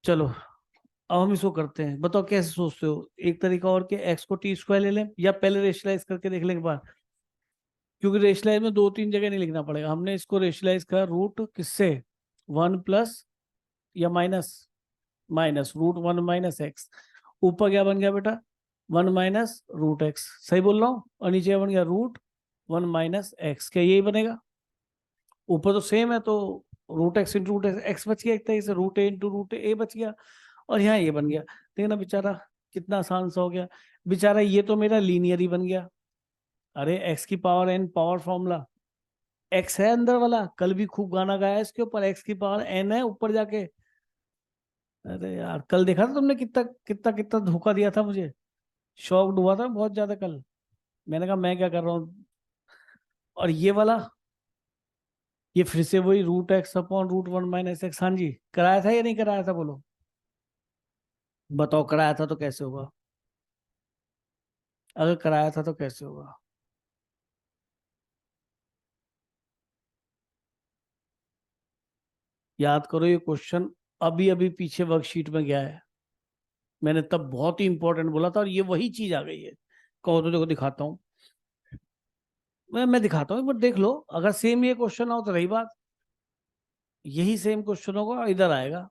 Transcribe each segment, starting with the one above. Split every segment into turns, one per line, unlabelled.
चलो अब हम इसको करते हैं, बताओ कैसे सोचते हो। एक तरीका और के एक्स को टी स्क्वायर ले लें, या पहले रेशलाइज करके देख लें एक बार, क्योंकि रेशलाइज में दो तीन जगह नहीं लिखना पड़ेगा। हमने इसको रेशलाइज करा रूट किससे, वन प्लस या minus, minus root one minus x. ऊपर क्या बन गया बेटा, वन माइनस रूट एक्स, सही बोल रहा हूँ, और नीचे बन गया रूट वन माइनस एक्स, क्या यही बनेगा। ऊपर तो सेम है, तो root x into root x बच गया, एक तरीके से root a into root a बच गया, और यहाँ ये बन गया। देखना ना बेचारा, कितना आसान सा हो गया बेचारा, ये तो मेरा लीनियर ही बन गया। अरे एक्स की power n power formula, x है अंदर वाला, कल भी खूब गाना गाया है इसके ऊपर, एक्स की पावर एन है ऊपर जाके। अरे यार कल देखा था तुमने, कितना कितना कितना धोखा दिया था मुझे, शॉक्ड हुआ था बहुत ज्यादा कल। मैंने कहा मैं क्या कर रहा हूँ। और ये वाला, ये फिर से वही root x upon root one minus x, हाँ जी कराया था या नहीं कराया था बोलो, बताओ कराया था तो कैसे होगा, अगर कराया था तो कैसे होगा। याद करो ये क्वेश्चन अभी अभी पीछे वर्कशीट में गया है, मैंने तब बहुत ही इंपॉर्टेंट बोला था, और ये वही चीज आ गई है। कहो तो देखो दिखाता हूँ, मैं दिखाता हूँ, एक बार देख लो, अगर सेम ये क्वेश्चन हो तो रही बात, यही सेम क्वेश्चन होगा इधर आएगा।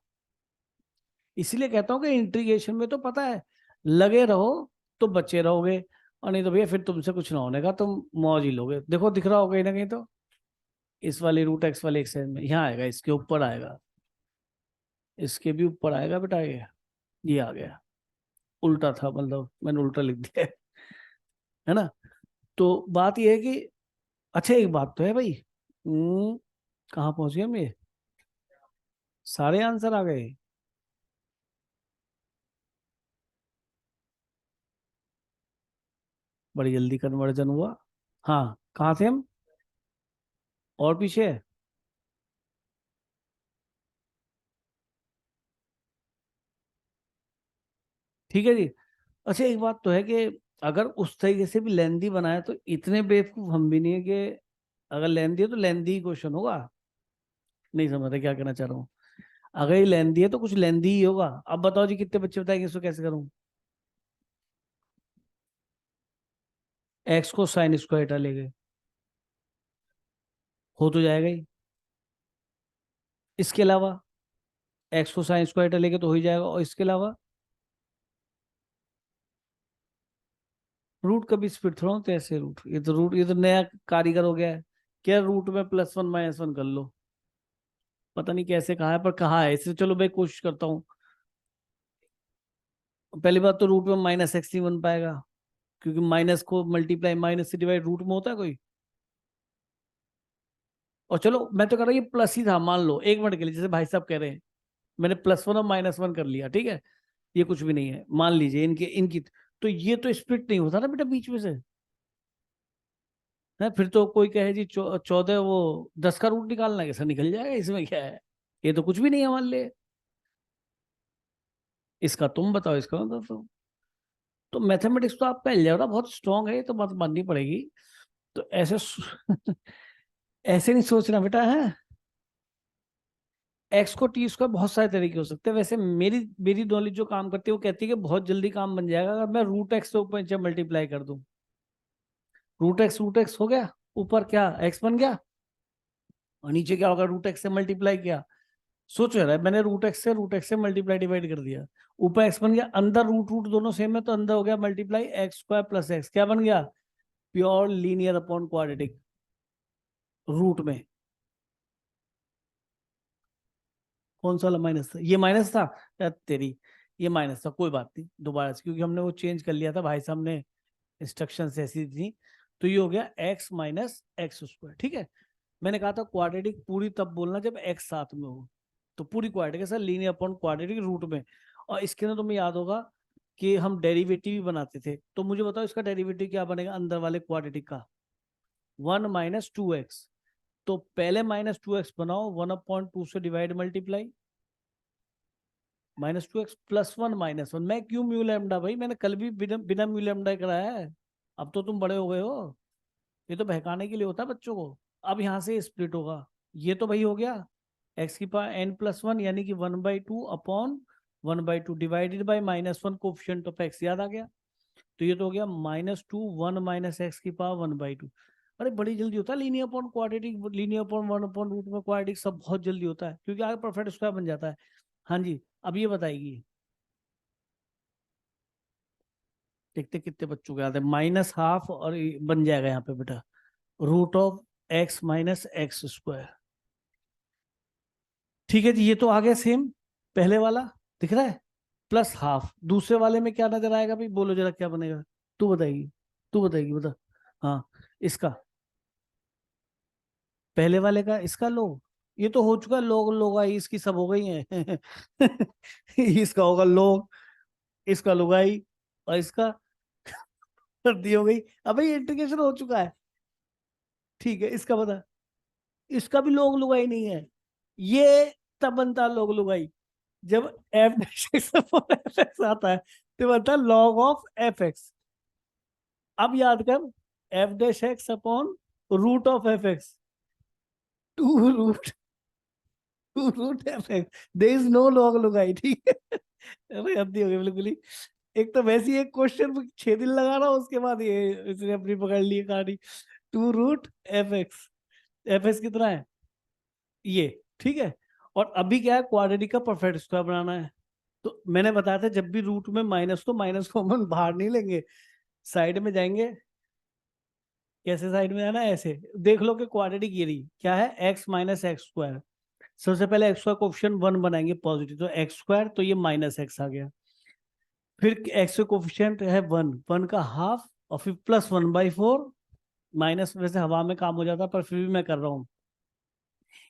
इसीलिए कहता हूँ कि इंटीग्रेशन में तो पता है, लगे रहो तो बचे रहोगे, और नहीं तो भैया फिर तुमसे कुछ ना होने का, तुम मौज ही लोगे। देखो दिख रहा होगा कहीं ना कहीं तो, इस वाली रूट एक्स वाले एक्सचेंज में यहाँ आएगा, इसके ऊपर आएगा, इसके भी ऊपर आएगा बेटा, ये आ गया, उल्टा था, मतलब मैंने उल्टा लिख दिया है ना। तो बात ये है कि, अच्छा एक बात तो है भाई, कहाँ पहुंच गए हम ये, सारे आंसर आ गए, बड़ी जल्दी कन्वर्जन हुआ। हाँ कहाँ थे हम, और पीछे है? ठीक है जी। अच्छा एक बात तो है कि अगर उस तरीके से भी लेंदी बनाया तो इतने बेवकूफ हम भी नहीं है कि, अगर लेंदी है तो लेंदी ही क्वेश्चन होगा। नहीं समझ रहे क्या कहना चाह रहा हूँ, अगर ये लेंदी है तो कुछ लेंदी ही होगा। अब बताओ जी कितने बच्चे बताएंगे, इसको कैसे करूँ। एक्स को साइन स्क्वायर हटा ले गए, हो तो जाएगा ही। इसके अलावा एक्स को साइन स्क्वायर हटा लेके तो हो ही जाएगा, और इसके अलावा रूट कभी स्प्लिट थोड़ा होते हैं ऐसे, रूट ये तो रूट, ये तो नया कारीगर हो गया है, क्या रूट में प्लस वन माइनस वन कर लो, पता नहीं कैसे कहा है पर कहा है इसे। चलो मैं कोशिश करता हूँ। पहली बात तो रूट में माइनस एक्स नहीं बन पाएगा, क्योंकि माइनस को मल्टीप्लाई माइनस से डिवाइड रूट में होता है कोई। और चलो मैं तो कर रहा हूँ ये प्लस ही था, मान लो एक मिनट के लिए, जैसे भाई साहब कह रहे हैं, मैंने प्लस वन और माइनस वन कर लिया, ठीक है, ये कुछ भी नहीं है, मान लीजिए इनके इनकी, तो ये तो स्प्लिट नहीं होता ना बेटा बीच में से, है फिर तो कोई कहे जी 14 वो 10 का रूट निकालना है, कैसे निकल जाएगा, इसमें क्या है, ये तो कुछ भी नहीं है मान ले। इसका तुम बताओ, इसका मतलब तो मैथमेटिक्स तो आपका अलजेब्रा बहुत स्ट्रांग है, ये तो बात माननी पड़ेगी। तो ऐसे ऐसे नहीं सोचना बेटा है। एक्स को टी स्क्वायर बहुत सारे तरीके हो सकते हैं, वैसे मेरी मेरी नॉलेज जो काम करती है वो कहती है कि बहुत जल्दी काम बन जाएगा अगर मैं रूट एक्स से ऊपर नीचे मल्टीप्लाई कर दूं। रूट एक्स हो गया, ऊपर क्या एक्स बन गया, और नीचे क्या होगा, रूट एक्स से मल्टीप्लाई किया। सोच रहा है मैंने रूट एक्स से मल्टीप्लाई डिवाइड कर दिया, ऊपर एक्स बन गया, अंदर रूट रूट दोनों सेम है तो अंदर हो गया multiply x square plus x, क्या बन गया, pure linear upon quadratic root में। कौन सा वाला माइनस था, ये माइनस था यार तेरी, ये माइनस था, कोई बात नहीं दोबारा से, क्योंकि हमने वो चेंज कर लिया था भाई साहब ने, इंस्ट्रक्शन ऐसी थी। तो ये हो गया एक्स माइनस एक्स स्क्वायर, ठीक है। मैंने कहा था क्वाड्रेटिक पूरी तब बोलना जब एक्स साथ में हो, तो पूरी quadratic sir linear upon quadratic root में। और इसके अंदर तुम्हें याद होगा कि हम डेरिवेटिव भी बनाते थे, तो मुझे बताओ इसका डेरिवेटिव क्या बनेगा अंदर वाले क्वाड्रेटिक का, वन माइनस टू एक्स। तो पहले माइनस टू एक्स बनाओ, वन अपॉइंट टू से divide multiply, minus two x plus one minus one, मैं क्यों म्यू लैम्डा भाई, मैंने कल भी बिना बिना म्यू लैम्डा कराया है, अब तो तुम बड़े हो गए हो, ये तो बहकाने के लिए होता है बच्चों को। अब यहाँ से स्प्लिट होगा, ये तो भाई हो गया एक्स की पावर एन प्लस वन, यानी कि one by two upon 1/2 divided by -1 coefficient of x, याद आ गया। तो ये तो हो गया -2 1 माइनस एक्स की पावर 1/2। अरे बड़ी जल्दी होता है linear upon quadratic, linear upon 1 upon root में क्वाड्रेटिक, सब बहुत जल्दी होता है क्योंकि आगे परफेक्ट स्क्वायर बन जाता है। हाँ जी, अब ये बताएगी, देखते कितने बच्चों के याद है। -12 और ये बन जाएगा यहाँ पे बेटा √(x माइनस एक्स स्क्वायर). ठीक है जी, ये तो आ गया सेम पहले वाला, दिख रहा है, +12। दूसरे वाले में क्या नजर आएगा भाई, बोलो जरा क्या बनेगा। तू बताएगी, तू बताएगी, बता। हाँ, इसका पहले वाले का, इसका लोग, ये तो हो चुका लोग, लोग आई इसकी सब हो गई हैं। इसका होगा लोग, इसका लुगाई, और इसका सर्दी हो गई। अब ये इंटीग्रेशन हो चुका है। ठीक है, इसका बता, इसका भी लोग लुगाई नहीं है। ये तब बनता लोग लुगाई जब f(x) आता है, तो बनता log ऑफ f(x). अब याद कर, f(x) upon √(f(x), two root f(x), there is no log लुगाई। ठीक है, अरे हद्दी हो गई बिल्कुल ही। एक तो वैसे ही एक क्वेश्चन 6 दिन लगा रहा हूँ, उसके बाद ये इसने अपनी पकड़ ली कहानी। (2√f(x), कितना है ये, ठीक है। और अभी क्या है, क्वाड्रेटिक का परफेक्ट स्क्वायर बनाना है। तो मैंने बताया था जब भी रूट में माइनस, तो माइनस कॉमन बाहर नहीं लेंगे, साइड में जाएंगे। कैसे साइड में जाना है, ऐसे देख लो कि क्वाड्रेटिक ये रही क्या है, x माइनस एक्स स्क्वायर। सबसे पहले एक्स स्क्वायर कोफिशिएंट 1 बनाएंगे पॉजिटिव, तो एक्स स्क्वायर, तो ये -x आ गया। फिर एक्स के कोफिशिएंट है 1, 1 का हाफ, और फिर +1/4, माइनस वैसे हवा में काम हो जाता पर फिर भी मैं कर रहा हूँ।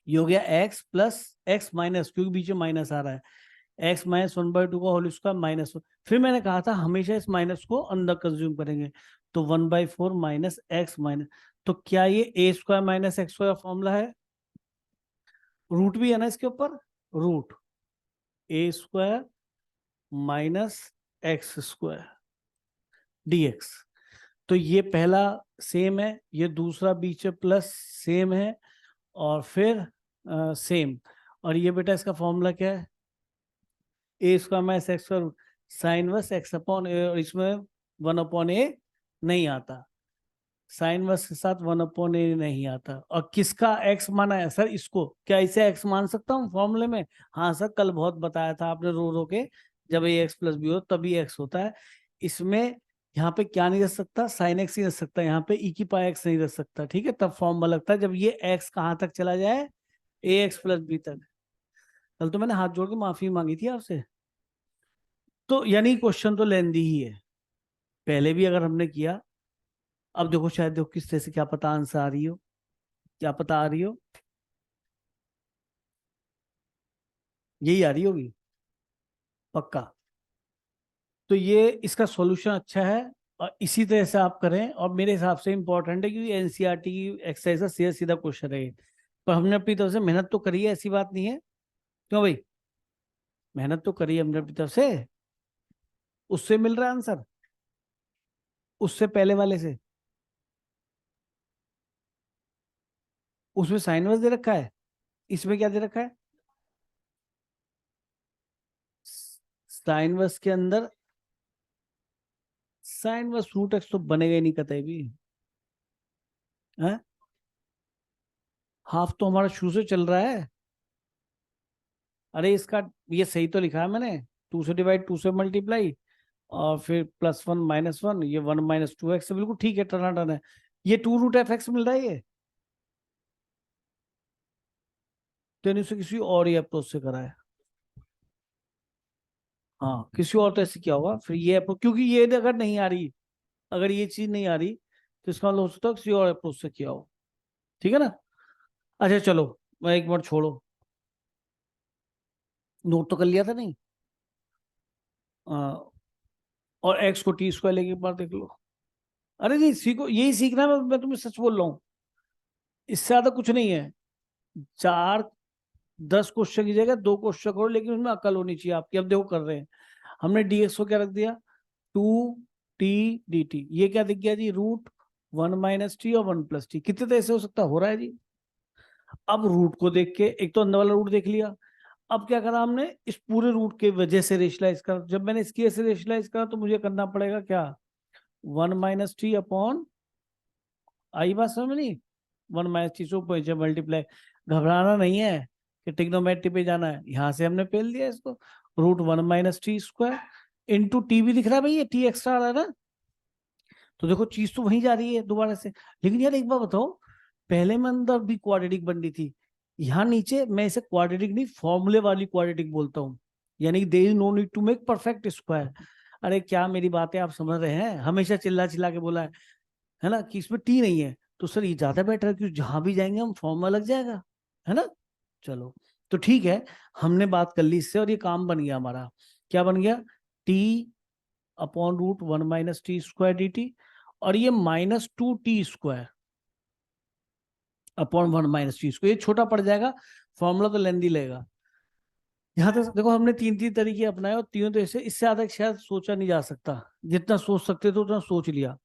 ये हो गया x प्लस x माइनस, क्योंकि बीच में माइनस आ रहा है, x माइनस 1/2 का होल स्क्वायर -1। फिर मैंने कहा था हमेशा इस माइनस को अंदर कंज्यूम करेंगे, तो 1/4 माइनस x माइनस। तो क्या ये a² माइनस x² फॉर्मूला है, रूट भी है ना इसके ऊपर, √a² माइनस x² dx। तो ये पहला सेम है, ये दूसरा बीच में प्लस सेम है, और फिर सेम। और ये बेटा इसका फॉर्मूला क्या है, a² minus x², sine verse x upon a, और इसमें 1/a नहीं आता, साइन वर्स के साथ 1/a नहीं आता। और किसका x माना है सर, इसको क्या इसे x मान सकता हूँ फॉर्मूले में। हाँ सर, कल बहुत बताया था आपने रो रो के, जब ये x प्लस बी हो तभी x होता है। इसमें यहाँ पे क्या नहीं रख सकता, साइन x ही रख सकता है, यहाँ पे e⁻x नहीं रख सकता। ठीक है, तब फॉर्मूला लगता है जब ये x कहाँ तक चला जाए, ax प्लस बी तक। कल तो मैंने हाथ जोड़ के माफी मांगी थी आपसे। तो यानी क्वेश्चन तो लेंदी ही है, पहले भी अगर हमने किया। अब देखो, शायद देखो किस तरह से, क्या पता आंसर आ रही हो, क्या पता आ रही हो, यही आ रही होगी पक्का। तो ये इसका सॉल्यूशन अच्छा है, और इसी तरह से आप करें, और मेरे हिसाब से इंपॉर्टेंट है क्योंकि एनसीईआरटी की एक्सरसाइज का सीधा सीधा क्वेश्चन है। पर हमने अपनी तरफ से मेहनत तो करी है, ऐसी बात नहीं है, क्यों भाई, मेहनत तो करी है हमने अपनी तरफ से। उससे मिल रहा है आंसर, उससे पहले वाले से, उसमें साइन वर्स दे रखा है, इसमें क्या दे रखा है, साइन वर्स के अंदर साइन वर्स √x तो बनेगा ही नहीं कतई भी है। हाफ तो हमारा शुरू से चल रहा है। अरे इसका ये सही तो लिखा है मैंने, 2 से डिवाइड, 2 से मल्टीप्लाई, और फिर +1 -1, ये 1 - 2x, बिल्कुल ठीक है, टनाटन है। ये 2√f(x) मिल रहा है ये, तो इसे किसी और ही अप्रोच से करा है। हाँ, किसी और तो ऐसे क्या होगा फिर ये क्योंकि ये अगर नहीं आ रही, अगर ये चीज नहीं आ रही, तो इसका मतलब हो सकता है किसी और अप्रोच से किया हो। ठीक है ना। अच्छा चलो, मैं एक मिनट छोड़ो, नोट तो कर लिया था नहीं। आ, और x को t² लेके एक बार देख लो। अरे नहीं, सीखो, यही सीखना है, मैं तुम्हें सच बोल रहा हूँ, इससे ज्यादा कुछ नहीं है। 4-10 क्वेश्चन की जगह 2 क्वेश्चन करो, लेकिन उसमें अकल होनी चाहिए आपकी। अब देखो कर रहे हैं, हमने dx को क्या रख दिया, 2t dt, ये क्या दिख गया जी, √1 - t और 1 + t। कितने तरह से हो सकता, हो रहा है जी। अब रूट को देख के, एक तो अंदर वाला रूट देख लिया, अब क्या करा हमने, इस पूरे रूट के वजह से रेशलाइज करा। जब मैंने इसकी ऐसे रेशलाइज करा तो मुझे करना पड़ेगा क्या, 1 - t अपॉन आई, बात समझ में नहीं, 1 - t से ऊपर मल्टीप्लाई। घबराना नहीं है कि ट्रिग्नोमेट्री पे जाना है, यहाँ से हमने पेल दिया इसको, √1 - t² इंटू टी भी दिख रहा है भाई, ये टी एक्स्ट्रा आ रहा है ना, तो देखो चीज तो वहीं जा रही है दोबारा से। लेकिन यार एक बार बताओ, पहले में अंदर भी क्वाड्रेटिक बन रही थी, यहाँ नीचे मैं इसे क्वाड्रेटिक नहीं फॉर्मूले वाली क्वाड्रेटिक बोलता हूँ, यानी there is no need to make perfect square. अरे क्या मेरी बातें आप समझ रहे हैं, हमेशा चिल्ला चिल्ला के बोला है ना कि इसमें टी नहीं है, तो सर ये ज्यादा बेटर है क्योंकि जहां भी जाएंगे हम फॉर्मूला लग जाएगा, है ना। चलो तो ठीक है, हमने बात कर ली इससे और ये काम बन गया हमारा। क्या बन गया, टी अपॉन √1 - t² dt, और ये -2t² अपॉन 1 - t², ये छोटा पड़ जाएगा, फॉर्मूला तो लेंदी लेगा। यहाँ तक देखो हमने तीन तीन तरीके अपनाए और तीनों तो इससे ज्यादा शायद सोचा नहीं जा सकता, जितना सोच सकते थे उतना सोच लिया।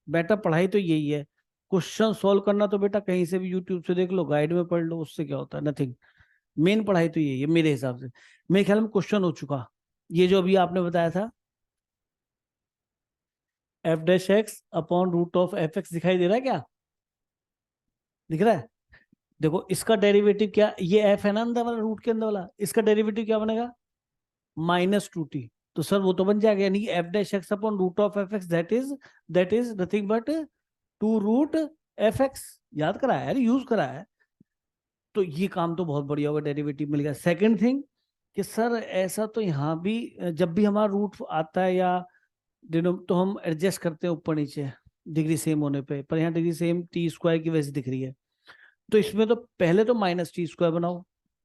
बेटा पढ़ाई तो यही है, क्वेश्चन सॉल्व करना तो बेटा कहीं से भी यूट्यूब से देख लो, गाइड में पढ़ लो, उससे क्या होता है, नथिंग। मेन पढ़ाई तो यही है मेरे हिसाब से। मेरे ख्याल में क्वेश्चन हो चुका, ये जो अभी आपने बताया था f' अपॉन √f(x) दिखाई दे रहा है क्या, दिख रहा है। देखो इसका डेरिवेटिव क्या, ये f है ना अंदर वाला, रूट के अंदर वाला, इसका डेरिवेटिव क्या बनेगा, -2t। तो सर वो तो बन जाएगा, यानी कि f' upon √f(x) that is nothing but 2√f(x). याद करा है, यूज करा है, तो ये काम तो बहुत बढ़िया होगा, डेरिवेटिव मिल गया। सेकंड थिंग कि सर ऐसा तो यहाँ भी जब भी हमारा रूट आता है या तो हम एडजस्ट करते हैं ऊपर नीचे डिग्री सेम होने पे, पर यहाँ डिग्री सेम t² की वजह से दिख रही है, तो इसमें तो पहले तो -t² बनाओ।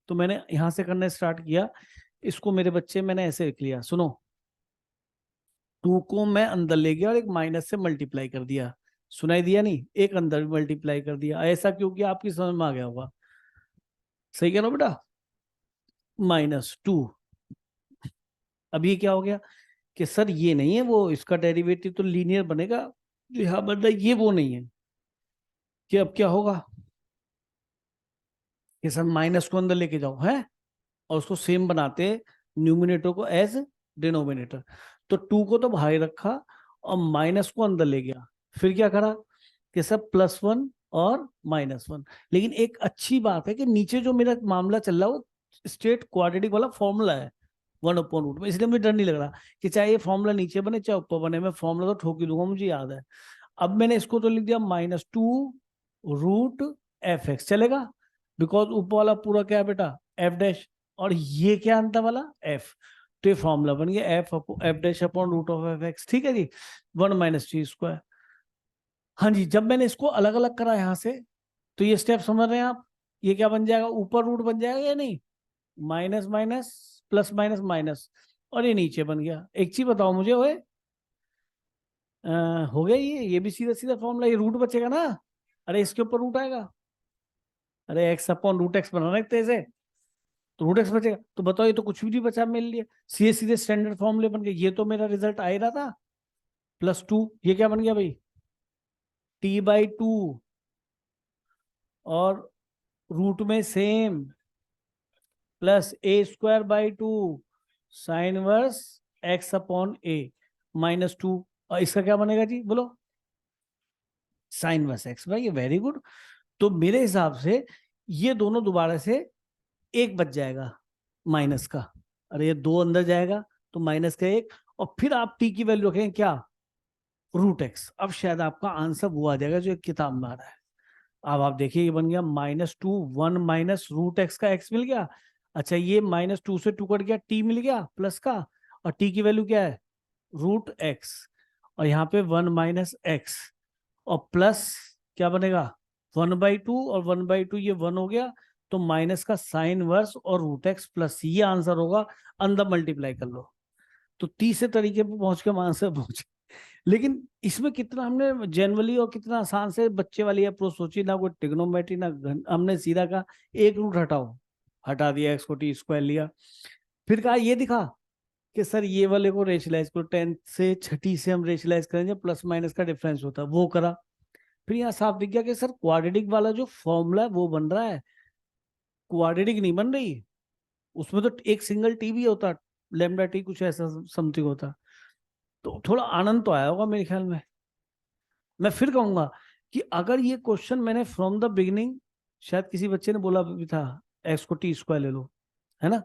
तो मैंने यहाँ से करना स्टार्ट किया, इसको मेरे बच्चे मैंने ऐसे लिख लिया, सुनो, 2 को मैं अंदर ले गया और एक माइनस से मल्टीप्लाई कर दिया, सुनाई दिया नहीं, एक अंदर भी मल्टीप्लाई कर दिया, ऐसा क्योंकि आपकी समझ में आ गया होगा, सही कह रहा हूं बेटा, -2। अब ये क्या हो गया कि सर ये नहीं है वो, इसका डेरिवेटिव तो लीनियर बनेगा, जो यहाँ बन रहा है ये वो नहीं है, कि अब क्या होगा कि सर माइनस को अंदर लेके जाओ है, और उसको सेम बनाते न्यूमिनेटर को एज डिनोमिनेटर। तो 2 को तो बाहर रखा और माइनस को अंदर ले गया, फिर क्या करा कि सब +1 और -1। लेकिन एक अच्छी बात है कि नीचे जो मेरा मामला चल रहा है वो स्ट्रेट क्वाड्रेटिक वाला फॉर्मूला है 1/√, में, इसलिए मुझे डर नहीं लग रहा कि चाहे ये फॉर्मूला नीचे बने चाहे ऊपर बने, मैं फॉर्मूला तो ठोक ही दूंगा, मुझे याद है। अब मैंने इसको तो लिख दिया -2√f(x), चलेगा, बिकॉज ऊपर वाला पूरा क्या है बेटा f', और ये क्या अंतर वाला f, तो ये फॉर्मूला बन गया f' अपॉन √f(x), ठीक है जी, 1 - t²। हाँ जी, जब मैंने इसको अलग अलग करा यहाँ से, तो ये स्टेप समझ रहे हैं आप, ये क्या बन जाएगा, ऊपर रूट बन जाएगा या नहीं, minus minus plus minus minus, और ये नीचे बन गया। एक चीज बताओ मुझे, ओए हो गया ये भी सीधा सीधा फॉर्मूला, ये रूट बचेगा ना, अरे इसके ऊपर रूट आएगा, अरे x अपॉन √x बनाना एक से, तो √x बचेगा, तो बताओ ये तो कुछ भी नहीं बचा मेरे लिए, सीधे सीधे स्टैंडर्ड फॉर्मूले बन गए, ये तो मेरा रिजल्ट आ ही रहा था, +2, ये क्या बन गया भाई, t/2, और रूट में same, plus a²/2 sine verse x upon a, -2, और इसका क्या बनेगा जी बोलो, साइन वर्स x, भाई ये वेरी गुड। तो मेरे हिसाब से ये दोनों दोबारा से एक बच जाएगा माइनस का, अरे ये 2 अंदर जाएगा तो माइनस का 1, और फिर आप t की वैल्यू रखेंगे क्या, √x। अब शायद आपका आंसर वो आ जाएगा जो एक किताब में आ रहा है। अब आप देखिए ये बन गया -2, 1 - √x का x मिल गया, अच्छा ये -2 से 2 कट गया, t मिल गया प्लस का, और t की वैल्यू क्या है, √x, और यहाँ पे 1 - x, और प्लस क्या बनेगा 1/2, और 1/2 ये 1 हो गया, तो माइनस का साइन वर्स और √x प्लस, ये आंसर होगा, अंदर मल्टीप्लाई कर लो। तो तीसरे तरीके पे पहुंच के हम आंसर पहुंचे। लेकिन इसमें कितना हमने जनरली और कितना आसान से बच्चे वाली अप्रोच सोची, ना कोई ट्रिग्नोमेट्री ना हमने सीधा कहा एक रूट हटाओ, हटा दिया, x को t² लिया, फिर कहा ये दिखा कि सर ये वाले को रेशलाइज करो, 10th से छठी से हम रेशलाइज करेंगे, प्लस माइनस का डिफरेंस होता है, वो करा। फिर यहाँ साफ दिख गया कि सर क्वाड्रेटिक वाला जो फॉर्मूला है वो बन रहा है, क्वाड्रेटिक नहीं बन रही, उसमें तो एक सिंगल टी भी होता, लेमडा टी कुछ ऐसा समथिंग होता, तो थोड़ा आनंद तो आया होगा मेरे ख्याल में। मैं फिर कहूंगा कि अगर ये क्वेश्चन मैंने फ्रॉम द बिगिनिंग, शायद किसी बच्चे ने बोला भी था एक्स को टी स्क्वायर ले लो, है ना,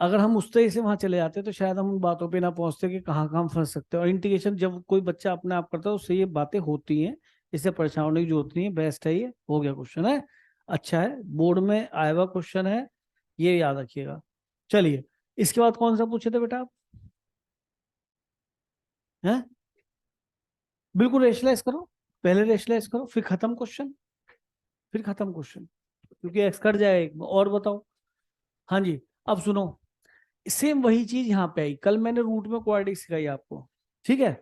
अगर हम उस तरह से वहां चले जाते तो शायद हम उन बातों पे ना पहुंचते कि कहाँ कहाँ हम फंस सकते हैं। और इंटीग्रेशन जब कोई बच्चा अपने आप करता है उससे ये बातें होती हैं, इससे परेशान होने की जरूरत नहीं है। बेस्ट है, ये हो गया क्वेश्चन है, अच्छा है, बोर्ड में आया हुआ क्वेश्चन है, ये याद रखिएगा। चलिए, इसके बाद कौन सा पूछे थे बेटा आप? हैं? बिल्कुल रेशलाइज करो, पहले रेशलाइज करो, फिर खत्म क्वेश्चन, फिर खत्म क्वेश्चन, क्योंकि एक्स कट जाएगा। और बताओ, हाँ जी, अब सुनो, सेम वही चीज यहाँ पे आई, कल मैंने रूट में क्वाड्रेटिक सिखाई आपको, ठीक है,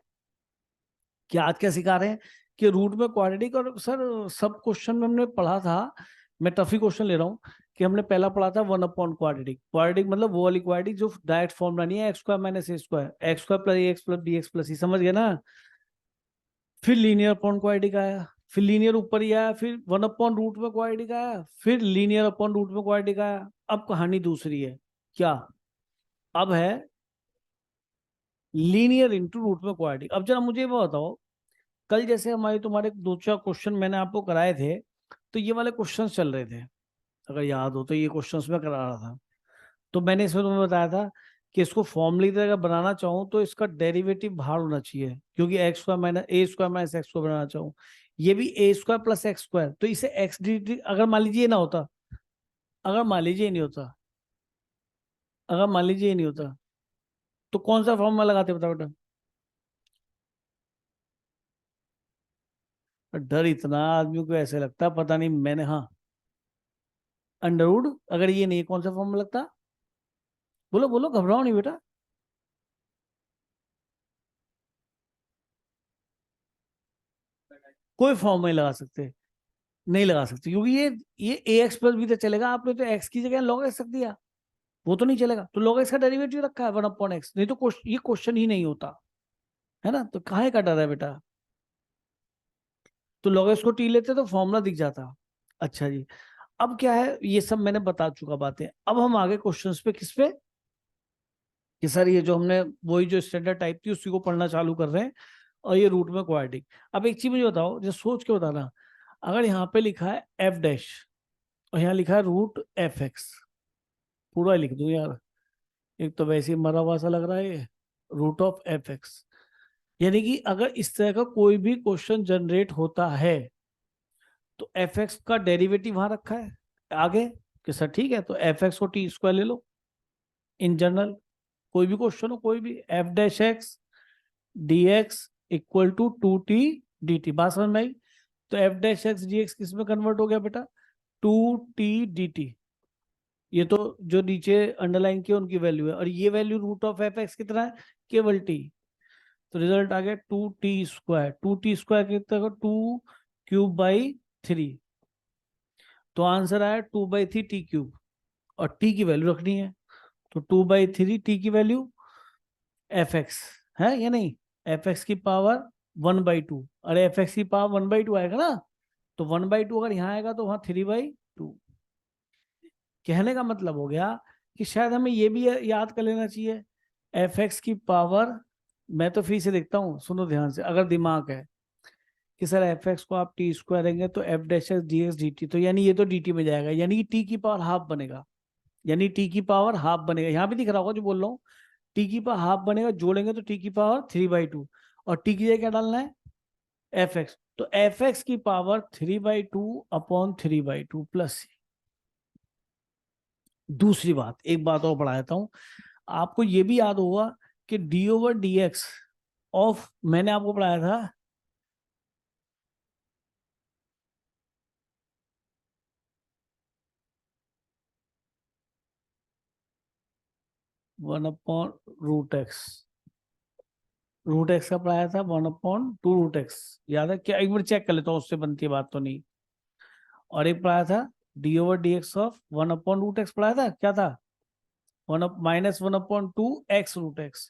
कि आज क्या सिखा रहे हैं कि रूट में क्वाड्रेटिक। और सर सब क्वेश्चन में हमने पढ़ा था, मैं टफी क्वेश्चन ले रहा हूँ, कि हमने पहला पढ़ा था वन अपॉन क्वाड्रेटिक। क्वाड्रेटिक मतलब वो वाली क्वाड्रेटिक जो डायरेक्ट फॉर्मूला नहीं है, x square minus a square, x square plus a x plus b x plus c, समझ गए ना। फिर लीनियर अपॉन क्वाड्रेटिक आया, फिर लीनियर ऊपर ही आया, फिर वन अपॉन रूट में क्वाड्रेटिक आया, फिर लीनियर अपॉन रूट में क्वाड्रेटिक आया। अब कहानी दूसरी है, क्या? अब है लीनियर इंटू रूट में क्वाड्रेटिक। अब जरा मुझे वो बताओ, कल जैसे हमारे तुम्हारे दो चार क्वेश्चन मैंने आपको कराए थे, तो ये वाले क्वेश्चंस चल रहे थे, अगर याद हो तो ये क्वेश्चंस मैं करा रहा था। तो मैंने इसमें तुम्हें बताया था कि इसको फॉर्मूले की तरह बनाना चाहूँ तो इसका डेरिवेटिव बाहर होना चाहिए, क्योंकि x square minus a square minus x को बनाना चाहूँ, ये भी ए स्क्वायर प्लस एक्स स्क्वायर, तो इसे एक्स डी, अगर मान लीजिए ये ना होता, अगर मान लीजिए ये नहीं होता, अगर मान लीजिए ये नहीं होता, तो कौन सा फॉर्मूला लगाते बताओ बेटा? डर इतना आदमी को ऐसे लगता पता नहीं मैंने, हाँ, अंडरवुड, अगर ये नहीं, कौन सा फॉर्मूला लगता? बोलो बोलो, घबराओ नहीं बेटा। कोई फॉर्म नहीं लगा सकते, नहीं लगा सकते, क्योंकि ये ए एक्स प्लस बी तो चलेगा, आपने तो एक्स की जगह लॉग एक्स रख दिया, वो तो नहीं चलेगा। तो लॉग एक्स का डेरिवेटिव रखा है वन अपॉन एक्स, नहीं तो ये क्वेश्चन ही नहीं होता, है ना। तो काहे का डर है बेटा? तो लॉग एक्स को टी लेते तो फॉर्मूला दिख जाता। अच्छा जी, अब क्या है, ये सब मैंने बता चुका बातें। अब हम आगे क्वेश्चंस पे, किस पे, कि सर ये जो हमने वही जो स्टैंडर्ड टाइप थी उसी को पढ़ना चालू कर रहे हैं, और ये रूट में क्वाड्रेटिक। अब एक चीज मुझे बताओ, जो सोच के बताना, अगर यहाँ पे लिखा है एफ डैश और यहाँ लिखा है रूट एफ एक्स, पूरा लिख दूं यार, एक तो वैसे ही मरा हुआ सा लग रहा है ये, रूट ऑफ एफ एक्स, यानी कि अगर इस तरह का कोई भी क्वेश्चन जनरेट होता है तो एफ एक्स का डेरिवेटिव वहां रखा है आगे, कि सर ठीक है, तो एफ एक्स को टी स्क्वायर ले लो। इन जनरल कोई भी क्वेश्चन हो, कोई भी, f dash x d x equal to two t d t, बात समझ में आई? तो f dash x d x किस में कन्वर्ट हो गया बेटा? Two t d t. ये तो जो नीचे अंडरलाइन किया उनकी वैल्यू है, और ये value root of f x कितना है? केवल टी। तो रिजल्ट आ गया two t square, two t square कितना, टू क्यूब बाई थ्री, तो आंसर आया two by three t cube, और टी की वैल्यू रखनी है, तो टू बाई थ्री टी की वैल्यू एफ एक्स है या नहीं, एफ एक्स की पावर वन बाई टू, अरे एफ एक्स की पावर वन बाई टू आएगा ना, तो वन बाई टू अगर यहाँ आएगा तो वहां थ्री बाई टू। कहने का मतलब हो गया कि शायद हमें ये भी याद कर लेना चाहिए, एफ एक्स की पावर, मैं तो फिर से देखता हूँ, सुनो ध्यान से, अगर दिमाग है कि सर एफ एक्स को आप टी स्क्वायर लेंगे तो f dash x d x D t, तो यानी ये तो डी टी में जाएगा, यानी कि टी की पावर हाफ बनेगा, यानी टी की पावर हाफ बनेगा, यहाँ भी दिख रहा होगा जो बोल रहा हूँ, टी की पावर हाफ बनेगा, जोड़ेंगे तो टी की पावर थ्री बाई टू, और टी की जगह क्या डालना है? एफ एक्स, तो एफ एक्स की power three by two upon three by two plus c. दूसरी बात, एक बात और पढ़ा देता हूं, आपको ये भी याद होगा कि d over d x of, मैंने आपको पढ़ाया था, one upon root x, root x का पढ़ाया था one upon two root x, याद है क्या? एक बार चेक कर लेता हूँ, उससे बनती है बात तो नहीं। और एक पढ़ाया था d over d x of one upon root x, पढ़ाया था, क्या था? One up minus one upon two x root x.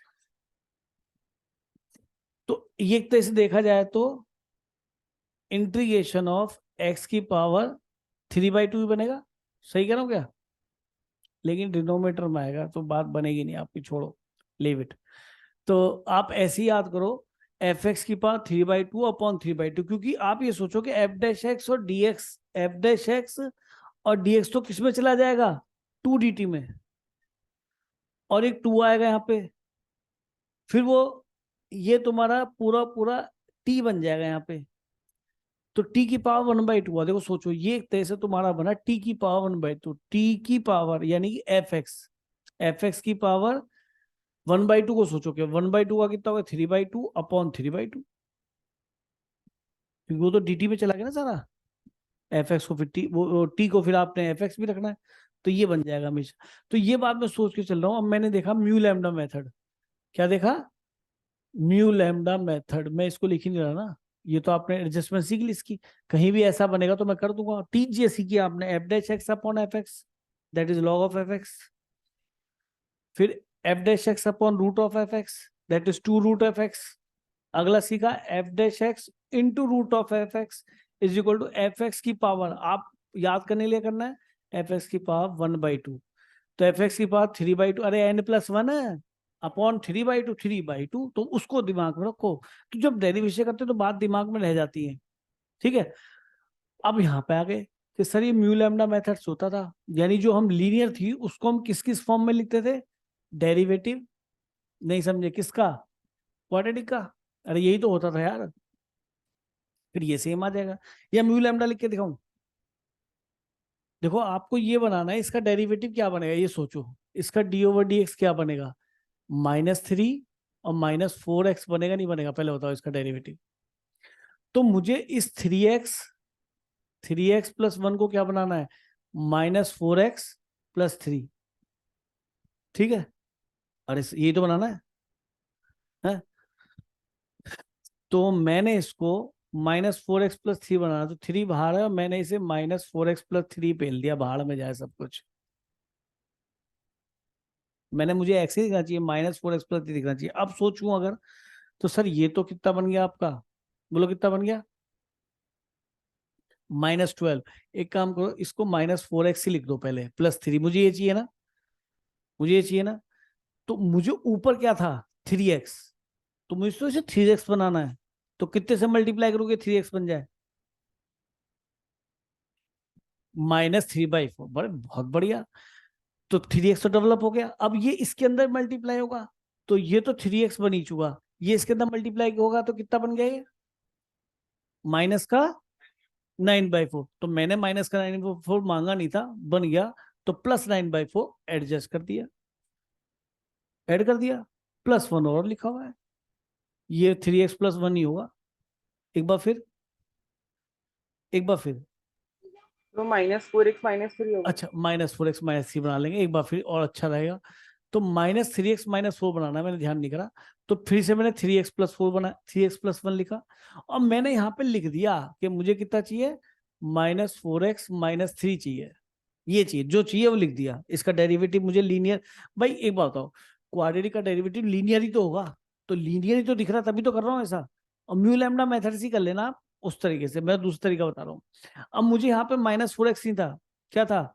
तो ये एक तरह से देखा जाए तो इंटीग्रेशन ऑफ एक्स की पावर थ्री बाई टू ही बनेगा, सही कह रहा हूँ क्या? लेकिन डिनोमिनेटर में आएगा तो बात बनेगी नहीं आपकी, छोड़ो, लीव इट। तो आप ऐसे ही याद करो, एफ एक्स की पावर 3/2 अपॉन 3/2, क्योंकि आप ये सोचो कि एफ डैश एक्स और D x, F dash x और डी एक्स तो किस में चला जाएगा, 2 dt में, और एक 2 आएगा यहाँ पे, फिर वो ये तुम्हारा पूरा पूरा t बन जाएगा यहाँ पे, तो t की पावर 1/2 हुआ। देखो सोचो, ये एक तरह से तुम्हारा बना t की पावर 1/2, t की पावर यानी कि एफ एक्स की पावर 1/2 को सोचो कि 1/2 का कितना होगा, 3/2 अपॉन 3/2, क्योंकि वो तो dt में चला गया ना सारा, एफ एक्स को फिर टी, वो टी को फिर आपने एफ एक्स भी रखना है, तो ये बन जाएगा हमेशा। तो ये बात मैं सोच के चल रहा हूँ। अब मैंने देखा म्यू लैम्डा मेथड, क्या देखा, म्यू लैम्डा मेथड, मैं इसको लिख ही नहीं रहा ना, ये तो आपने एडजस्टमेंट सीख ली इसकी, कहीं भी ऐसा बनेगा तो मैं कर दूंगा। टीजीए सीखी आपने, f dash x upon f x, that is log of f x, फिर f dash x upon root of f x, that is 2 root f x. अगला सीखा f dash x into root of f x is equal to f x की power, आप याद करने के लिए करना है, एफ एक्स की पावर 1/2, तो एफ एक्स की पावर 3/2, अरे n+1 है, अपॉन 3/2, 3/2, तो उसको दिमाग में रखो, तो जब डेरिवेशन करते हैं तो बात दिमाग में रह जाती है, ठीक है। अब यहाँ पे आ गए कि सर ये म्यू लैम्डा मेथड होता था, यानी जो हम लीनियर थी उसको हम किस किस फॉर्म में लिखते थे, डेरिवेटिव, नहीं समझे किसका, क्वाड्रेटिक का, अरे यही तो होता था यार, फिर ये सेम आ जाएगा। या म्यू लैम्डा लिख के दिखाऊं, देखो आपको ये बनाना है, इसका डेरिवेटिव क्या बनेगा ये सोचो, इसका d/dx क्या बनेगा, -3 और -4x बनेगा नहीं बनेगा, पहले बताओ इसका डेरिवेटिव। तो मुझे इस 3x प्लस 1 को क्या बनाना है, -4x प्लस 3, ठीक है, अरे यही तो बनाना है? तो मैंने इसको -4x+3 बनाना, तो 3 बाहर है और मैंने इसे -4x+3 पेल दिया, बाहर में जाए सब कुछ, मैंने, मुझे एक्स ही दिखना चाहिए, -4x+3 दिखना चाहिए। अब सोचूं अगर, तो सर ये तो कितना बन गया आपका, बोलो कितना बन गया, -12। एक काम करो, इसको -4x ही लिख दो पहले, +3, मुझे ये चाहिए ना, मुझे ये चाहिए ना, तो मुझे ऊपर क्या था 3x, तो मुझे तो इसे 3x बनाना है, तो कितने से मल्टीप्लाई करोगे 3x बन जाए, -3/4, बड़े बहुत बढ़िया, तो 3x तो डेवलप हो गया। अब ये इसके अंदर मल्टीप्लाई होगा, तो ये तो 3x बन ही चुका, ये इसके अंदर मल्टीप्लाई होगा तो कितना बन गया ये, माइनस का 9/4, तो मैंने -9/4 मांगा नहीं था, बन गया, तो +9/4 एडजस्ट कर दिया, ऐड कर दिया, +1 और लिखा हुआ है, ये 3x+1 ही होगा। एक बार फिर, एक बार फिर,
तो -4x -3 होगा।
अच्छा -4x -3 बना लेंगे एक बार फिर और अच्छा रहेगा। तो -3x -4 बनाना है, मैंने ध्यान नहीं करा, तो फिर से मैंने 3x+4 बना, 3x+1 लिखा, और मैंने यहाँ पे लिख दिया कि मुझे कितना चाहिए, -4x -3 चाहिए, ये चाहिए, जो चाहिए वो लिख दिया। इसका डेरिवेटिव मुझे लीनियर, भाई एक बात बताओ, क्वाड्रेटिक का डेरिवेटिव लीनियर ही तो होगा, तो लीनियर ही तो दिख रहा, तभी तो कर रहा हूँ ऐसा। और म्यू लैम्डा मेथड से कर लेना आप, उस तरीके से, मैं दूसरा तरीका बता रहा हूँ। अब मुझे यहाँ पे -4x नहीं था, क्या था,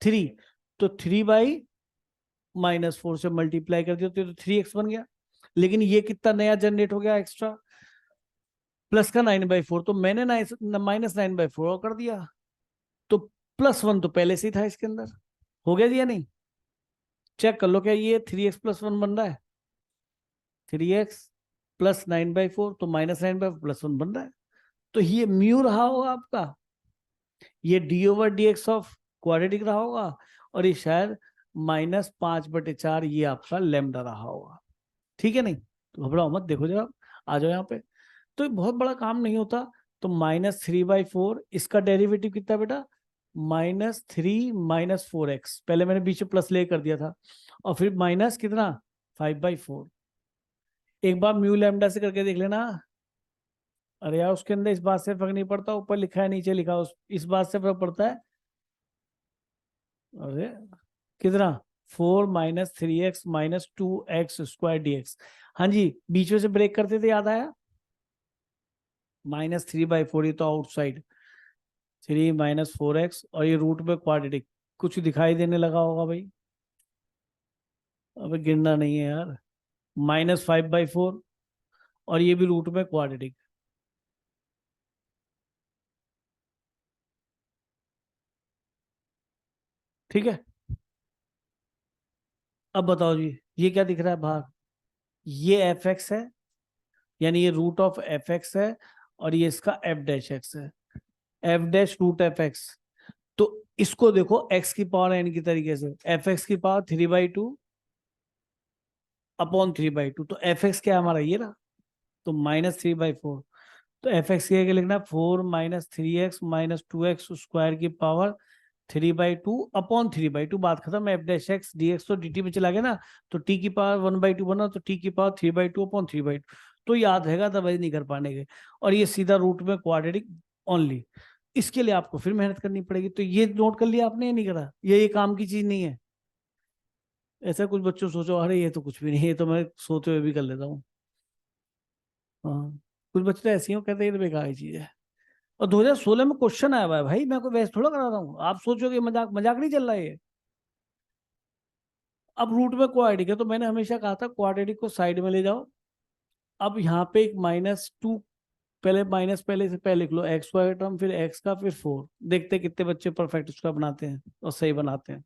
3, तो 3/-4 से मल्टीप्लाई कर दिया तो 3x बन गया, लेकिन ये कितना नया जनरेट हो गया एक्स्ट्रा, प्लस का 9/4, तो मैंने -9/4 कर दिया, तो +1 तो पहले से ही था इसके अंदर, हो गया जी या नहीं, चेक कर लो, क्या ये 3x+1 बन रहा है, 3x प्लस 9/4, तो -9/4 +1 बन रहा है, तो ये म्यू रहा होगा आपका, ये d/dx ऑफ क्वाड्रेटिक रहा होगा, और ये शायद -5/4 ये आपका लैम्डा रहा होगा, ठीक है, नहीं तो घबराओ मत, देखो जरा, आ जाओ यहाँ पे, तो ये बहुत बड़ा काम नहीं होता। तो -3/4, इसका डेरिवेटिव कितना बेटा, -3 -4x, पहले मैंने बीच में प्लस ले कर दिया था, और फिर माइनस कितना 5/4, एक बार म्यू लैम्डा से करके देख लेना, अरे यार उसके अंदर इस बात से फर्क नहीं पड़ता, ऊपर लिखा है नीचे लिखा, उस इस बात से फर्क पड़ता है, अरे कितना, 4 -3x -2x² dx, हाँ जी, बीच में से ब्रेक करते थे, याद आया, -3/4, ये तो आउटसाइड, 3 -4x, और ये रूट में क्वाड्रेटिक, कुछ दिखाई देने लगा होगा भाई, अबे गिनना नहीं है यार। -5/4, और ये भी रूट में क्वाड्रेटिक। ठीक है, अब बताओ जी, ये क्या दिख रहा है बाहर? ये एफ एक्स है, यानी ये रूट ऑफ एफ एक्स है, और ये इसका एफ डैश एक्स है। F dash root f x. तो इसको देखो एक्स की पावर एन की तरीके से, एफ एक्स की पावर 3/2 अपॉन 3/2। तो एफ एक्स क्या है हमारा, ये ना, तो -3/4। तो एफ एक्स क्या लिखना, 4 - 3x - 2x स्क्वायर की पावर 3/2 अपॉन 3/2। बात खत्म। F dash x d x तो डी टी में चला गया ना, तो टी की पावर 1/2 बना, तो टी की पावर 3/2 अपॉन 3/2। तो याद रहेगा, दवाई नहीं कर पाने के। और ये सीधा रूट में क्वाड्रेटिक ओनली। इसके लिए आपको फिर मेहनत करनी पड़ेगी। तो ये नोट कर लिया आपने, ये नहीं करा, ये काम की चीज नहीं है। ऐसा कुछ बच्चों सोचो, अरे ये तो कुछ भी नहीं है, ये तो मैं सोते हुए भी कर लेता हूँ। हाँ, कुछ बच्चे तो ऐसे ही हो, कहते हैं ये तो बेकार की चीज है। और 2016 में क्वेश्चन आया हुआ है भाई, मैं कोई वैसे थोड़ा करा रहा हूँ। आप सोचोगे मजाक मजाक नहीं चल रहा है ये। अब रूट में क्वाड्रेटिक है, तो मैंने हमेशा कहा था क्वाड्रेटिक को साइड में ले जाओ। अब यहाँ पे एक -2, पहले माइनस, पहले से पहले लिख लो एक्स स्क्वायर टर्म, फिर एक्स का, फिर 4। देखते हैं कितने बच्चे परफेक्ट उसका बनाते हैं और सही बनाते हैं।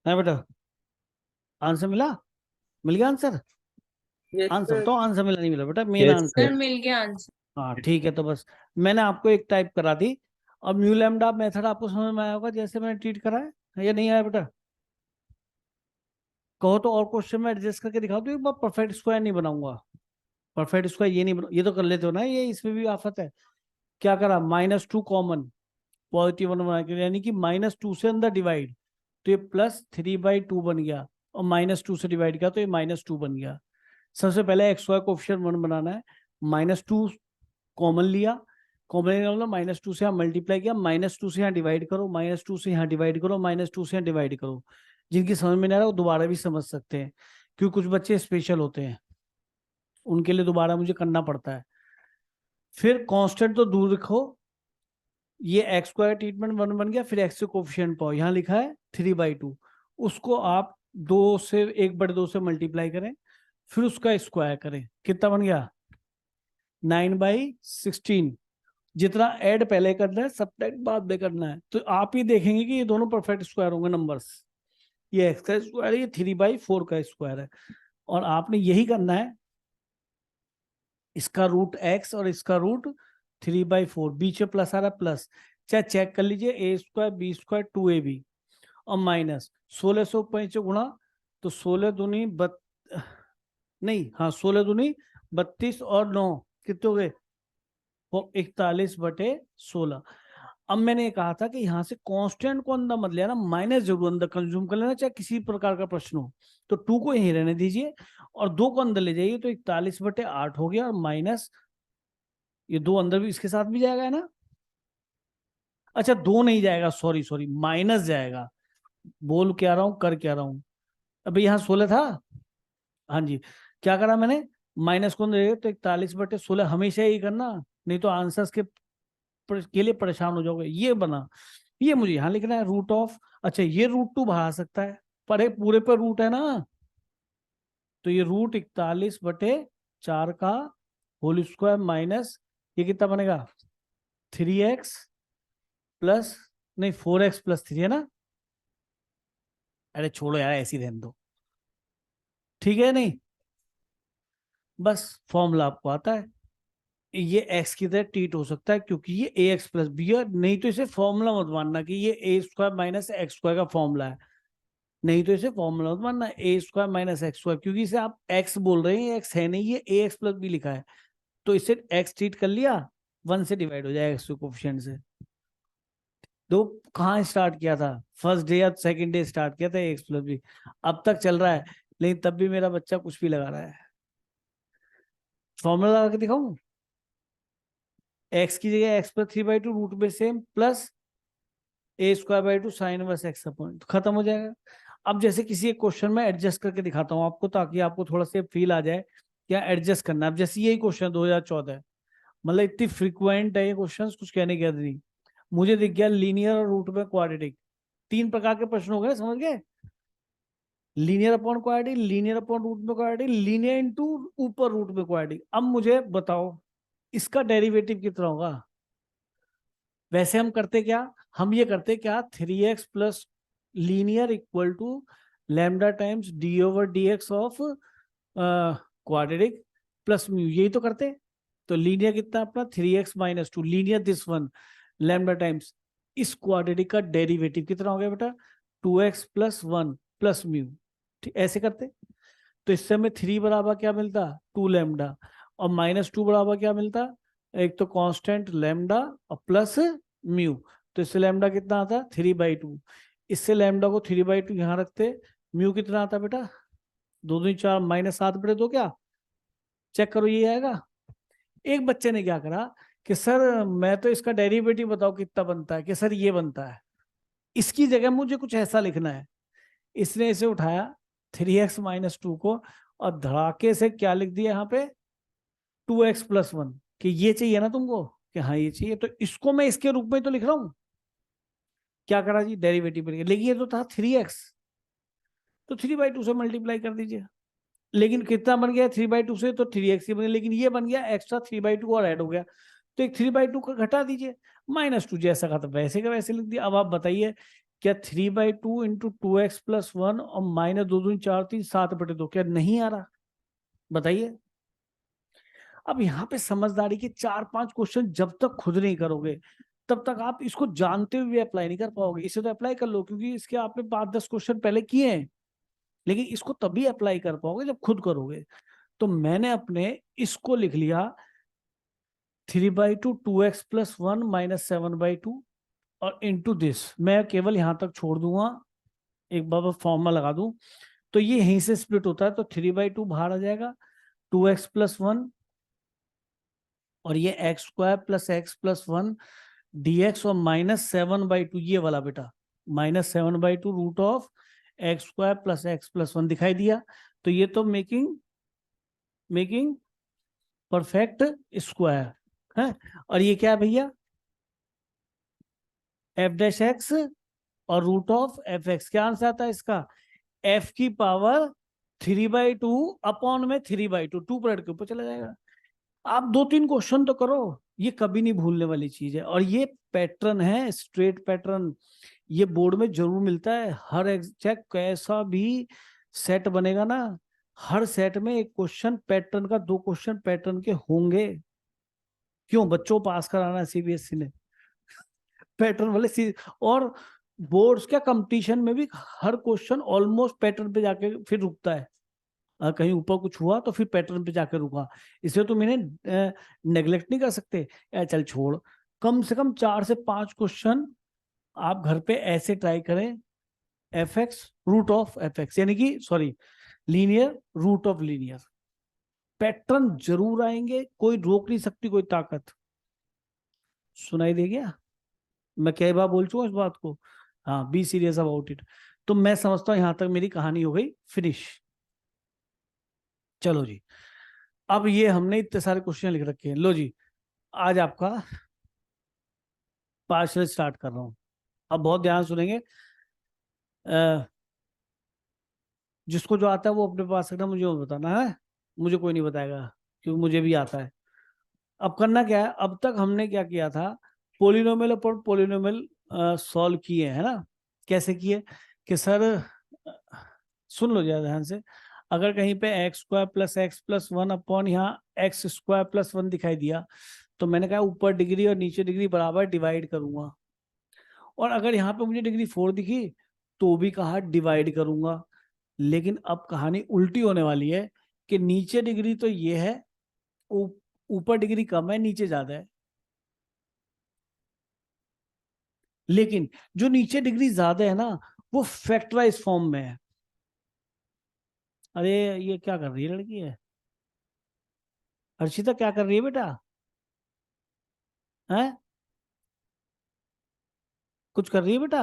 है बेटा, आंसर मिला? मिल गया आंसर?
Yes
answer
sir.
बताओ, आंसर मिला नहीं मिला बेटा, मेन
यस
आंसर।
सर, मिल गया आंसर।
हाँ ठीक है, तो बस मैंने आपको एक टाइप करा दी। अब म्यू लैम्डा मेथड आपको समझ में आया होगा, जैसे मैंने ट्रीट करा है, या नहीं आया बेटा? कहो तो और क्वेश्चन में एडजस्ट करके दिखा दूं एक बार। परफेक्ट स्क्वायर नहीं बनाऊंगा, परफेक्ट स्क्वायर ये नहीं ये तो कर लेते हो ना, ये इसमें भी आफत है। क्या करा, -2 कॉमन, पॉजिटिव 1 बना के, यानी कि -2 से अंदर डिवाइड, तो ये +3/2 बन गया। और -2 से डिवाइड किया तो ये -2 बन गया। सबसे पहले एक्स वाई कोफिशिएंट 1 बनाना है। -2 कॉमन लिया, कॉमन लेना मतलब -2 से यहाँ मल्टीप्लाई किया, -2 से यहाँ डिवाइड करो, -2 से यहाँ डिवाइड करो, -2 से यहाँ डिवाइड करो। जिनकी समझ में नहीं आ रहा वो दोबारा भी समझ सकते हैं, क्योंकि कुछ बच्चे स्पेशल होते हैं, उनके लिए दोबारा मुझे करना पड़ता है। फिर कांस्टेंट तो दूर रखो, ये एक्स स्क्वायर ट्रीटमेंट वन बन गया, फिर एक्स से कोफिशिएंट पाओ, यहाँ लिखा है 3/2, उसको आप 1/2 से मल्टीप्लाई करें, फिर उसका स्क्वायर करें, कितना बन गया 9/16। जितना ऐड पहले करना है सब्ट्रैक्ट बाद में करना है, तो आप ही देखेंगे कि ये दोनों परफेक्ट स्क्वायर होंगे नंबर्स, ये एक्स का स्क्वायर है, ये 3/4 का स्क्वायर है, और आपने यही करना है, इसका रूट एक्स और इसका रूट 3/4, बीच में प्लस आ रहा है प्लस, चाहे चेक कर लीजिए, a² b² 2ab, और माइनस 1605 गुणा, तो 16 दूनी नहीं हाँ 16 दूनी 32 और 9 कितने हो गए, वो 41/16। अब मैंने कहा था कि यहाँ से कांस्टेंट को अंदर मत लेना, माइनस जरूर अंदर कंज्यूम कर लेना, चाहे किसी प्रकार का प्रश्न हो, तो 2 को यहीं रहने दीजिए और 2 को अंदर ले जाइए, तो 41/8 हो गया, और माइनस ये 2 अंदर भी इसके साथ भी जाएगा, है ना, अच्छा 2 नहीं जाएगा, सॉरी सॉरी, माइनस जाएगा, बोल क्या रहा हूं कर क्या रहा हूं, अभी यहाँ 16 था, हाँ जी, क्या करा मैंने, माइनस को अंदर, तो 41/16 हमेशा यही करना, नहीं तो आंसर्स के लिए परेशान हो जाओगे। ये बना, ये मुझे यहाँ लिखना है रूट ऑफ, अच्छा ये √2 बढ़ा सकता है, पर एक पूरे पर रूट है ना, तो ये रूट 41/4 का होल स्क्वायर माइनस, ये कितना बनेगा 3x प्लस, नहीं 4x+3 है ना, अरे छोड़ो यार ऐसे ही रहने दो, ठीक है नहीं, बस फॉर्मूला आपको आता है, ये x की तरह ट्रीट हो सकता है क्योंकि ये ax+b है, नहीं तो इसे फॉर्मूला मत मानना कि ये a² माइनस x² का फॉर्मूला है, नहीं तो इसे फॉर्मूला मत मानना a² माइनस x², क्योंकि इसे आप x बोल रहे हैं, x है नहीं, ये ax+b लिखा है, तो इसे x ट्रीट कर लिया, 1 से डिवाइड हो जाएगा x कोफिशिएंट से। दो कहाँ स्टार्ट किया था, फर्स्ट डे या सेकंड डे स्टार्ट किया था ax+b, अब तक चल रहा है, लेकिन तब भी मेरा बच्चा कुछ भी लगा रहा है। फॉर्मूला लगा के दिखाऊं, x की जगह x+3/2 रूट में same plus a²/2 sin inverse x upon, खत्म हो जाएगा। अब जैसे किसी एक क्वेश्चन में एडजस्ट करके दिखाता हूँ आपको, ताकि आपको थोड़ा सा फील आ जाए क्या एडजस्ट करना है। अब जैसे यही क्वेश्चन 2014, मतलब इतनी फ्रीक्वेंट है ये क्वेश्चन, कुछ कहने की हद नहीं, मुझे दिख गया लीनियर और रूट में क्वाड्रेटिक, 3 प्रकार के प्रश्न हो गए, समझ गए, linear upon quadratic, linear upon root में क्वाड्रेटिक, लीनियर इनटू ऊपर रूट में क्वाड्रेटिक। अब मुझे बताओ इसका डेरिवेटिव कितना होगा। वैसे हम करते क्या, हम ये करते क्या, 3x plus linear equal to lambda times d/dx of quadratic plus mu, यही तो करते। तो लीनियर कितना अपना 3x minus 2, linear this one, lambda times इस क्वाड्रेटिक का डेरिवेटिव कितना हो गया बेटा 2x प्लस 1 प्लस म्यू, ठीक ऐसे करते। तो इससे हमें 3 बराबर क्या मिलता 2 लैम्डा, और -2 बराबर क्या मिलता, एक तो कांस्टेंट लैम्डा और प्लस म्यू, तो इससे लैम्डा कितना आता 3/2, इससे लैम्डा को 3/2 यहाँ रखते, म्यू कितना आता बेटा 2 2 4 -7/2, क्या चेक करो ये आएगा। एक बच्चे ने क्या करा कि सर मैं तो इसका डेरिवेटिव बताओ कितना बनता है, कि सर ये बनता है, इसकी जगह मुझे कुछ ऐसा लिखना है, इसने इसे उठाया 3x माइनस 2 को और धड़ाके से क्या लिख दिया यहाँ पे 2x प्लस 1, कि ये चाहिए ना तुमको, कि हाँ ये चाहिए, तो इसको मैं इसके रूप में तो लिख रहा हूं, क्या करा जी डेरिवेटिव बन गया, लेकिन ये तो था 3x, तो 3/2 से मल्टीप्लाई कर दीजिए, लेकिन कितना बन गया 3/2 से, तो 3x ही बन गया, लेकिन ये बन गया एक्स्ट्रा 3/2 और ऐड हो गया, तो एक 3/2 का घटा दीजिए, -2 जैसा था वैसे का वैसे लिख दिया। अब आप बताइए क्या 3/2 इंटू 2x प्लस 1 और -2 2 4 3 7/2 क्या नहीं आ रहा, बताइए। अब यहाँ पे समझदारी के 4-5 क्वेश्चन जब तक खुद नहीं करोगे तब तक आप इसको जानते हुए अप्लाई नहीं कर पाओगे। इसे तो अप्लाई कर लो क्योंकि इसके आपने 5-10 क्वेश्चन पहले किए हैं, लेकिन इसको तभी अप्लाई कर पाओगे जब खुद करोगे। तो मैंने अपने इसको लिख लिया 3/2 2x प्लस 1 -7/2 और इंटू दिस, मैं केवल यहां तक छोड़ दूंगा, एक बार फॉर्मूला लगा दूं, तो ये यहीं से स्प्लिट होता है, तो 3/2 बाहर आ जाएगा, 2x प्लस 1 और ये x² plus x plus 1 dx और -7/2 ये वाला बेटा, -7/2 root of x square plus x plus 1 दिखाई दिया। तो ये तो मेकिंग परफेक्ट स्क्वायर है। और ये क्या है भैया, एफ डैश एक्स और रूट ऑफ एफ एक्स। क्या आंसर आता है इसका, एफ की पावर 3/2 अपॉन में 3/2, 2 के ऊपर चला जाएगा। आप 2-3 क्वेश्चन तो करो, ये कभी नहीं भूलने वाली चीज है। और ये पैटर्न है, स्ट्रेट पैटर्न, ये बोर्ड में जरूर मिलता है। हर चाहे कैसा भी सेट बनेगा ना, हर सेट में एक क्वेश्चन पैटर्न का, 2 क्वेश्चन पैटर्न के होंगे। क्यों, बच्चों को पास कराना है सीबीएसई ने पैटर्न वाले और बोर्ड्स क्या कंपटीशन में भी हर क्वेश्चन ऑलमोस्ट पैटर्न पे जाके फिर रुकता है। कहीं ऊपर कुछ हुआ तो फिर पैटर्न पे जाकर रुका। इसलिए तो मैंने नेग्लेक्ट नहीं कर सकते, चल छोड़। कम से कम 4 से 5 क्वेश्चन आप घर पे ऐसे ट्राई करें, f x root of f x, यानी कि sorry linear root of linear, pattern जरूर आएंगे, कोई रोक नहीं सकती कोई ताकत। सुनाई दे गया, मैं कई बार बोल चुका इस बात को। हाँ, बी सीरियस अबाउट इट। तो मैं समझता हूं यहां तक मेरी कहानी हो गई फिनिश। चलो जी, अब ये हमने इतने सारे क्वेश्चन लिख रखे हैं। लो जी, आज आपका पार्शियल स्टार्ट कर रहा हूं। अब बहुत ध्यान सुनेंगे, जिसको जो आता है वो अपने पास रखना, मुझे वो बताना है, मुझे कोई नहीं बताएगा क्योंकि मुझे भी आता है। अब करना क्या है, अब तक हमने क्या किया था, पोलिनोमियल और पोलिनोमियल सॉल्व किए है ना। कैसे किए कि सर, सुन लो जरा ध्यान से, अगर कहीं पे x square plus x plus 1 upon यहाँ एक्स स्क्वायर प्लस 1 दिखाई दिया, तो मैंने कहा ऊपर डिग्री और नीचे डिग्री बराबर डिवाइड करूंगा। और अगर यहाँ पे मुझे डिग्री 4 दिखी तो भी कहा डिवाइड करूंगा। लेकिन अब कहानी उल्टी होने वाली है कि नीचे डिग्री तो ये है, ऊपर डिग्री कम है, नीचे ज्यादा है। लेकिन जो नीचे डिग्री ज्यादा है ना, वो फैक्टराइज फॉर्म में है। अरे ये क्या कर रही है लड़की है, हर्षिता क्या कर रही है बेटा, है कुछ कर रही है बेटा?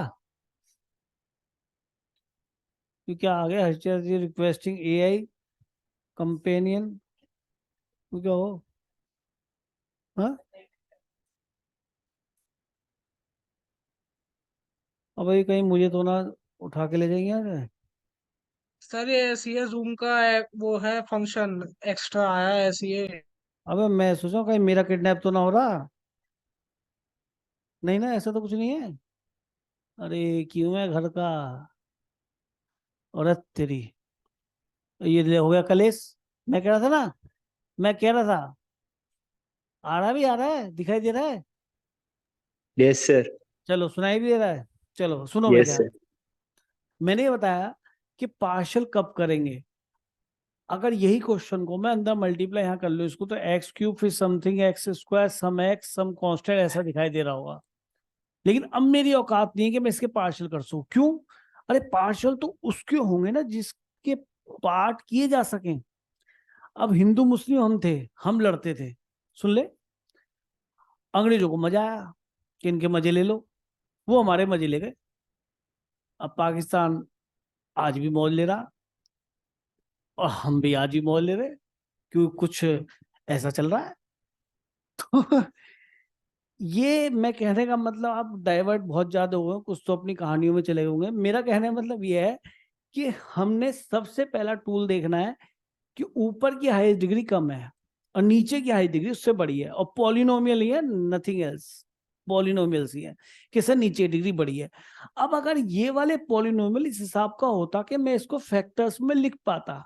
ये क्या आ गया, हर्षिता जी रिक्वेस्टिंग एआई कंपेनियन, क्या हो? हाँ, अब ये कहीं मुझे तो ना उठा के ले जाएंगे यार।
सर ये सी जूम का वो है फंक्शन एक्स्ट्रा आया है ये।
अबे मैं सोचा कहीं मेरा किडनैप तो ना हो रहा। नहीं ना, ऐसा तो कुछ नहीं है। अरे क्यों है घर का, औरत तेरी, ये ले हो गया कलेश। मैं कह रहा था ना, मैं कह रहा था, आ रहा भी आ रहा है, दिखाई दे रहा है।
Yes sir.
चलो सुनाई भी दे रहा है। चलो सुनो भाई
यस
ध्यान,
सर।
मैंने ये बताया कि पार्शियल कब करेंगे। अगर यही क्वेश्चन को मैं अंदर मल्टीप्लाई यहाँ कर लूँ इसको, तो एक्स क्यूब फिर समथिंग एक्स स्क्वायर सम एक्स सम कांस्टेंट ऐसा दिखाई दे रहा होगा। लेकिन अब मेरी औकात नहीं है कि मैं इसके पार्शियल कर सकूं। क्यों? अरे पार्शियल तो उसके होंगे ना जिसके पार्ट किए जा सकें। अब हिंदू मुस्लिम हम थे, हम लड़ते थे, सुन ले, अंग्रेजों को मजा आया कि इनके मजे ले लो, वो हमारे मजे ले गए। अब पाकिस्तान आज भी मौज ले रहा और हम भी आज भी मौज ले रहे, क्योंकि कुछ ऐसा चल रहा है। तो ये मैं कहने का मतलब, आप डाइवर्ट बहुत ज्यादा हुए, कुछ तो अपनी कहानियों में चले होंगे। मेरा कहने का मतलब ये है कि हमने सबसे पहला टूल देखना है कि ऊपर की हाईएस्ट डिग्री कम है और नीचे की हाईएस्ट डिग्री उससे बड़ी है, और पॉलिनोमियल ही है, नथिंग एल्स। पॉलिनोमियल्स ही है कि सर नीचे डिग्री बड़ी है। अब अगर ये वाले पॉलिनोमियल इस हिसाब का होता कि मैं इसको फैक्टर्स में लिख पाता,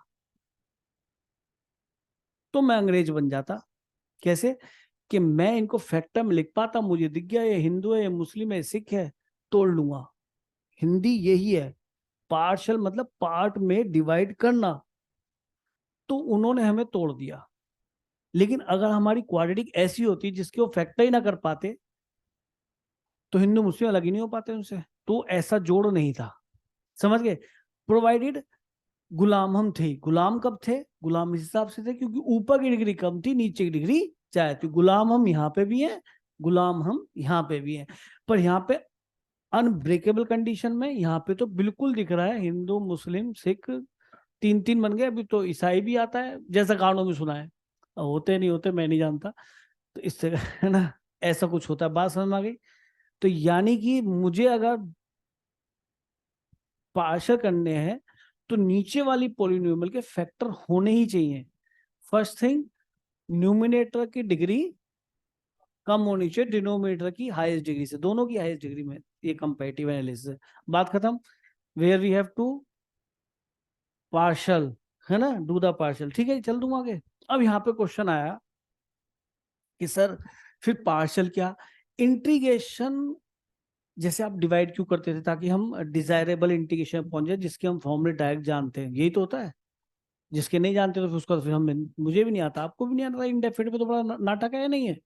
तो मैं अंग्रेज बन जाता। कैसे? कि मैं इनको फैक्टर में लिख पाता, मुझे दिख गया ये हिंदू है, ये मुस्लिम है, ये सिख है, तोड़ लूंगा। हिंदी यही है, पार्शियल मतलब पार्ट में डिवाइड करना। तो उन्होंने हमें तोड़ दिया। लेकिन अगर हमारी क्वाड्रेटिक ऐसी होती जिसके वो फैक्टर ही ना कर पाते, तो हिंदू मुस्लिम अलग ही नहीं हो पाते उनसे। तो ऐसा जोड़ नहीं था, समझ गए? प्रोवाइडेड गुलाम हम थे। गुलाम कब थे? गुलाम इस हिसाब से थे क्योंकि ऊपर की डिग्री कम थी, नीचे की डिग्री ज्यादा थी। गुलाम हम यहाँ पे भी हैं, गुलाम हम यहाँ पे भी हैं। पर यहाँ पे अनब्रेकेबल कंडीशन में यहाँ पे तो बिल्कुल दिख रहा है, हिंदू मुस्लिम सिख 3-3 बन गए, अभी तो ईसाई भी आता है जैसा कानों में सुना है। अब होते नहीं होते मैं नहीं जानता, तो इससे है ना, ऐसा कुछ होता है। बात समझ में आ गई? तो यानी कि मुझे अगर पार्शल करने हैं तो नीचे वाली पॉलिनोमियल के फैक्टर होने ही चाहिए। फर्स्ट थिंग, न्यूमिनेटर की डिग्री कम होनी चाहिए डिनोमिनेटर की हाईएस्ट डिग्री से, दोनों की हाईएस्ट डिग्री में, ये कंपैरेटिव एनालिसिस है। बात खत्म। Where we have to partial, है ना, डू द पार्शल। ठीक है, चल दूं आगे। अब यहाँ पे क्वेश्चन आया कि सर फिर पार्शल क्या, इंटीग्रेशन जैसे आप डिवाइड क्यों करते थे, ताकि हम डिजायरेबल इंटीग्रेशन पहुंच जाए जिसके हम फॉर्मूले डायरेक्ट जानते हैं, यही तो होता है। जिसके नहीं जानते तो फिर उसका तो फिर हम, मुझे भी नहीं आता, आपको भी नहीं आता, इंडेफिनिट पे तो बड़ा नाटक है या नहीं है?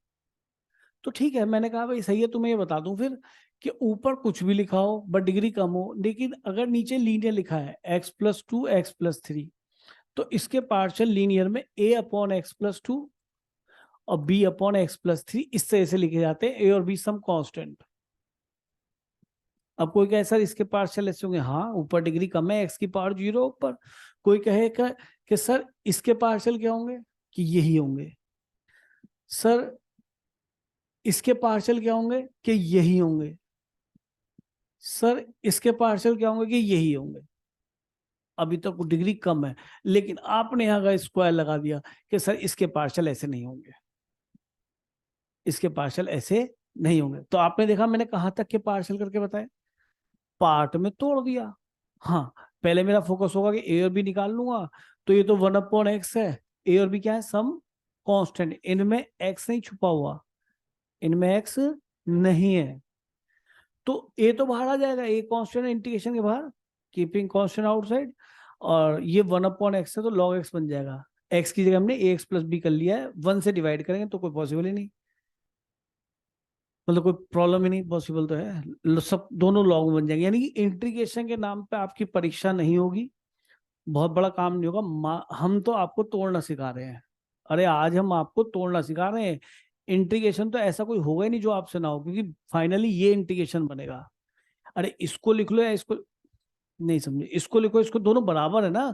तो ठीक है, मैंने कहा भाई सही है, तुम्हें ये बता दूं फिर कि ऊपर कुछ भी लिखा हो बट डिग्री कम हो, लेकिन अगर नीचे लीनियर लिखा है x+2 x+3, तो इसके पार्शियल लीनियर में a/x+2 और b/x+3 इस तरह से लिखे जाते हैं, a और b सम कांस्टेंट। अब कोई कहे सर इसके पार्शियल ऐसे होंगे, हाँ ऊपर डिग्री कम है, x की पावर 0 ऊपर। कोई कहेगा कि सर इसके पार्शियल क्या होंगे, कि यही होंगे। सर इसके पार्शियल क्या होंगे, कि यही होंगे। सर इसके पार्शियल क्या होंगे, कि यही होंगे। अभी तक तो डिग्री कम है, लेकिन आपने यहाँ का स्क्वायर लगा दिया कि सर इसके पार्शियल ऐसे नहीं होंगे, इसके पार्शियल ऐसे नहीं होंगे। तो आपने देखा मैंने कहाँ तक के पार्शियल करके बताया, पार्ट में तोड़ दिया। हाँ, पहले मेरा फोकस होगा कि ए और बी निकाल लूंगा, तो ये तो 1/x है, ए और बी क्या है, सम कांस्टेंट, इनमें एक्स नहीं छुपा हुआ, इनमें एक्स नहीं है, तो ए तो बाहर आ जाएगा, ए कांस्टेंट इंटीग्रेशन के बाहर, कीपिंग कांस्टेंट आउटसाइड, और ये 1/x है तो log x बन जाएगा। x की जगह हमने ax+b कर लिया है, 1 से डिवाइड करेंगे तो कोई पॉसिबल ही नहीं, मतलब कोई प्रॉब्लम ही नहीं, पॉसिबल तो है, सब दोनों लॉग बन जाएंगे। यानी कि इंटीग्रेशन के नाम पे आपकी परीक्षा नहीं होगी, बहुत बड़ा काम नहीं होगा। हम तो आपको तोड़ना सिखा रहे हैं, अरे आज हम आपको तोड़ना सिखा रहे हैं। इंटीग्रेशन तो ऐसा कोई होगा ही नहीं जो आपसे ना हो, क्योंकि फाइनली ये इंटीग्रेशन बनेगा। अरे इसको लिख लो या इसको, नहीं समझे, इसको लिखो, इसको, दोनों बराबर है ना,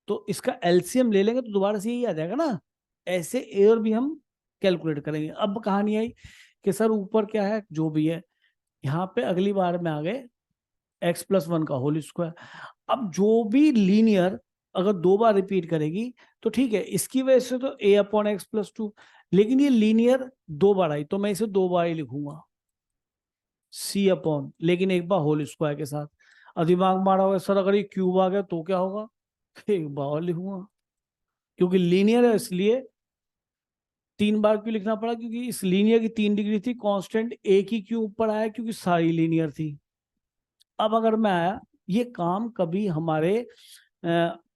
तो इसका एलसीएम ले लेंगे तो दोबारा से यही आ जाएगा ना। ऐसे ए और बी हम कैलकुलेट करेंगे। अब कहानी आई कि सर ऊपर क्या है, जो भी है, यहाँ पे अगली बार में आ गए x+1 का होल स्क्वायर। अब जो भी लीनियर अगर 2 बार रिपीट करेगी तो ठीक है, इसकी वजह से तो a/x+2, लेकिन ये लीनियर 2 बार आई तो मैं इसे 2 बार ही लिखूंगा, c/, लेकिन एक बार होल स्क्वायर के साथ। अब दिमाग मारा होगा सर अगर ये क्यूब आ गया तो क्या होगा, एक बार और लिखूंगा, क्योंकि लीनियर है इसलिए 3 बार क्यों लिखना पड़ा, क्योंकि इस लीनियर की 3 डिग्री थी, कांस्टेंट एक ही क्यों ऊपर आया, क्योंकि सारी लीनियर थी। अब अगर मैं आया, ये काम कभी हमारे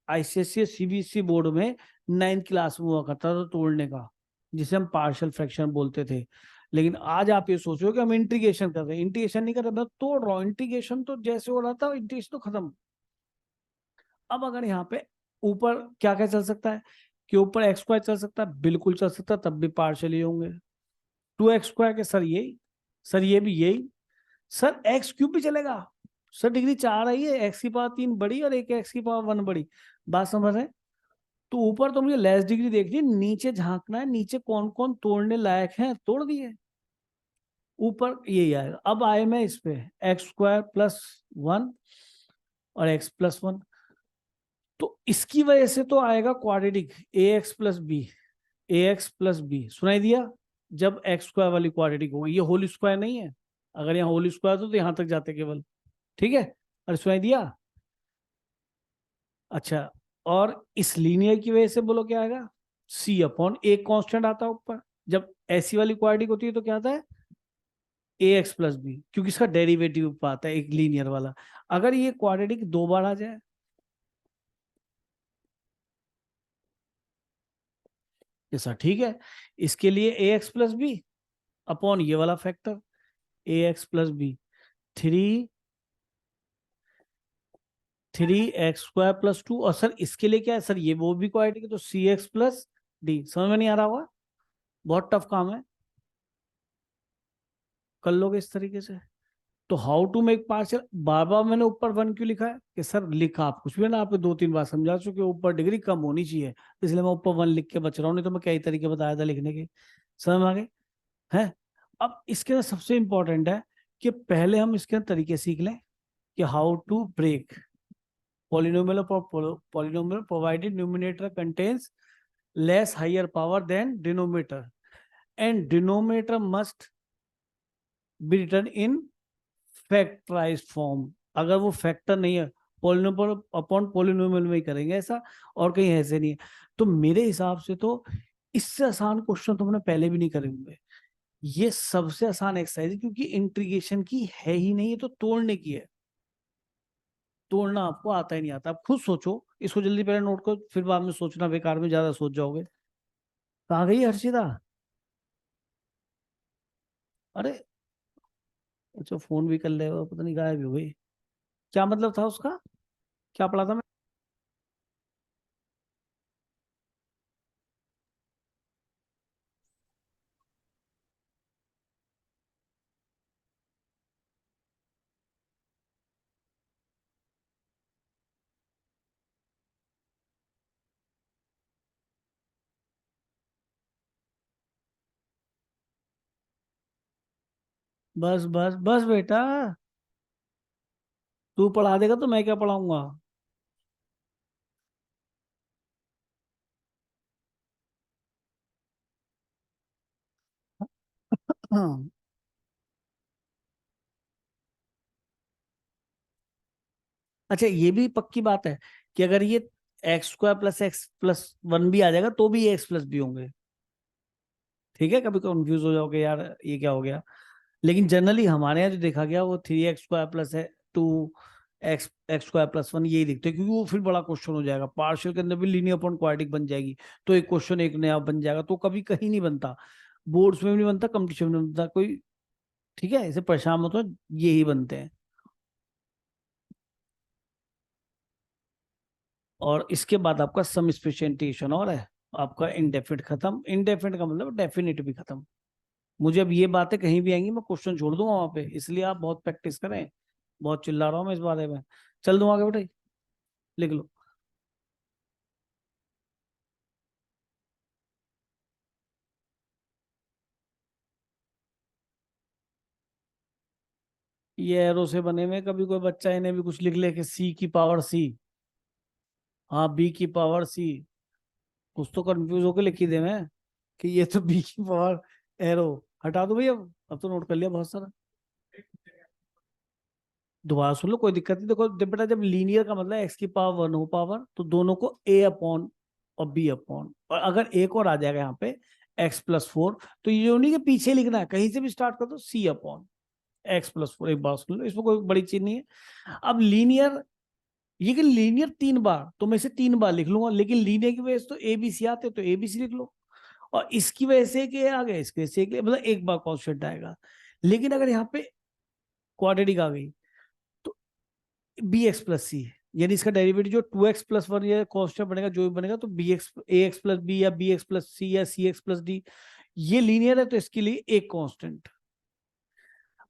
आईसीएससी सीबीएसई बोर्ड में 9th क्लास में हुआ करता था तोड़ने का, जिसे हम पार्शियल फ्रैक्शन बोलते थे। लेकिन आज आप ये सोचो कि हम इंटीग्रेशन कर रहे हैं, इंटीग्रेशन नहीं कर रहे, मैं तोड़ रहा हूँ। इंटीग्रेशन तो जैसे हो रहा था इंटीग्रेशन तो खत्म। अब अगर यहाँ पे ऊपर क्या क्या चल सकता है, कि ऊपर x² चल सकता है, बिल्कुल चल सकता है, तब भी पार्शियल ही होंगे। 2x² के सर यही, सर ये भी यही, सर x³ भी चलेगा, सर डिग्री 4 आई है, x की पावर 3 बड़ी और एक x की पावर 1 बड़ी। बात समझ रहे हैं? तो ऊपर तो मुझे लेस डिग्री देखनी है, नीचे झांकना है, नीचे कौन कौन तोड़ने लायक है, तोड़ दिए, ऊपर यही आएगा। अब आए मैं इस पे x²+1 और x+1, तो इसकी वजह से तो आएगा क्वाड्रेटिक ax+b, ax+b सुनाई दिया, जब x² वाली क्वाड्रेटिक होगी, ये होल स्क्वायर नहीं है, अगर यहाँ होल स्क्वायर तो यहां तक जाते केवल, ठीक है। अरे सुनाई दिया, अच्छा। और इस लीनियर की वजह से बोलो क्या आएगा, c/, एक कांस्टेंट आता है ऊपर, जब ऐसी वाली क्वाड्रेटिक होती है तो क्या आता है ax+b, क्योंकि इसका डेरिवेटिव आता है एक लीनियर वाला। अगर ये क्वाड्रेटिक 2 बार आ जाए, ऐसा ठीक है, इसके लिए ax+b अपॉन ये वाला फैक्टर ax+b 3x²+2, और सर इसके लिए क्या है, सर ये वो भी क्वाड्रेटिक है तो cx+d। समझ में नहीं आ रहा होगा, बहुत टफ काम है, कर लोगे इस तरीके से। तो हाउ टू मेक पार्शियल, बार बार मैंने ऊपर 1 क्यों लिखा है कि सर लिखा आप कुछ भी ना, आप 2-3 बार समझा चुके हो, ऊपर डिग्री कम होनी चाहिए, इसलिए मैं ऊपर 1 लिख के बच रहा हूँ, नहीं तो मैं कई तरीके बताया था लिखने के। समझ में आ गए हैं? अब इसके अंदर सबसे इंपॉर्टेंट है कि पहले हम इसके अंदर तरीके सीख लें कि how to break polynomial polynomial provided numerator contains less higher power than denominator and denominator must be written in factorized form। अगर वो फैक्टर नहीं है, पोलिनोमियल अपॉन पोलिनोमियल में ही करेंगे ऐसा, और कहीं ऐसे नहीं है। तो मेरे हिसाब से तो इससे आसान क्वेश्चन तो हमने पहले भी नहीं करे होंगे। ये सबसे आसान एक्सरसाइज है, क्योंकि इंटीग्रेशन की है ही नहीं, ये तो तोड़ने की है। तोड़ना आपको आता ही नहीं आता। आप खुद सोचो इसको, जल्दी पहले नोट करो, फिर बाद में सोचना बेकार में ज्यादा सोच जाओगे। कहाँ गई हर्षिता? अरे अच्छा, फोन भी कर ले, पता नहीं गायब हो गई। क्या मतलब था उसका, क्या पढ़ा था मैं? बस बस बस बेटा, तू पढ़ा देगा तो मैं क्या पढ़ाऊंगा। हाँ। अच्छा, ये भी पक्की बात है कि अगर ये x² + x+1 भी आ जाएगा तो भी ये x+ भी होंगे। ठीक है, कभी कंफ्यूज हो जाओगे यार ये क्या हो गया, लेकिन जनरली हमारे यहाँ जो देखा गया वो 3x² + 2 x² यही दिखते हैं, क्योंकि वो फिर बड़ा क्वेश्चन हो जाएगा। पार्शियल के अंदर भी लीनियर अपॉन क्वाड्रेटिक बन जाएगी, तो एक क्वेश्चन एक नया बन जाएगा, तो कभी कहीं नहीं बनता, बोर्ड्स में भी नहीं बनता, कंपटीशन में नहीं बनता कोई। ठीक है, इसे परेशान मत हो, यही बनते हैं। और इसके बाद आपका सम स्पेशलाइजेशन और है, आपका इंडेफिनिट खत्म। इंडेफिनिट का मतलब डेफिनिट भी खत्म। मुझे अब ये बातें कहीं भी आएंगी मैं क्वेश्चन छोड़ दूंगा वहां पे, इसलिए आप बहुत प्रैक्टिस करें। बहुत चिल्ला रहा हूँ मैं इस बारे में। चल दूँ आगे बेटे, लिख लो। ये एरो से बने हुए, कभी कोई बच्चा इन्हें भी कुछ लिख ले कि सी की पावर सी, हाँ बी की पावर सी, कुछ तो कंफ्यूज होकर लिख ही दे मैं कि ये तो बी की पावर एरो। हटा दो भैया, अब तो नोट कर लिया बहुत सारा। दोबारा सुन लो, कोई दिक्कत नहीं। देखो बेटा, जब लीनियर का मतलब एक्स की पावर 1 हो पावर, तो दोनों को ए अपॉन और बी अपॉन, और अगर एक और आ जाएगा यहाँ पे x+4, तो ये नहीं कि पीछे लिखना है, कहीं से भी स्टार्ट कर दो, सी अपॉन x+4। एक बात सुन लो, इसमें कोई बड़ी चीज नहीं है। अब लीनियर, ये कि लीनियर 3 बार, तो मैं इसे 3 बार लिख लूंगा, लेकिन लीनियर की वजह से तो ए बी सी आते, तो ए बी सी लिख लो। और इसकी वजह से कि आ गया, इसकी वजह से मतलब एक बार कॉन्स्टेंट आएगा। लेकिन अगर यहाँ पे क्वाड्रेटिक आ गई तो bx+c, यानी इसका डेरिवेटिव जो 2x+1 या कॉन्स्टेंट बनेगा, जो भी बनेगा, तो ax+b या bx+c या cx+d, ये लीनियर है तो इसके लिए एक कांस्टेंट।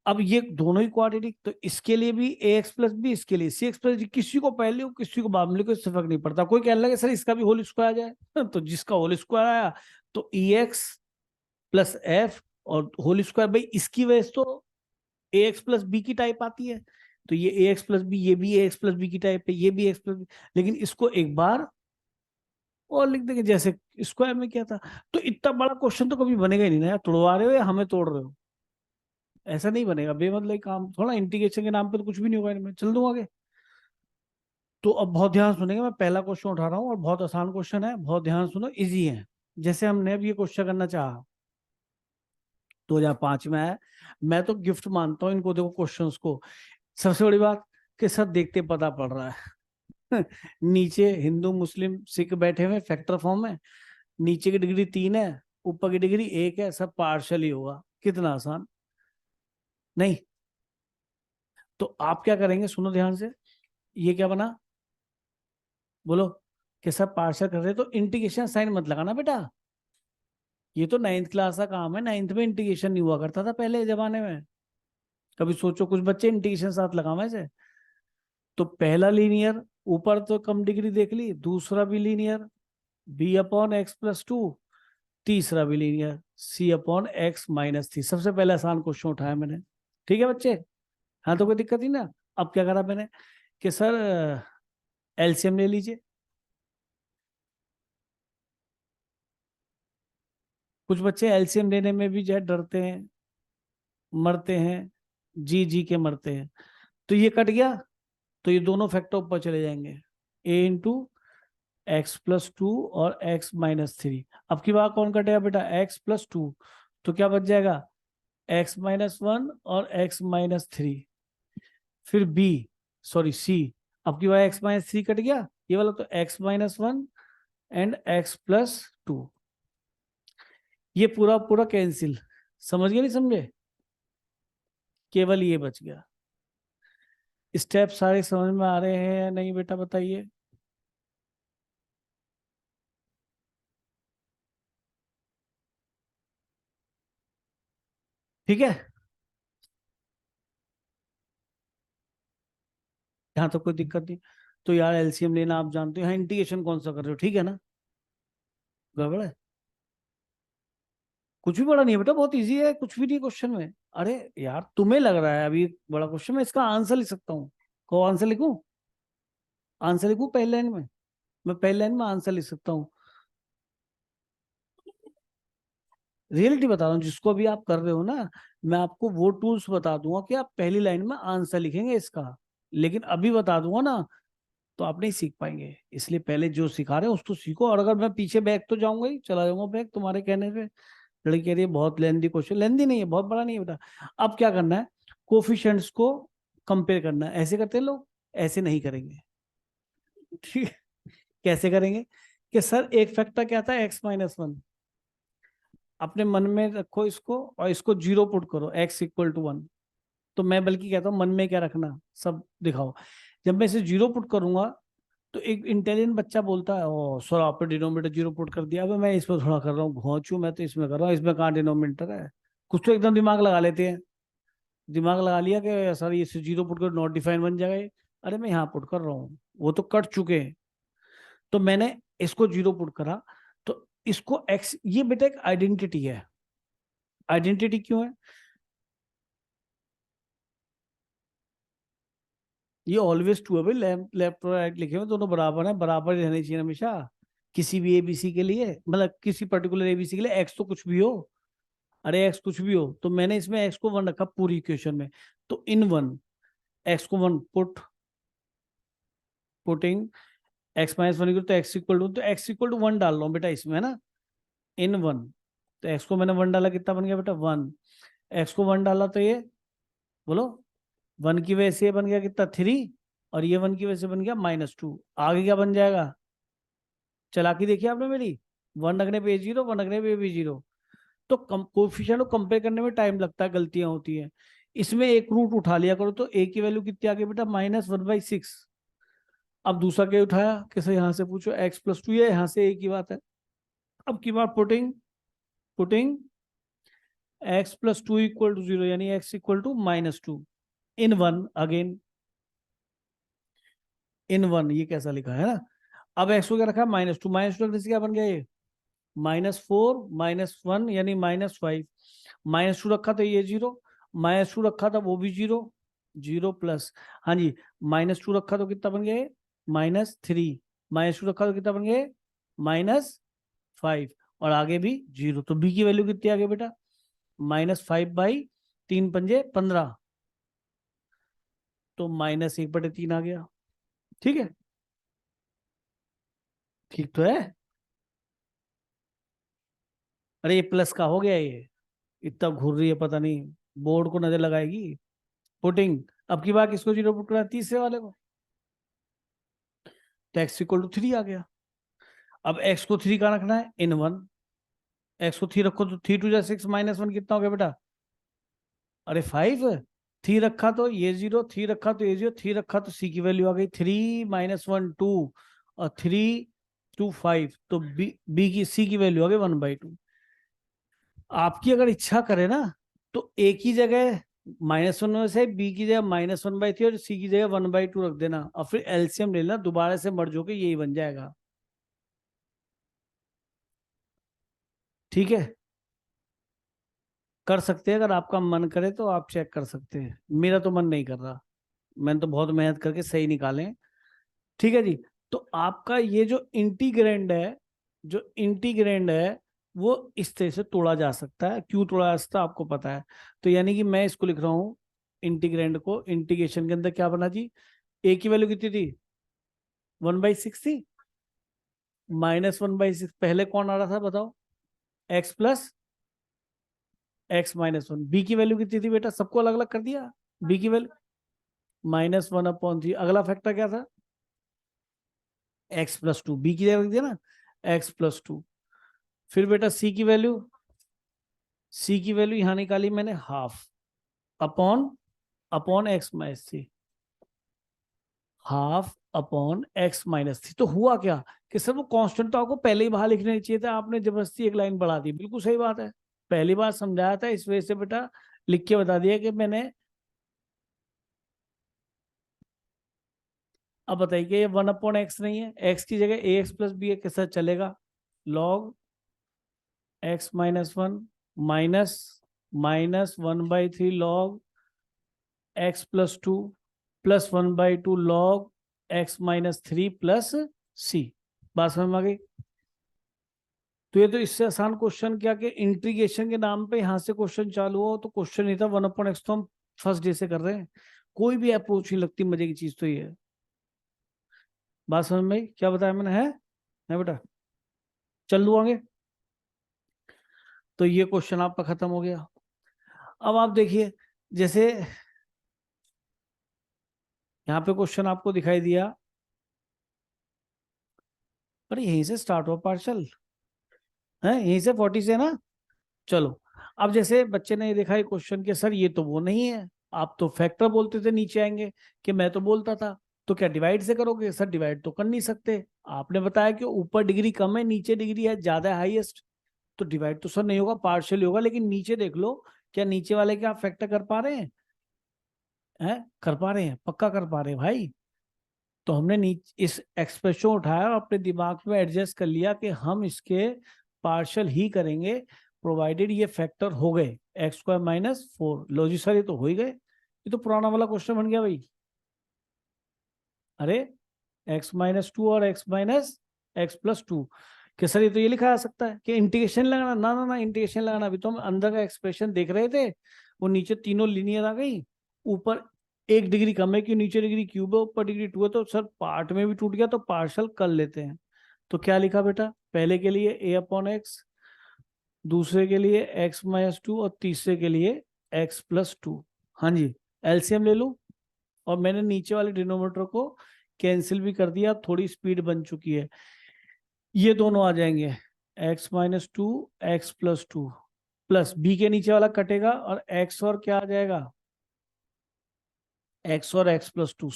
अब ये दोनों ही क्वाड्रेटिक, तो इसके लिए भी ax+b, इसके लिए cx+d, किसी को पहले हो किसी को बाद में, कोई फर्क नहीं पड़ता। कोई कहने लगे सर इसका भी होल स्क्वायर आ जाए, तो जिसका होल स्क्वायर आया तो ex+f और होल स्क्वायर, भाई इसकी वजह से तो ax+b की टाइप आती है, तो ये ax+b, ये भी ax+b की टाइप है, ये भी ax+b, लेकिन इसको एक बार और लिख देंगे जैसे स्क्वायर में किया था। तो इतना बड़ा क्वेश्चन तो कभी बनेगा ही नहीं ना यार, तोड़वा रहे हो या हमें तोड़ रहे हो, ऐसा नहीं बनेगा बेमतलब काम। थोड़ा इंटीग्रेशन के नाम पे तो कुछ भी नहीं होगा इनमें। चल दूं आगे। तो अब बहुत ध्यान सुनेंगे, मैं पहला क्वेश्चन उठा रहा हूँ और बहुत आसान क्वेश्चन है, बहुत ध्यान सुनो, इजी है। जैसे हमने अब ये क्वेश्चन करना चाहा, 2005 में आया, मैं तो गिफ्ट मानता हूँ इनको। देखो क्वेश्चंस को, सबसे बड़ी बात कि सब देखते पता पड़ रहा है। नीचे हिंदू मुस्लिम सिख बैठे हुए फैक्टर फॉर्म में, नीचे की डिग्री 3 है, ऊपर की डिग्री 1 है, सब पार्शियल ही होगा। कितना आसान नहीं? तो आप क्या करेंगे, सुनो ध्यान से, ये क्या बना बोलो, कि सब पार्शियल कर रहे, तो इंटीग्रेशन साइन मत लगाना बेटा। ये तो 9th क्लास का काम है, 9th में इंटीग्रेशन नहीं हुआ करता था पहले जमाने में। कभी सोचो, कुछ बच्चे इंटीग्रेशन साथ लगावे ऐसे। तो पहला लीनियर, ऊपर तो कम डिग्री देख ली, दूसरा भी लीनियर b/x+2, तीसरा भी लीनियर c/x-3। सबसे पहले आसान क्वेश्चन उठाया मैंने। ठीक है बच्चे, हाँ तो कोई दिक्कत नहीं ना। अब क्या करा मैंने कि सर एलसीएम ले लीजिए। कुछ बच्चे एलसीएम लेने में भी जो है डरते हैं, मरते हैं, जी जी के मरते हैं। तो ये कट गया, तो ये दोनों फैक्टर ऊपर चले जाएंगे, a × x+2 और x-3। अब की बार कौन कटेगा बेटा, x+2, तो क्या बच जाएगा, x-1 और x-3। फिर c, अब की बार x-3 कट गया, ये वाला तो x-1 एंड x+2, ये पूरा पूरा कैंसिल। समझ गए नहीं समझे, केवल ये बच गया। स्टेप सारे समझ में आ रहे हैं या नहीं बेटा, बताइए। ठीक है, यहाँ तो कोई दिक्कत नहीं। तो यार एलसीएम लेना आप जानते हो, यहाँ इंटीग्रेशन कौन सा कर रहे हो, ठीक है ना, गड़बड़ है। कुछ भी बड़ा नहीं है बेटा, बहुत इजी है, कुछ भी नहीं क्वेश्चन में। अरे यार तुम्हें लग रहा है अभी बड़ा क्वेश्चन, मैं इसका आंसर लिख सकता हूँ। को आंसर लिखूं, आंसर लिखूं पहली लाइन में, मैं पहली लाइन में आंसर लिख सकता हूँ। रियलिटी बता रहा हूँ, जिसको भी आप कर रहे हो ना, मैं आपको वो टूल्स बता दूंगा कि आप पहली लाइन में आंसर लिखेंगे इसका, लेकिन अभी बता दूंगा ना तो आप नहीं सीख पाएंगे। इसलिए पहले जो सिखा रहे हैं उसको सीखो, और अगर मैं पीछे बैक तो जाऊंगा ही, चला जाऊंगा बैक तुम्हारे कहने पे। लड़की कह रही है बहुत लेंदी क्वेश्चन, लेंदी नहीं है, बहुत बड़ा नहीं है बेटा। अब क्या करना है, कोफिशिएंट्स को कंपेयर करना है। ऐसे करते हैं लोग, ऐसे नहीं करेंगे। ठीक है, कैसे करेंगे कि सर एक फैक्टर क्या था, x-1। अपने मन में रखो इसको और इसको 0 पुट करो, x=1। तो मैं बल्कि कहता हूँ मन में क्या रखना, सब दिखाओ। जब मैं इसे 0 पुट करूंगा तो एक इंटेलिजेंट बच्चा बोलता है, ओ सर आपने डिनोमिनेटर 0 पुट कर दिया। अब मैं इसमें थोड़ा कर रहा हूँ घोंचू, मैं तो इसमें कर रहा हूँ, इसमें कहाँ डिनोमिनेटर है। कुछ तो एकदम दिमाग लगा लेते हैं, दिमाग लगा लिया कि सर ये 0 पुट कर नॉट डिफाइन बन जाएगा ये। अरे मैं यहाँ पुट कर रहा हूँ, वो तो कट चुके हैं। तो मैंने इसको 0 पुट करा, तो इसको एक्स, ये बेटा एक आइडेंटिटी है। आइडेंटिटी क्यों है, ये ऑलवेज ट्रू है भाई, लेफ्ट और राइट लिखे हुए दोनों बराबर हैं, बराबर ही रहने चाहिए हमेशा किसी भी एबीसी के लिए, मतलब किसी पर्टिकुलर एबीसी के लिए, एक्स तो कुछ भी हो। अरे एक्स कुछ भी हो, तो मैंने इसमें एक्स को 1 रखा पूरी इक्वेशन में। तो इन 1, एक्स को 1 पुटिंग x-1 तो x=2, तो x=1 डाल रहा हूँ बेटा इसमें, है ना, इन 1। तो x को मैंने 1 डाला, कितना बन गया बेटा 1। x को 1 डाला तो ये बोलो 1 की वजह से ये बन गया कितना 3, और ये 1 की वजह से बन गया -2। आगे क्या बन जाएगा, चालाकी देखिए आपने मेरी, 1 रखने पे a0, 1 रखने पे b0। तो कोफिशिएंट को कंपेयर करने में टाइम लगता है, गलतियां होती हैं। इसमें एक रूट उठा लिया करो, तो a की वैल्यू कितनी आ गई बेटा -1/6। अब दूसरा क्या उठाया कि सर यहाँ से पूछो x+2, ये यहाँ से a की बात है। अब की बार पुटिंग पुटिंग x+2 = 0, यानी x = -2 इन 1 अगेन, इन 1, ये कैसा लिखा है ना। अब x को क्या रखा, -2, -2 रखने से क्या बन गया ये -4 -1 यानी -5। -2 रखा था ये 0, -2 रखा था वो भी 0, 0 प्लस, हाँ जी, -2 रखा तो कितना बन गया -3, -2 रखा तो कितना बन गया -5, और आगे भी 0। तो b की वैल्यू कितनी आ गई बेटा -5/3×5 = 15, तो -1/3 आ गया। ठीक है, ठीक तो है। अरे ये प्लस का हो गया, ये इतना घूर रही है पता नहीं, बोर्ड को नजर लगाएगी। पुटिंग, अब की बार किसको 0 पुट करा, तीसरे वाले को, तो x=3 आ गया। अब x को 3 कहाँ रखना है, इन 1। x को 3 रखो तो 3 × 2 = 6, -1 कितना हो गया बेटा, अरे 5। 3 रखा तो ये 0, 3 रखा तो ये 0, 3 रखा तो c की वैल्यू आ गई 3 -1 2, और 3 2 5, तो b की c की वैल्यू आ गई 1/2। आपकी अगर इच्छा करे ना तो एक ही जगह -1 में से बी की जगह -1/3 और सी की जगह 1/2 रख देना और फिर एलसीएम ले लेना, दोबारा से मर्ज होके यही बन जाएगा। ठीक है, कर सकते हैं, अगर आपका मन करे तो आप चेक कर सकते हैं, मेरा तो मन नहीं कर रहा, मैंने तो बहुत मेहनत करके सही निकाले हैं। ठीक है जी, तो आपका ये जो इंटीग्रैंड है, जो इंटीग्रैंड है वो इस तरह से तोड़ा जा सकता है। क्यों तोड़ा जा सकता है आपको पता है, तो यानी कि मैं इसको लिख रहा हूं इंटीग्रैंड को, इंटीग्रेशन के अंदर क्या बना जी, ए की वैल्यू कितनी थी 1/6 थी, -1/6, पहले कौन आ रहा था बताओ, x प्लस x-1, बी की वैल्यू कितनी थी बेटा, सबको अलग अलग कर दिया, बी की वैल्यू -1/3, अगला फैक्टर क्या था x+2, बी की जगह रख दिया ना x+2। फिर बेटा सी की वैल्यू, सी की वैल्यू यहां निकाली मैंने half upon upon x-3, half upon x-3। तो हुआ क्या कि सर वो कांस्टेंट तो आपको पहले ही बाहर लिखना चाहिए था, आपने जबरदस्ती एक लाइन बढ़ा दी, बिल्कुल सही बात है, पहली बार समझाया था इस वजह से बेटा लिख के बता दिया कि मैंने। अब बताइए कि ये 1/x नहीं है, x की जगह ax प्लस बी के साथ चलेगा, log x-1 minus -1/3 log x+2 plus 1/2 log x-3 plus c। बात समझ में आ गई। तो ये तो इससे आसान क्वेश्चन क्या कि इंटीग्रेशन के नाम पे यहां से क्वेश्चन चालू हो, तो क्वेश्चन नहीं था 1/x, तो हम फर्स्ट डे से कर रहे हैं, कोई भी अप्रोच नहीं लगती, मजे की चीज तो ये है। बात समझ में आई? क्या बताया मैंने, है बेटा, चल लू आगे। तो ये क्वेश्चन आपका खत्म हो गया। अब आप देखिए, जैसे यहाँ पे क्वेश्चन आपको दिखाई दिया, पर यहीं से स्टार्ट हुआ पार्शल है, यहीं से 40 से ना। चलो, अब जैसे बच्चे ने ये देखा ये क्वेश्चन के सर ये तो वो नहीं है, आप तो फैक्टर बोलते थे नीचे आएंगे, कि मैं तो बोलता था, तो क्या डिवाइड से करोगे सर, डिवाइड तो कर नहीं सकते, आपने बताया कि ऊपर डिग्री कम है नीचे डिग्री है ज्यादा, हाईएस्ट, तो डिवाइड तो सर नहीं होगा, पार्शियल होगा। लेकिन नीचे देख लो, क्या नीचे वाले क्या आप फैक्टर कर पा रहे हैं? कर पा रहे हैं, पक्का कर पा रहे हैं भाई। तो हमने नीचे इस एक्सप्रेशन उठाया और अपने दिमाग में एडजस्ट कर लिया कि हम इसके पार्शियल ही करेंगे, प्रोवाइडेड ये फैक्टर हो गए x²-4। लो जी सर ये तो हो ही गए, ये तो पुराना वाला क्वेश्चन बन गया भाई। अरे x-2 और x-2 कि सर ये तो ये लिखा जा सकता है कि इंटीग्रेशन लगाना, ना ना ना इंटीग्रेशन लगाना, अभी तो हम अंदर का एक्सप्रेशन देख रहे थे, वो नीचे तीनों लीनियर आ गई, ऊपर 1 डिग्री कम है, कि नीचे डिग्री क्यूब है ऊपर डिग्री 2 है, तो सर पार्ट में भी टूट गया, तो पार्शल कर लेते हैं। तो क्या लिखा बेटा, पहले के लिए a/x, दूसरे के लिए x-2 और तीसरे के लिए x+2। हाँ जी, एलसीएम ले लो, और मैंने नीचे वाले डिनोमिनेटर को कैंसिल भी कर दिया, थोड़ी स्पीड बन चुकी है, ये दोनों आ जाएंगे x-2 x+2 प्लस बी के नीचे वाला कटेगा और x और क्या आ जाएगा, x और x+2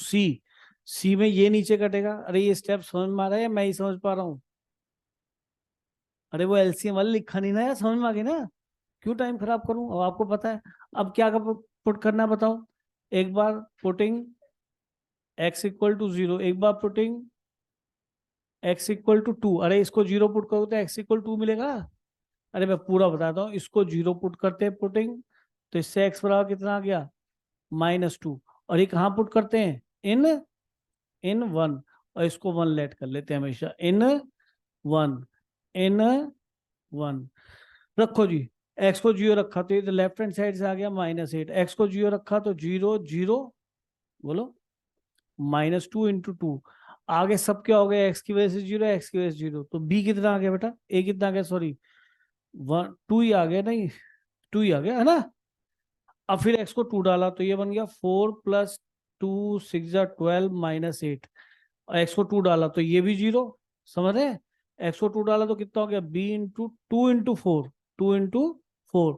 सी में ये नीचे कटेगा। अरे ये स्टेप समझ में आ रहा है या मैं ही समझ पा रहा हूँ? अरे वो एलसीएम वाला लिखा नहीं ना यार, समझ में आ गई ना, क्यों टाइम खराब करूं, अब आपको पता है। अब क्या पुट करना है बताओ, एक बार पुटिंग x=0, एक बार पुटिंग x=2। अरे इसको 0 पुट करो तो x=2 मिलेगा। अरे मैं पूरा बताता हूँ, इसको 0 पुट करते हैं पुटिंग, तो इससे x बराबर कितना आ गया -2, और ये कहाँ पुट करते हैं, इन 1, और इसको 1 लेट कर लेते हैं हमेशा, इन 1 रखो जी। x को 0 रखा तो ये तो लेफ्ट हैंड साइड से आ गया -8, x को 0 रखा तो 0 0, बोलो -2 × 2, आगे सब क्या हो गया, x की वजह से 0, x की वजह से 0, तो b कितना आ गया बेटा, a कितना आ गया, सॉरी 2 ही आ गया, नहीं 2 ही आ गया है ना। अब फिर x को 2 डाला तो ये बन गया 4 + 2 6 12 -8, और x को 2 डाला तो ये भी 0, समझ रहे हैं, x को 2 डाला तो कितना हो गया b × 2 × 4, 2 × 4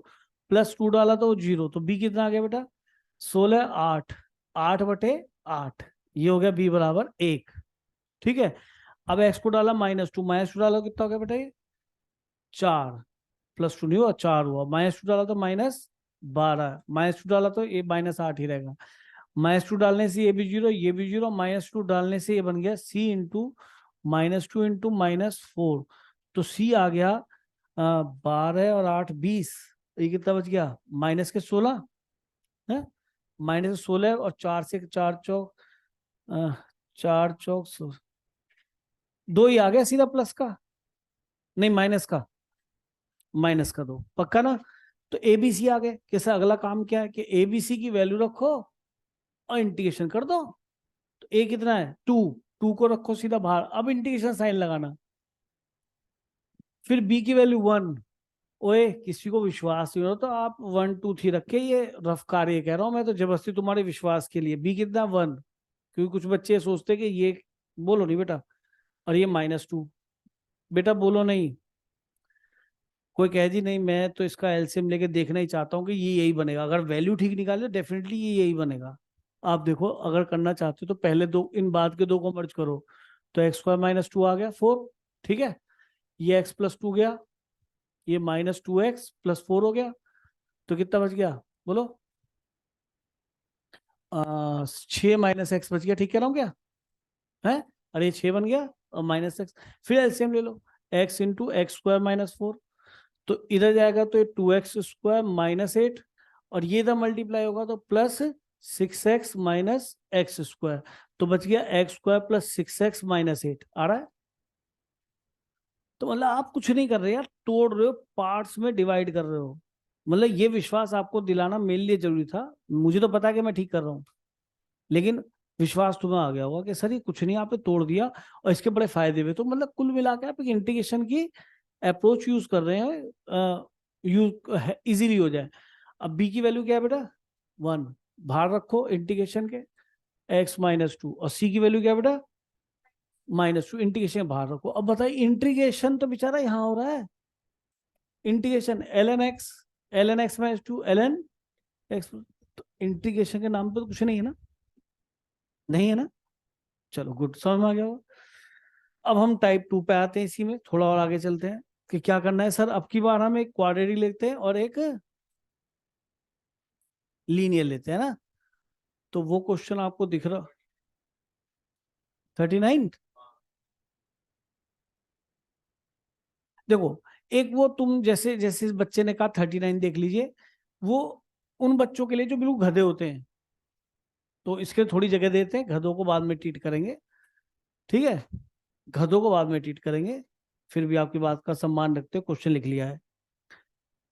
प्लस 2 डाला तो 0, तो b कितना आ गया बेटा 16 8, 8/8, ये हो गया b बराबर 1। ठीक है, अब x को डाला -2 डाला तो कितना हो गया बेटा, ये 4 + 2 नहीं हुआ 4 हुआ, -2 डाला तो 12, -2 डाला तो ये -8 ही रहेगा। -2 डालने से ये भी 0, ये भी 0, -2 डालने से ये बन गया C इंटू -2 इंटू -4, तो C आ गया 12 और 8 20, ये कितना बच गया माइनस के 16 है, -16 और 4 से 4 चौक 4 चौक 2 ही आ गया सीधा प्लस का, नहीं माइनस का 2, पक्का ना। तो ABC आ गए। कैसे अगला काम क्या है कि ABC की वैल्यू रखो और इंटीग्रेशन कर दो। तो A कितना है 2 को रखो सीधा बाहर, अब इंटीग्रेशन साइन लगाना। फिर B की वैल्यू 1, ओए किसी को विश्वास नहीं हो तो आप 1 2 3 रख के, ये रफ कार्य कह रहा हूं मैं तो जबरदस्ती तुम्हारे विश्वास के लिए। B कितना 1, क्योंकि कुछ बच्चे सोचते कि ये, बोलो नहीं बेटा, और ये -2, बेटा बोलो नहीं। कोई कहे जी नहीं मैं तो इसका एलसीएम लेके देखना ही चाहता हूँ कि ये यही बनेगा, अगर वैल्यू ठीक निकाले डेफिनेटली ये यही बनेगा। आप देखो अगर करना चाहते हो तो पहले दो, इन बाद के दो को मर्ज करो, तो x² - 2 आ गया 4, ठीक है, ये x + 2 गया, ये -2x + 4 हो गया, तो कितना बच गया बोलो 6 - x बच गया, ठीक कह रहा हूँ क्या है, अरे 6 बन गया और -x, फिर एलसीएम ले लो, x इंटू x² - 4, तो इधर जाएगा तो ये 2x² - 8, और ये इधर मल्टीप्लाई होगा तो +6x - x², तो बच गया x² + 6x - 8 आ रहा है। तो मतलब आप कुछ नहीं कर रहे यार, तोड़ रहे हो, पार्ट्स में डिवाइड कर रहे हो। मतलब ये विश्वास आपको दिलाना मेरे लिए जरूरी था, मुझे तो पता है कि मैं ठीक कर रहा हूँ, लेकिन विश्वास तुम्हें आ गया होगा कि सर ये कुछ नहीं, आपने तोड़ दिया और इसके बड़े फायदे हुए। तो मतलब कुल मिला के आप एक इंटीग्रेशन की अप्रोच यूज कर रहे हैं, यूज इजीली हो जाए। अब B की वैल्यू क्या है बेटा 1, बाहर रखो इंटीग्रेशन के x - 2, और C की वैल्यू क्या है बेटा -2, इंटीग्रेशन बाहर रखो। अब बताइए इंटीग्रेशन तो बेचारा यहाँ हो रहा है, integration ln x - 2 ln x, तो इंटीग्रेशन के नाम पे तो कुछ नहीं है ना, नहीं है ना। चलो गुड, समझ में आ गया होगा। अब हम टाइप 2 पे आते हैं, इसी में थोड़ा और आगे चलते हैं कि क्या करना है। सर अब की बार हम एक क्वाड्रेटिक लेते हैं और एक लीनियर लेते हैं ना, तो वो क्वेश्चन आपको दिख रहा 39, देखो एक वो तुम जैसे जैसे इस बच्चे ने कहा 39 देख लीजिए, वो उन बच्चों के लिए जो बिल्कुल गधे होते हैं, तो इसके थोड़ी जगह देते हैं, गधों को बाद में ट्रीट करेंगे, ठीक है, गधों को बाद में ट्रीट करेंगे। फिर भी आपकी बात का सम्मान रखते हुए क्वेश्चन लिख लिया है,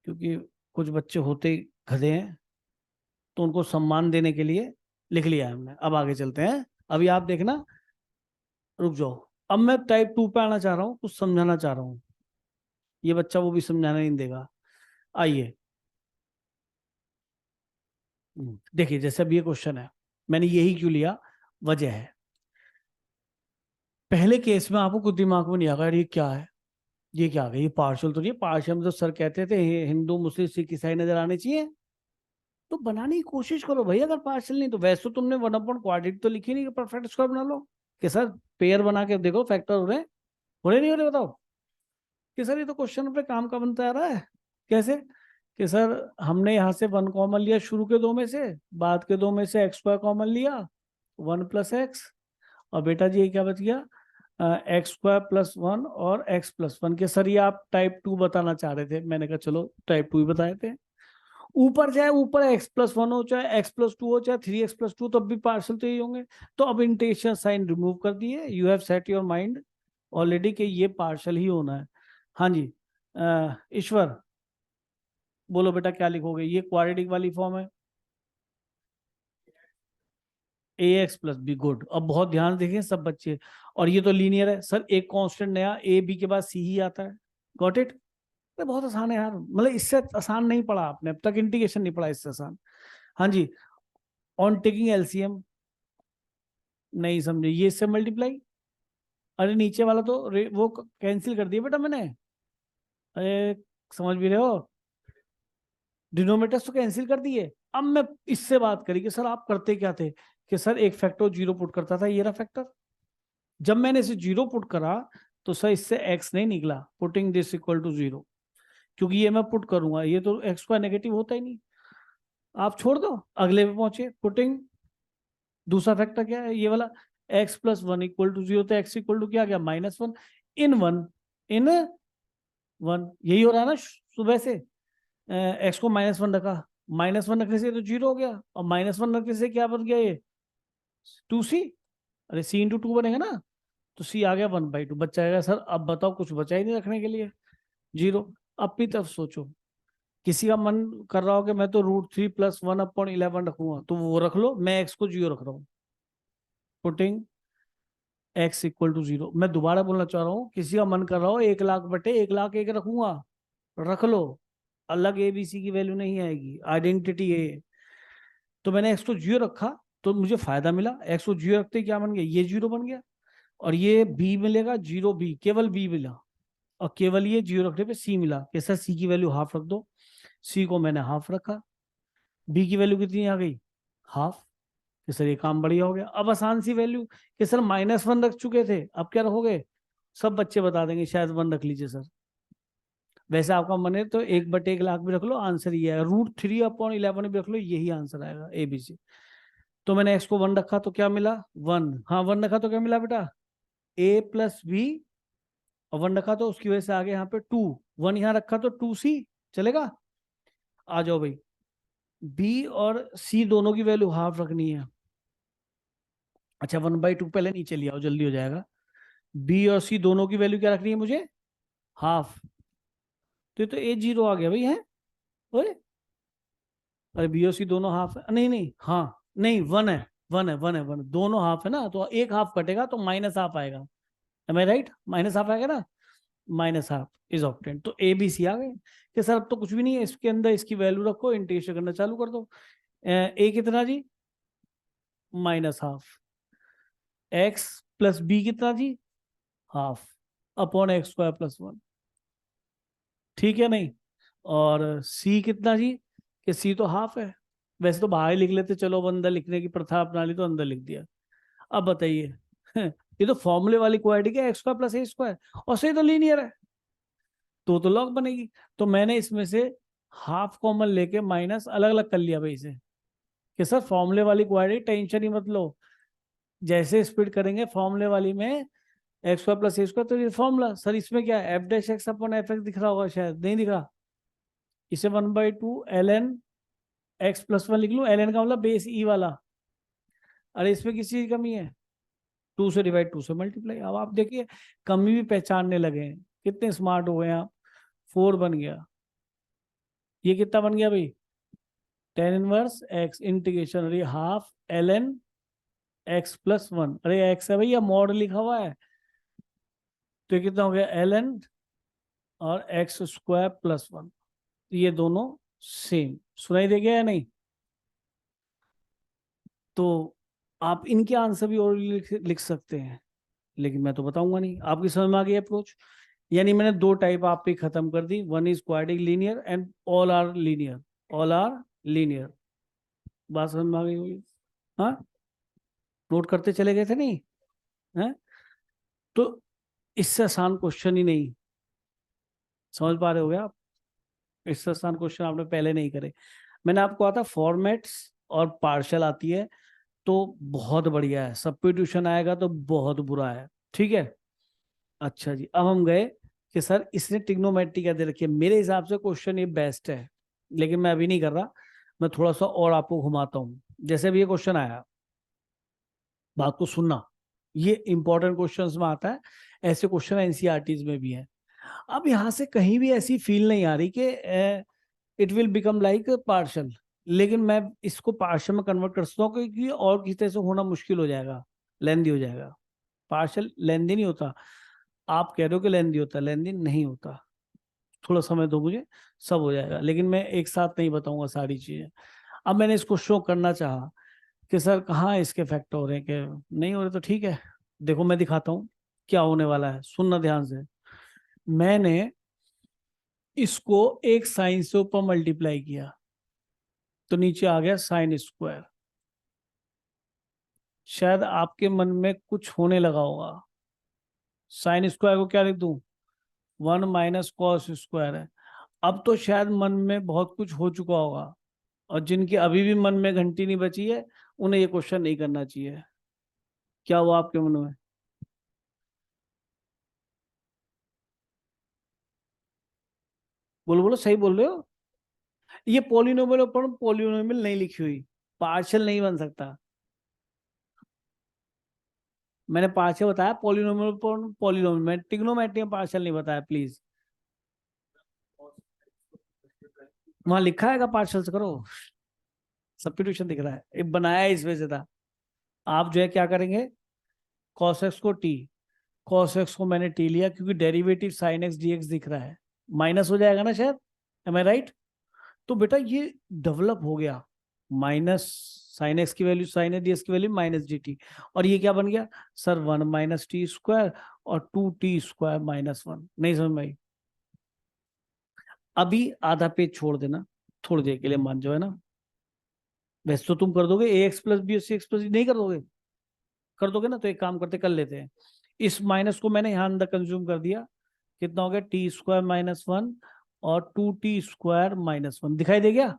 क्योंकि कुछ बच्चे होते ही गधे हैं, तो उनको सम्मान देने के लिए लिख लिया है हमने। अब आगे चलते हैं, अभी आप देखना, रुक जाओ, अब मैं टाइप 2 पे आना चाह रहा हूँ, कुछ समझाना चाह रहा हूँ, ये बच्चा वो भी समझाना नहीं देगा। आइए देखिए, जैसे अब ये क्वेश्चन है, मैंने यही क्यों लिया, वजह है, पहले केस में आपको कुछ दिमाग में नहीं आएगा यार ये क्या है, ये क्या आ गया, ये पार्शियल तो नहीं, पार्शियल में तो सर कहते थे हिंदू मुस्लिम सिख ईसाई नजर आने चाहिए, तो बनाने की कोशिश करो भाई, अगर पार्शियल नहीं तो वैसे तो तुमने 1/क्वाड्रेटिक तो लिखी नहीं, परफेक्ट स्क्वायर बना लो, कि सर पेयर बना के देखो फैक्टर हो रहे नहीं हो रहे, बताओ कि सर ये तो क्वेश्चन पे काम का बनता आ रहा है। कैसे कि सर हमने यहाँ से 1 कॉमन लिया शुरू के 2 में से, बाद के 2 में से x² कॉमन लिया 1 + x, और बेटा जी ये क्या बच गया x² + 1 और x + 1 के। सर ये आप टाइप 2 बताना चाह रहे थे, मैंने कहा चलो टाइप 2 ही बताए थे। ऊपर चाहे ऊपर x + 1 हो, चाहे x + 2 हो, चाहे 3x + 2, तब भी पार्शियल तो ही होंगे। तो अब इंटीग्रेशन साइन रिमूव कर दिए, you have set your mind already कि ये पार्शियल ही होना है। हाँ जी ईश्वर बोलो बेटा क्या लिखोगे, ये क्वाड्रेटिक वाली फॉर्म है ax + b, गुड। अब बहुत ध्यान देखें सब बच्चे, और ये तो लीनियर है सर, एक कांस्टेंट नया a b के बाद c ही आता है, गॉट इट। बहुत आसान है यार, मतलब इससे आसान नहीं पढ़ा आपने अब तक, इंटीग्रेशन नहीं पढ़ा इससे आसान। हाँ जी, ऑन टेकिंग एलसीएम नहीं समझे, ये इससे मल्टीप्लाई, अरे नीचे वाला तो वो कैंसिल कर दिया बेटा मैंने, अरे समझ भी रहे हो, डिनोमिनेटर्स तो कैंसिल कर दिए। अब मैं इससे बात करी कि सर आप करते क्या थे, कि सर एक फैक्टर 0 पुट करता था, ये रहा फैक्टर, जब मैंने इसे 0 पुट करा तो सर इससे x नहीं निकला, पुटिंग दिस इक्वल टू 0, क्योंकि ये मैं पुट करूंगा, ये तो x² नेगेटिव होता ही नहीं, आप छोड़ दो, अगले पे पहुंचे। पुटिंग दूसरा फैक्टर क्या है, ये वाला x plus one equal to zero, तो x इक्वल टू क्या गया -1 इन वन, इन वन, यही हो रहा है ना सुबह से। x को -1 रखा, -1 रखने से तो जीरो हो गया, और -1 रखने से क्या बन गया ये 2c, अरे c इंटू 2 बनेगा ना, तो c आ गया 1/2, बच जाएगा। सर अब बताओ, कुछ बचा ही नहीं रखने के लिए, जीरो। अपनी तरफ सोचो, किसी का मन कर रहा हो कि मैं तो √3 + 1/11 रखूंगा, तो वो रख लो, मैं x को 0 रख रहा हूँ। Putting x equal to 0। मैं दोबारा बोलना चाह रहा हूँ, किसी का मन कर रहा हो 1,00,000/1,00,001 रखूंगा, रख लो, अलग ABC की वैल्यू नहीं आएगी, आइडेंटिटी है। तो मैंने x को 0 रखा, तो मुझे फायदा मिला। x को 0 रखते ही क्या बन गया, ये 0 बन गया, और ये b मिलेगा 0b, केवल b मिला, और केवल ये 0 रखने पे c मिला। कैसा, c की वैल्यू हाफ रख दो, c को मैंने हाफ रखा, b की वैल्यू कितनी आ गई, हाफ, कि सर ये काम बढ़िया हो गया। अब आसान सी वैल्यू कि सर -1 रख चुके थे, अब क्या रखोगे, सब बच्चे बता देंगे शायद 1 रख लीजिए सर। वैसे आपका मन है तो 1/1,00,000 भी रख लो, आंसर ये है। √3/11 भी रख लो, यही आंसर आएगा ABC। तो मैंने x को 1 रखा तो क्या मिला 1, हाँ 1 रखा तो क्या मिला बेटा a + b, और 1 रखा तो उसकी वजह से आगे यहाँ पे 2, 1 यहाँ रखा तो 2c चलेगा। आ जाओ भाई, b और c दोनों की वैल्यू हाफ रखनी है। अच्छा 1/2 पहले नीचे लिया, जल्दी हो जाएगा। b और c दोनों की वैल्यू क्या रखनी है मुझे, हाफ। तो ये 0 आ गया भाई, है ओए, अरे b और c दोनों हाफ है, नहीं नहीं, हाँ नहीं 1 है, 1 है, 1 है, 1 दोनों हाफ है ना, तो एक हाफ कटेगा तो -1/2 आएगा, एम आई राइट, -1/2 आएगा ना, -1/2 इज ऑप्टेंड। तो ABC आ गए कि सर अब तो कुछ भी नहीं है इसके अंदर, इसकी वैल्यू रखो, इंटीग्रेशन करना चालू कर दो। a कितना जी, -1/2, x + b कितना जी, हाफ, अपॉन x² + 1, ठीक है नहीं। और c कितना जी, कि c तो हाफ है, वैसे तो बाहर ही लिख लेते, चलो अब अंदर लिखने की प्रथा अपना ली तो अंदर लिख दिया। अब बताइए ये तो फॉर्मूले वाली क्वाड्रेटिक है, x² + a², और से तो लीनियर है, तो लॉग बनेगी। तो मैंने इसमें से हाफ कॉमन लेके माइनस अलग अलग कर लिया भाई इसे, कि सर फॉर्मूले वाली क्वाड्रेटिक टेंशन ही मत लो, जैसे स्प्लिट करेंगे फॉर्मूले वाली में x² + a², तो ये फॉर्मूला सर इसमें क्या है, f'(x/f(x) दिख रहा होगा, शायद नहीं दिख रहा, इसे 1/2 ln x + 1 लिख लूं, ln का मतलब बेस e वाला। अरे इसमें किसी चीज की कमी है, 2 से डिवाइड, 2 से मल्टीप्लाई। अब आप देखिए कमी भी पहचानने लगे हैं, कितने स्मार्ट हो गए आप। 4 बन गया, ये कितना बन गया भाई, tan−1x इंटीग्रेशन, अरे हाफ ln x + 1, अरे x है भैया, मॉड लिखा हुआ है, तो ये कितना हो गया ln और x² + 1, ये दोनों सेम, सुनाई दे गया या नहीं। तो आप इनके आंसर भी और लिख सकते हैं, लेकिन मैं तो बताऊंगा नहीं, आपकी समझ में आ गई अप्रोच। यानी मैंने 2 टाइप आप पे खत्म कर दी, one is quadratic linear and all are linear, all are linear. बात समझ में आ गई होगी, हाँ, नोट करते चले गए थे नहीं, है तो इससे आसान क्वेश्चन ही नहीं, समझ पा रहे हो गया आप, इससे आसान क्वेश्चन आपने पहले नहीं करे। मैंने आपको कहा था फॉर्मेट्स और पार्शल आती है तो बहुत बढ़िया है, सब्स्टिट्यूशन आएगा तो बहुत बुरा है, ठीक है। अच्छा जी, अब हम गए कि सर इसने ट्रिग्नोमेट्री क्या दे रखी है, मेरे हिसाब से क्वेश्चन ये बेस्ट है, लेकिन मैं अभी नहीं कर रहा, मैं थोड़ा सा और आपको घुमाता हूँ। जैसे अभी ये क्वेश्चन आया, बात को सुनना, ये इंपॉर्टेंट क्वेश्चंस में आता है, ऐसे क्वेश्चन एनसीईआरटीज में भी है। अब यहाँ से कहीं भी ऐसी फील नहीं आ रही कि it will become like partial, लेकिन मैं इसको पार्शल में कन्वर्ट कर सकता हूँ, क्योंकि और किसी तरह से होना मुश्किल हो जाएगा, लेंदी हो जाएगा। पार्शल लेंदी नहीं होता, आप कह रहे हो कि लेंदी होता, लेंदी नहीं होता, थोड़ा समय दो मुझे, सब हो जाएगा, लेकिन मैं एक साथ नहीं बताऊंगा सारी चीजें। अब मैंने इसको शो करना चाहा कि सर कहाँ इसके फैक्ट हो रहे हैं, कि नहीं हो रहे, तो ठीक है, देखो मैं दिखाता हूँ क्या होने वाला है, सुनना ध्यान से। मैंने इसको एक साइन से ऊपर मल्टीप्लाई किया, तो नीचे आ गया sin²। शायद आपके मन में कुछ होने लगा होगा, sin² को क्या लिख दूं, 1 - cos² है। अब तो शायद मन में बहुत कुछ हो चुका होगा, और जिनके अभी भी मन में घंटी नहीं बची है उन्हें ये क्वेश्चन नहीं करना चाहिए। क्या हुआ आपके मन में? बोलो बोलो, सही बोल रहे हो? ये पॉलिनोमियल पर पॉलिनोमियल नहीं लिखी हुई, पार्शियल नहीं बन सकता। मैंने पार्शियल बताया, पॉलिनोमियल पर पॉलिनोमियल, मैं ट्रिग्नोमेट्री में पार्शियल नहीं बताया प्लीज। वहां लिखा है पार्शियल से करो, सब्स्टिट्यूशन दिख रहा है, ये बनाया है इस वजह से था। आप जो है क्या करेंगे, cos x को t, cos x को मैंने t लिया क्योंकि डेरिवेटिव sin x dx दिख रहा है, माइनस हो जाएगा ना शायद, एम आई राइट? तो बेटा ये डेवलप हो गया, माइनस साइन एक्स की वैल्यू साइन डी एक्स की वैल्यू माइनस डी टी, और ये क्या बन गया सर 1 माइनस टी स्क्वायर और 2t स्क्वायर माइनस 1। नहीं समझ में आई? अभी आधा पेज छोड़ देना थोड़ी देर के लिए, मान जो है ना, वैसे तो तुम कर दोगे ए एक्स प्लस बी और सी एक्स प्लस, नहीं कर दोगे? कर दोगे ना, तो एक काम करते कर लेते हैं, इस माइनस को मैंने यहाँ अंदर कंज्यूम कर दिया, कितना हो गया टी स्क्वायर माइनस 1 और 2t स्क्वायर माइनस 1, दिखाई दे गया?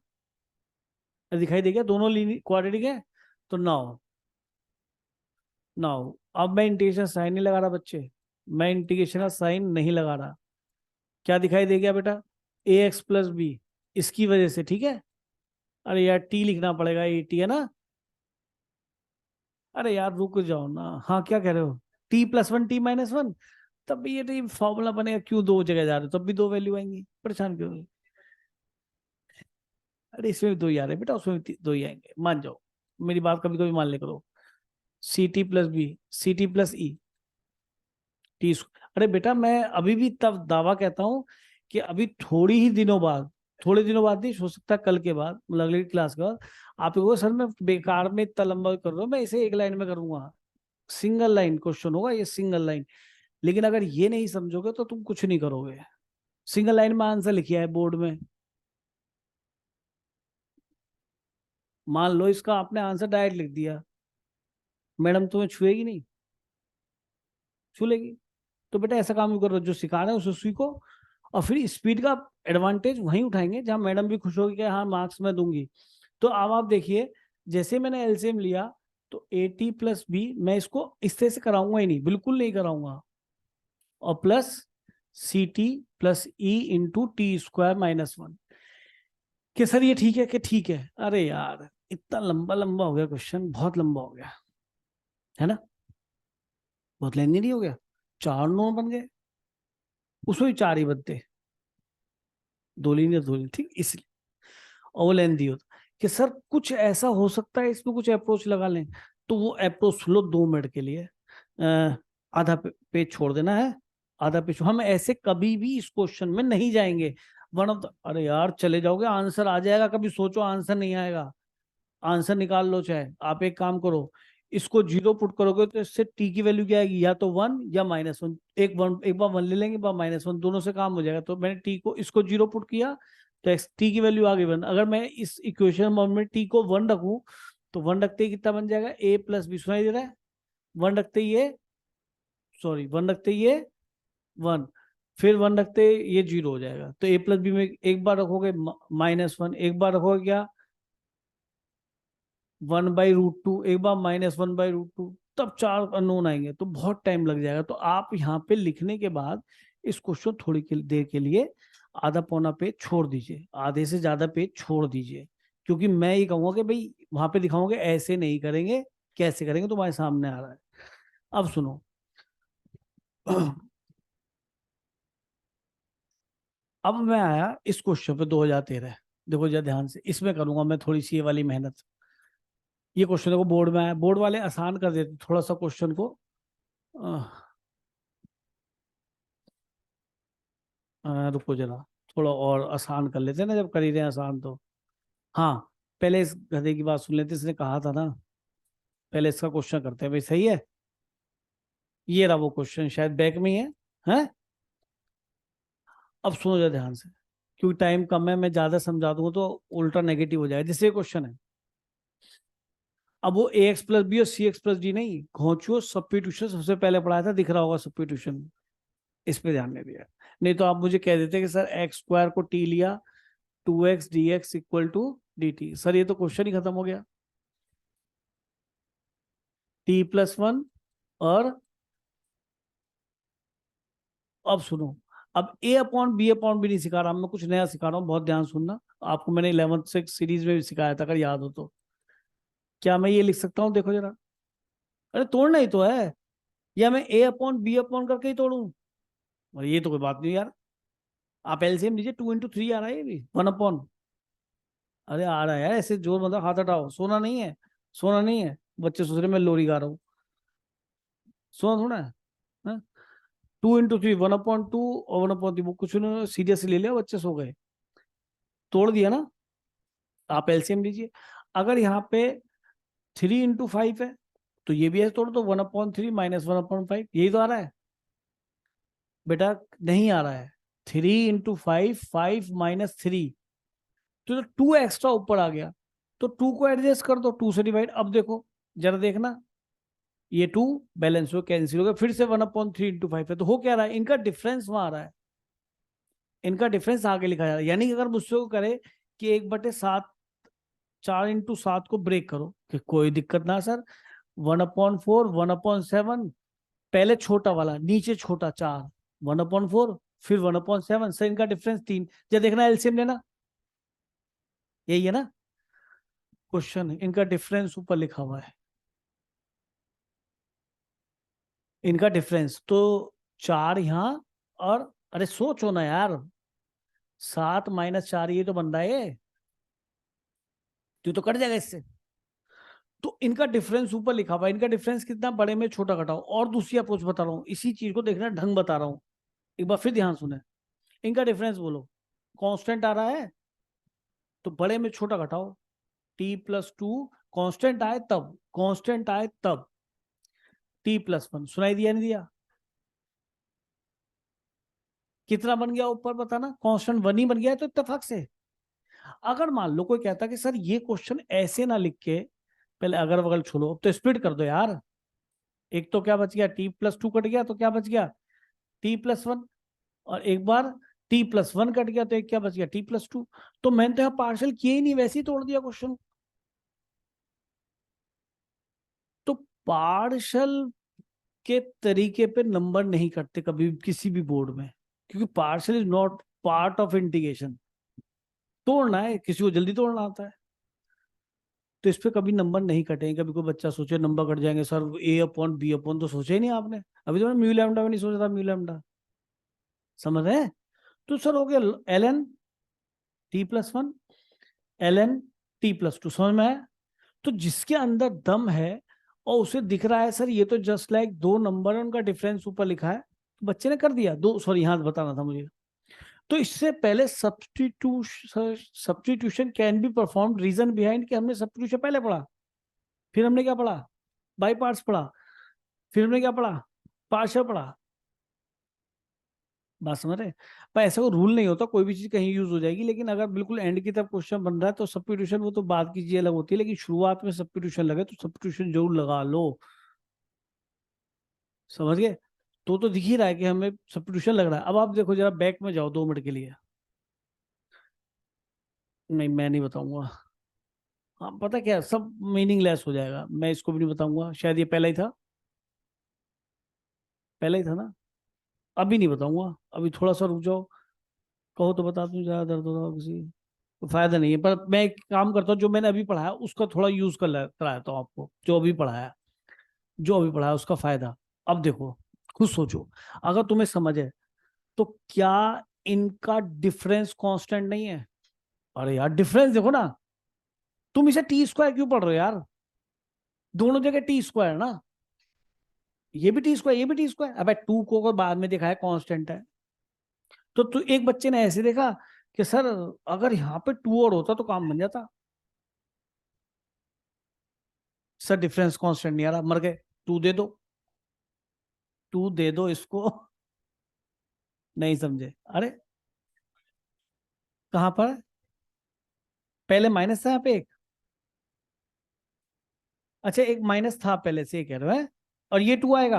दिखाई दे गया, दोनों क्वाड्रेटिक है। तो नाउ नाउ अब मैं इंटीग्रेशन साइन नहीं लगा रहा बच्चे, मैं इंटीग्रेशन का साइन नहीं लगा रहा, क्या दिखाई दे गया बेटा, ए एक्स प्लस बी, इसकी वजह से, ठीक है? अरे यार टी लिखना पड़ेगा, ए टी है ना? अरे यार रुक जाओ ना, हाँ क्या कह रहे हो, टी प्लस 1 टी माइनस 1, तब भी ये फॉर्मूला बनेगा, क्यों दो जगह जा रहे हो, तब भी दो वैल्यू आएंगी, परेशान क्यों? अरे इसमें भी दो ही आ रहे हैं बेटा, उसमें भी दो ही आएंगे, मान जाओ, मेरी बात कभी कभी मान ले करो। C t plus b, c t plus e t. अरे बेटा मैं अभी भी तब दावा कहता हूं कि अभी थोड़ी ही दिनों बाद, थोड़े दिनों बाद नहीं हो सकता, कल के बाद, मतलब अगली क्लास के बाद आप लोगों सर मैं बेकार में इतना लंबा कर रहा हूँ, मैं इसे एक लाइन में करूंगा, सिंगल लाइन क्वेश्चन होगा ये, सिंगल लाइन। लेकिन अगर ये नहीं समझोगे तो तुम कुछ नहीं करोगे। सिंगल लाइन में आंसर लिखिए है बोर्ड में, मान लो इसका आपने आंसर डायरेक्ट लिख दिया, मैडम तुम्हें छुएगी नहीं? छू लेगी। तो बेटा ऐसा काम करो, जो सिखा रहे हैं उसे सीखो, और फिर स्पीड का एडवांटेज वहीं उठाएंगे जहां मैडम भी खुश होगी कि हाँ मार्क्स मैं दूंगी। तो अब आप देखिए, जैसे मैंने एलसीएम लिया तो ए टी प्लस बी, मैं इसको इस तरह से कराऊंगा ही नहीं, बिल्कुल नहीं कराऊंगा, और plus c t plus e into t square minus 1, कि सर ये ठीक है कि ठीक है? अरे यार इतना लंबा लंबा हो गया क्वेश्चन, बहुत लंबा हो गया है ना, बहुत लेंदी नहीं हो गया, 4 नंबर बन गए, उसमें भी 4 ही बनते, 2 लीनियर 2 लीनियर, ठीक, इसलिए। और वो लेंदी होता कि सर कुछ ऐसा हो सकता है इसमें कुछ अप्रोच लगा लें, तो वो अप्रोच लो 2 मिनट के लिए, आधा पेज छोड़ देना है, आधा पेज, हम ऐसे कभी भी इस क्वेश्चन में नहीं जाएंगे, वन ऑफ द, अरे यार चले जाओगे, आंसर आ जाएगा, कभी सोचो आंसर नहीं आएगा, आंसर निकाल लो। चाहे आप एक काम करो, इसको 0 पुट करोगे तो इससे टी की वैल्यू क्या आएगी, या तो 1 या -1, एक बार 1 ले लेंगे, बार -1, दोनों से काम हो जाएगा। तो मैंने टी को, इसको 0 पुट किया तो एक्स टी की वैल्यू आ गई 1। अगर मैं इस इक्वेशन में टी को 1 रखूं तो 1 रखते ही कितना बन जाएगा, ए प्लस बी, सुनाई दे रहा है? 1 रखते ही ये, सॉरी 1 रखते ही ये 1, फिर 1 रखते ये 0 हो जाएगा। तो ए प्लस बी में एक बार रखोगे -1, एक बार रखोगे क्या 1/√2, एक बार -1/√2, तब 4 अननोन आएंगे, तो बहुत टाइम लग जाएगा। तो आप यहाँ पे लिखने के बाद इस क्वेश्चन थोड़ी देर के लिए आधा पौना पेज छोड़ दीजिए, आधे से ज्यादा पेज छोड़ दीजिए, क्योंकि मैं ये कहूंगा कि भाई वहां पे दिखाऊंगे ऐसे नहीं करेंगे, कैसे करेंगे तुम्हारे सामने आ रहा है। अब सुनो अब मैं आया इस क्वेश्चन पे 2013, देखो जरा ध्यान से, इसमें करूंगा मैं थोड़ी सी ये वाली मेहनत। ये क्वेश्चन देखो बोर्ड में आया, बोर्ड वाले आसान कर देते थोड़ा सा क्वेश्चन को, रुको जरा, थोड़ा और आसान कर लेते हैं ना, जब कर ही रहे हैं आसान तो। हाँ, पहले इस गधे की बात सुन लेते, इसने कहा था ना, पहले इसका क्वेश्चन करते हैं भाई, सही है? ये रहा वो क्वेश्चन, शायद बैक में ही है, हैं? अब सुनो जरा ध्यान से, क्योंकि टाइम कम है, मैं ज्यादा समझा दूंगा तो उल्टा नेगेटिव हो जाएगा। जैसे क्वेश्चन है, अब वो ए एक्स प्लस बी और सी एक्स प्लस डी नहीं, घोंचुओ सब्स्टिट्यूशन सबसे पहले पढ़ाया था, दिख रहा होगा सब्स्टिट्यूशन, इस पे ध्यान नहीं दिया। नहीं तो आप मुझे कह देते कि सर एक्स स्क्वायर को टी लिया, 2x dx equal to dt। Sir ये तो क्वेश्चन ही खत्म हो गया। t+1 और अब सुनो, अब a/b/b नहीं सिखा रहा मैं, कुछ नया सिखा रहा हूँ, बहुत ध्यान सुनना। आपको मैंने 11th से सीरीज में भी सिखाया था, अगर याद हो तो। क्या मैं ये लिख सकता हूँ, देखो जरा, अरे तोड़ना ही तो है, या मैं a/b/ करके ही तोड़ू? और ये तो कोई बात नहीं यार, आप एलसीएम लीजिए, 2 × 3 आ रहा है ये भी, 1/। अरे आ रहा है यार, ऐसे जोर मतलब, हाथ हटाओ, सोना नहीं है, सोना नहीं है। बच्चे सोच रहे मैं लोरी गा रहा हूँ, सोना थोड़ा है। 2 × 3 1/2 और 1/3, वो कुछ उन्होंने सीरियस ले लिया, बच्चे सो गए, तोड़ दिया ना। आप एलसीएम लीजिए, अगर यहाँ पे 3 × 5 है तो ये भी ऐसे तोड़ दो, 1/3 - 1/5, यही तो आ रहा है बेटा। नहीं आ रहा है, 3 × 5 5 - 3, तो 2 एक्स्ट्रा ऊपर आ गया, तो 2 को एडजस्ट कर दो, 2 से डिवाइड। अब देखो जरा देखना, ये 2 बैलेंस हो कैंसिल हो गया, फिर से 1/3 × 5 है, तो हो क्या रहा है, इनका डिफरेंस वहां आ रहा है, इनका डिफरेंस आगे लिखा जा रहा है। यानी कि अगर मुझसे को करे कि 1/7, 4 × 7 को ब्रेक करो, कि कोई दिक्कत ना सर, 1/4 1/7, पहले छोटा वाला नीचे छोटा 4, 1/4 फिर 1/7, सर इनका डिफरेंस 3। जब देखना एलसीएम लेना, यही है ना क्वेश्चन, इनका डिफरेंस ऊपर लिखा हुआ है, इनका डिफरेंस तो 4 यहाँ, और अरे सोचो ना यार, 7 - 4 ये तो बन रहा है, तो कट जाएगा इससे। तो इनका डिफरेंस ऊपर लिखा हुआ है, इनका डिफरेंस कितना, बड़े में छोटा घटाओ। और दूसरी अप्रोच बता रहा हूँ, इसी चीज को देखना, ढंग बता रहा हूँ, एक बार फिर ध्यान सुने। इनका डिफरेंस बोलो, कांस्टेंट आ रहा है तो बड़े में छोटा घटाओ, t+2, कांस्टेंट आए तब, कांस्टेंट आए तब, t+1। सुनाई दिया नहीं दिया? कितना बन गया ऊपर बताना, कांस्टेंट 1 ही बन गया है तो इत्तेफाक से। अगर मान लो कोई कहता कि सर ये क्वेश्चन ऐसे ना लिख के पहले अगल बगल छोड़ो, अब तो स्प्लिट कर दो यार, एक तो क्या बच गया, t+2 कट गया तो क्या बच गया, t+1, और एक बार t+1 कट गया तो एक क्या बच गया, t+2। तो मैंने तो यहाँ पार्शियल किए ही नहीं, वैसे ही तोड़ दिया क्वेश्चन। तो पार्शियल के तरीके पे नंबर नहीं कटते कभी भी किसी भी बोर्ड में, क्योंकि partial is not part of integration. तोड़ना है, किसी को जल्दी तोड़ना आता है, तो इस पे कभी नंबर नहीं कटेंगे। कभी कोई बच्चा सोचे नंबर कट जाएंगे सर, a/b/, तो सोचे ही नहीं आपने, अभी तो मैंने म्यू लैम्डा में नहीं सोचा था, म्यू लैम्डा, समझ रहे हैं? तो सर हो गया ln t+1 ln t+2, समझ में आया? तो जिसके अंदर दम है और उसे दिख रहा है सर ये तो जस्ट लाइक दो नंबर है, उनका डिफरेंस ऊपर लिखा है, तो बच्चे ने कर दिया दो, सॉरी यहाँ बताना था मुझे। तो इससे पहले substitution can be performed, reason behind कि हमने सब्स्टिट्यूशन पहले पढ़ा, फिर हमने क्या पढ़ा, बाई पार्ट्स पढ़ा, फिर हमने क्या पढ़ा, पार्शियल पढ़ा। बात समझ रहे? पर ऐसा कोई रूल नहीं होता, कोई भी चीज कहीं यूज हो जाएगी, लेकिन अगर बिल्कुल एंड की तरफ क्वेश्चन बन रहा है तो सब्स्टिट्यूशन, वो तो बात की चीज अलग होती है, लेकिन शुरुआत में सब्स्टिट्यूशन लगे तो सब्स्टिट्यूशन जरूर लगा लो, समझ गए? तो दिख ही रहा है कि हमें सब्स्टिट्यूशन लग रहा है। अब आप देखो जरा बैक में जाओ 2 मिनट के लिए, नहीं मैं नहीं बताऊंगा, हाँ पता क्या सब मीनिंगलेस हो जाएगा, मैं इसको भी नहीं बताऊंगा, शायद ये पहला ही था, पहला ही था ना, अभी नहीं बताऊंगा, अभी थोड़ा सा रुक जाओ, कहो तो बता दूं, ज्यादा दर्द हो रहा हो किसी, तो फायदा नहीं है। पर मैं एक काम करता हूँ, जो मैंने अभी पढ़ाया उसका थोड़ा यूज कराता हूँ आपको, जो अभी पढ़ाया, जो अभी पढ़ाया उसका फायदा। अब देखो, खुद सोचो, अगर तुम्हें समझ है तो क्या इनका डिफरेंस कांस्टेंट नहीं है? अरे यार डिफरेंस देखो ना, तुम इसे t² क्यों पढ़ रहे हो यार, दोनों जगह t² ना, ये भी t², ये भी t²। अब 2 को अगर बाद में देखा है कांस्टेंट है, तो तू एक बच्चे ने ऐसे देखा कि सर अगर यहाँ पे 2 और होता तो काम बन जाता, सर डिफरेंस कांस्टेंट नहीं आ रहा, मर गए, 2 दे दो, 2 दे दो इसको। नहीं समझे? अरे कहां पर, पहले माइनस था यहाँ पे एक, अच्छा एक माइनस था पहले से, ये कह रहे हो है? और ये 2 आएगा,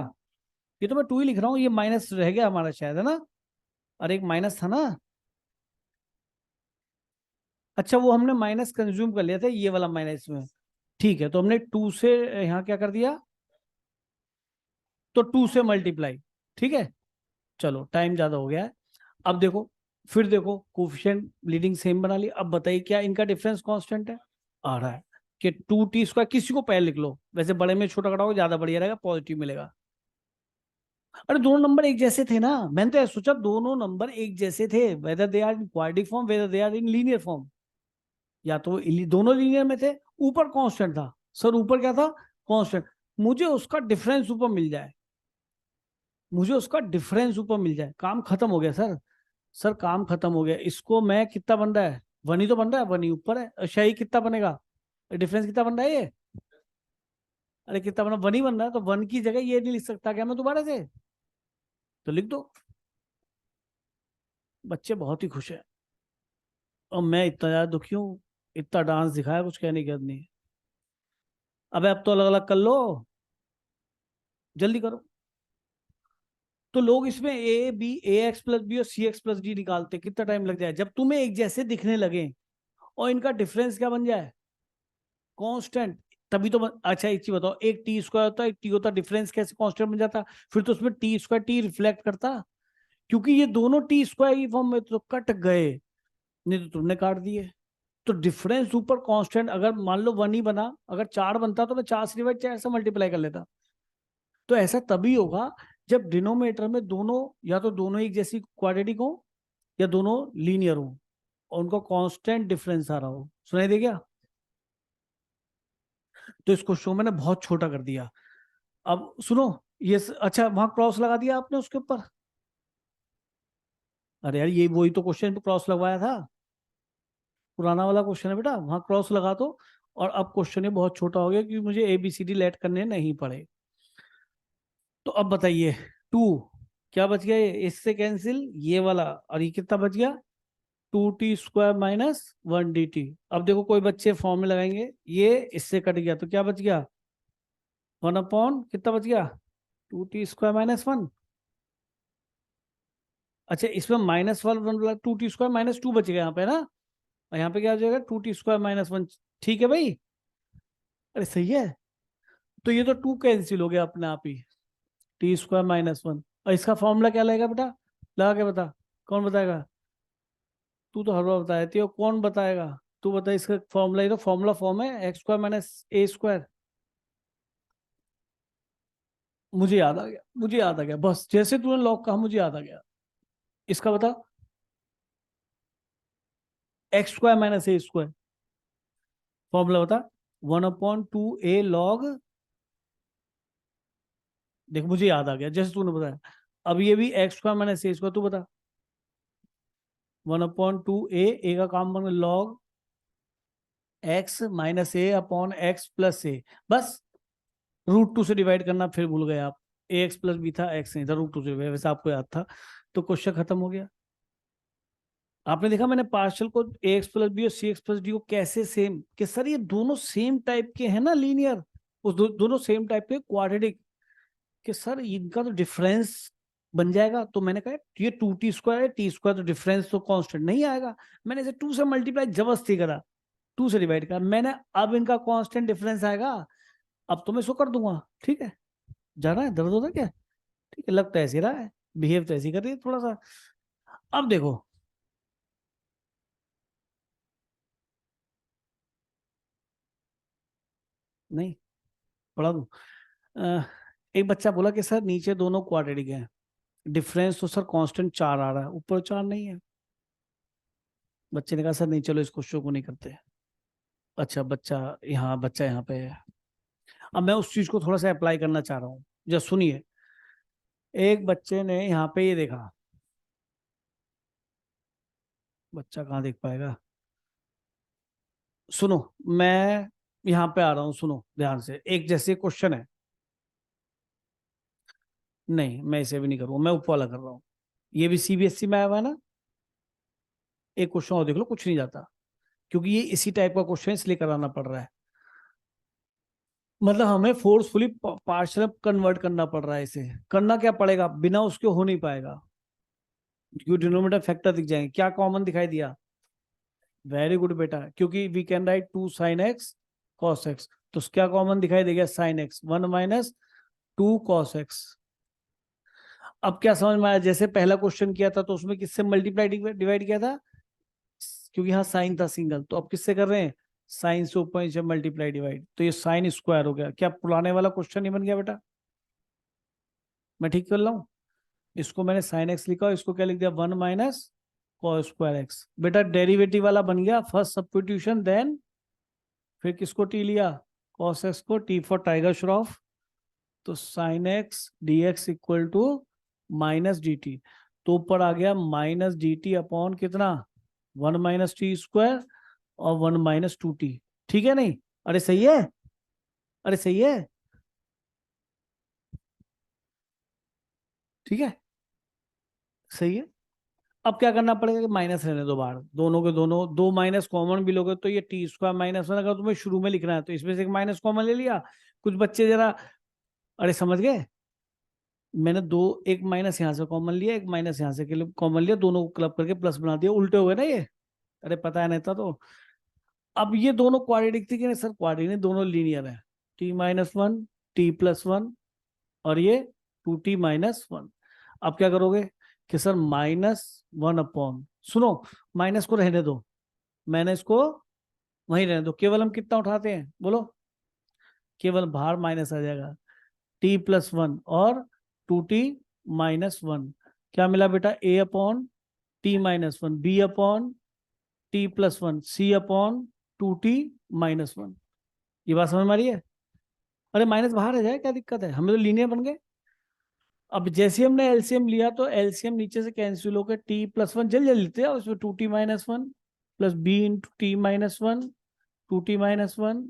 ये तो मैं 2 ही लिख रहा हूँ, ये माइनस रह गया हमारा शायद, है ना? और एक माइनस था ना, अच्छा वो हमने माइनस कंज्यूम कर लिया था, ये वाला माइनस में, ठीक है, तो हमने 2 से यहाँ क्या कर दिया, तो 2 से मल्टीप्लाई, ठीक है। चलो टाइम ज्यादा हो गया है। अब देखो, फिर देखो कोफिशिएंट लीडिंग सेम बना लिया। अब बताइए क्या इनका डिफरेंस कांस्टेंट है? आ रहा है कि 2t², किसी को पहले लिख लो, वैसे बड़े में छोटा कटा हो ज्यादा बढ़िया रहेगा, पॉजिटिव मिलेगा। अरे दोनों नंबर एक जैसे थे ना, मैंने तो ऐसा सोचा दोनों नंबर एक जैसे थे, whether they are in quadratic form whether they are in linear form, या तो दोनों लीनियर में थे, ऊपर कांस्टेंट था। सर ऊपर क्या था? कांस्टेंट। मुझे उसका डिफरेंस ऊपर मिल जाए, मुझे उसका डिफरेंस ऊपर मिल जाए, काम खत्म हो गया सर। सर काम खत्म हो गया। इसको मैं, कितना बन रहा है? 1 ही तो बन रहा है, 1 ही ऊपर है। अच्छा ये कितना बनेगा? डिफरेंस कितना बन रहा है ये? अरे कितना बना? 1 ही बन रहा है, तो 1 की जगह ये नहीं लिख सकता क्या मैं दोबारा से? तो लिख दो। बच्चे बहुत ही खुश है, और मैं इतना ज्यादा दुखी हूँ। इतना डांस दिखाया, कुछ कहने की हद नहीं। अबे अब तो अलग अलग कर लो, जल्दी करो। तो लोग इसमें a b, a x plus b और सी एक्स प्लस डी निकालते, कितना टाइम लग जाए? जब तुम्हें एक जैसे दिखने लगे और इनका डिफरेंस क्या बन जाए? कांस्टेंट। तभी तो अच्छा एक चीज बताओ, एक t² होता है, एक t होता, डिफरेंस कैसे कांस्टेंट बन जाता? फिर तो उसमें t² t रिफ्लेक्ट करता, क्योंकि ये दोनों t² की फॉर्म में तो कट गए, नहीं तो तुमने काट दिए। तो डिफरेंस ऊपर कांस्टेंट, अगर मान लो 1 ही बना, अगर 4 बनता तो मैं 4 से डिवाइड 4 से मल्टीप्लाई कर लेता। तो ऐसा तभी होगा जब डिनोमिनेटर में दोनों, या तो दोनों एक जैसी क्वाड्रेटिक हो या दोनों लीनियर हो और उनका कांस्टेंट डिफरेंस आ रहा हो। सुनाई दे गया? तो इसको शो मैंने बहुत छोटा कर दिया। अब सुनो, ये अच्छा वहां क्रॉस लगा दिया आपने उसके ऊपर? अरे यार ये वही तो क्वेश्चन पे क्रॉस लगवाया था, पुराना वाला क्वेश्चन है बेटा, वहां क्रॉस लगा दो। और अब क्वेश्चन ये बहुत छोटा हो गया क्योंकि मुझे ABCD लेट करने नहीं पड़े। तो अब बताइए, 2 क्या बच गया? ये इससे कैंसिल, ये वाला, और ये कितना बच गया? 2t² minus 1dt। अब देखो कोई बच्चे फॉर्म में लगाएंगे, ये इससे कट गया तो क्या बच गया? 1 अपॉन कितना बच गया? 2t² minus 1। अच्छा इसमें -1 2t² माइनस 2 बचेगा यहाँ पे ना, और यहाँ पे क्या हो जाएगा? 2t² minus 1। ठीक है भाई? अरे सही है। तो ये तो 2 कैंसिल हो गया अपने आप ही, t² माइनस 1। और इसका फॉर्मूला क्या लगेगा बेटा? लगा के बता, कौन बताएगा? तू तो हर बार बता देती हो, कौन बताएगा? तू बता इसका फॉर्मूला। ये तो फॉर्मूला फॉर्म है, x² माइनस a²। मुझे याद आ गया, मुझे याद आ गया, बस जैसे तूने लॉग कहा मुझे याद आ गया। इसका बता, x² माइनस a²। फॉर्मूला बता, 1/2a log। देख मुझे याद आ गया जैसे तूने बताया। अब ये भी x² माइनस a², तू बता। 1/2a का काम बन log x minus a upon x plus a। बस √2 से डिवाइड करना फिर भूल गए आप, ax प्लस b था, x नहीं था, √2 से वैसे आपको याद था। तो क्वेश्चन खत्म हो गया। आपने देखा मैंने पार्शियल को ax प्लस बी और cx प्लस डी को कैसे सेम, कि सर ये दोनों सेम टाइप के हैं ना लीनियर, उस दोनों सेम टाइप के क्वाड्रेटिक, कि सर इनका तो डिफरेंस बन जाएगा। तो मैंने कहा ये 2t² है, t² तो डिफरेंस तो कांस्टेंट नहीं आएगा। मैंने इसे 2 से मल्टीप्लाई जबरदस्ती करा, 2 से डिवाइड करा मैंने, अब इनका कांस्टेंट डिफरेंस आएगा। अब तो मैं इसको कर दूंगा, ठीक है। जाना है, दर्द होता है क्या? ठीक है, लग तो ऐसे रहा है, बिहेव तो ऐसे ही कर रही है थोड़ा सा। अब देखो, नहीं पढ़ा दूं? एक बच्चा बोला कि सर नीचे दोनों क्वाड्रेटिक हैं, डिफरेंस तो सर कांस्टेंट 4 आ रहा है, ऊपर 4 नहीं है। बच्चे ने कहा सर नहीं चलो इसको शो को नहीं करते। अच्छा बच्चा यहाँ पे है। अब मैं उस चीज को थोड़ा सा अप्लाई करना चाह रहा हूँ, जब सुनिए। एक बच्चे ने यहाँ पे ये देखा, बच्चा कहाँ देख पाएगा? सुनो, मैं यहाँ पे आ रहा हूँ, सुनो ध्यान से। एक जैसे क्वेश्चन है, नहीं मैं इसे भी नहीं करूँगा, मैं ऊपर वाला कर रहा हूँ। ये भी CBSE में आया हुआ है ना? एक क्वेश्चन और देख लो, कुछ नहीं जाता, क्योंकि ये इसी टाइप का क्वेश्चन इसलिए कराना पड़ रहा है। मतलब हमें फोर्सफुली पार्शियल कन्वर्ट करना पड़ रहा है। इसे करना क्या पड़ेगा, बिना उसके हो नहीं पाएगा, क्योंकि डिनोमिनेटर फैक्टर दिख जाएंगे। क्या कॉमन दिखाई दिया? वेरी गुड बेटा, क्योंकि we can write 2 sin x cos x, तो क्या कॉमन दिखाई देगा, sin x, 1 minus 2 cos x। अब क्या समझ में आया, जैसे पहला क्वेश्चन किया था तो उसमें किससे मल्टीप्लाई डिवाइड किया था, क्योंकि यहाँ साइन था सिंगल, तो अब किससे कर रहे हैं, साइन से ऊपर नीचे मल्टीप्लाई डिवाइड, तो ये साइन स्क्वायर हो गया। क्या पुराने वाला क्वेश्चन ही बन गया बेटा, मैं ठीक कर रहा हूँ, इसको मैंने साइन एक्स लिखा, इसको क्या लिख दिया, 1 माइनस कॉस स्क्वायर एक्स। बेटा डेरिवेटिव वाला बन गया, फर्स्ट सब्स्टिट्यूशन, देन फिर किसको टी लिया, कॉस एक्स को, टी फॉर टाइगर श्रॉफ, तो sine x d x equal to minus d t, तो ऊपर आ गया माइनस डी टी अपॉन कितना, 1 माइनस टी स्क्वायर और 1 माइनस 2t, ठीक है नहीं, अरे सही है, अरे सही है, ठीक है, सही है। अब क्या करना पड़ेगा कि माइनस रहने दो बाहर, दोनों के दोनों, दो माइनस कॉमन भी लोगे तो ये टी स्क्वायर माइनस 1, अगर तुम्हें शुरू में लिखना है तो इसमें से एक माइनस कॉमन ले लिया। कुछ बच्चे जरा, अरे समझ गए, मैंने दो, एक माइनस यहाँ से कॉमन लिया, एक माइनस यहाँ से कॉमन लिया, दोनों को क्लब करके प्लस बना दिया, उल्टे हो गए ना ये, अरे पता है नहीं था तो। अब ये दोनों क्वाड्रेटिक थी कि नहीं सर, क्वाड्रेटिक दोनों लीनियर है, टी माइनस 1 टी प्लस 1 और ये 2t माइनस 1। अब क्या करोगे कि सर -1 अपॉन, सुनो माइनस को रहने दो, मैंने इसको वहीं रहने दो, केवल हम कितना उठाते हैं बोलो, केवल बाहर माइनस आ जाएगा, t प्लस 1 और 2t माइनस 1, क्या मिला बेटा, a upon T minus 1, b upon T plus 1, c upon 2t minus 1। ये बात समझ में आ रही है, अरे माइनस बाहर आ जाए, क्या दिक्कत है, हमें तो लीनियर बन गए। अब जैसे हमने एलसीएम लिया तो एलसीएम नीचे से कैंसिल होकर टी प्लस 1 जल्दी जल्दी लेते हैं, उसमें 2t minus 1 plus b into t minus 1 2t minus 1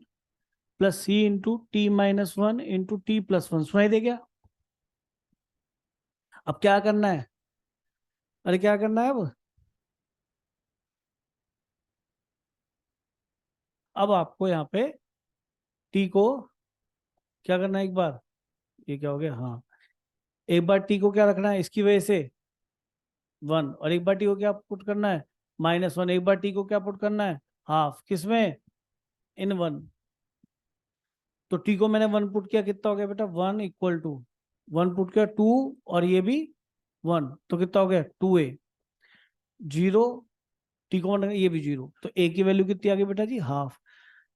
plus c into t minus 1 into t plus 1, सुनाई दे गया। अब क्या करना है, अरे क्या करना है, अब आपको यहाँ पे टी को क्या करना है, एक बार ये क्या हो गया, हाँ एक बार टी को क्या रखना है, इसकी वजह से 1, और एक बार टी को क्या पुट करना है, -1, एक बार टी को क्या पुट करना है, हाफ, किसमें, इन 1, तो टी को मैंने 1 पुट किया, कितना हो गया बेटा, 1 इक्वल टू 1 पुट किया 2 और ये भी 1, तो कितना हो गया 2a, 0, टी को ये भी 0, तो a की वैल्यू कितनी आ गई बेटा जी, हाफ।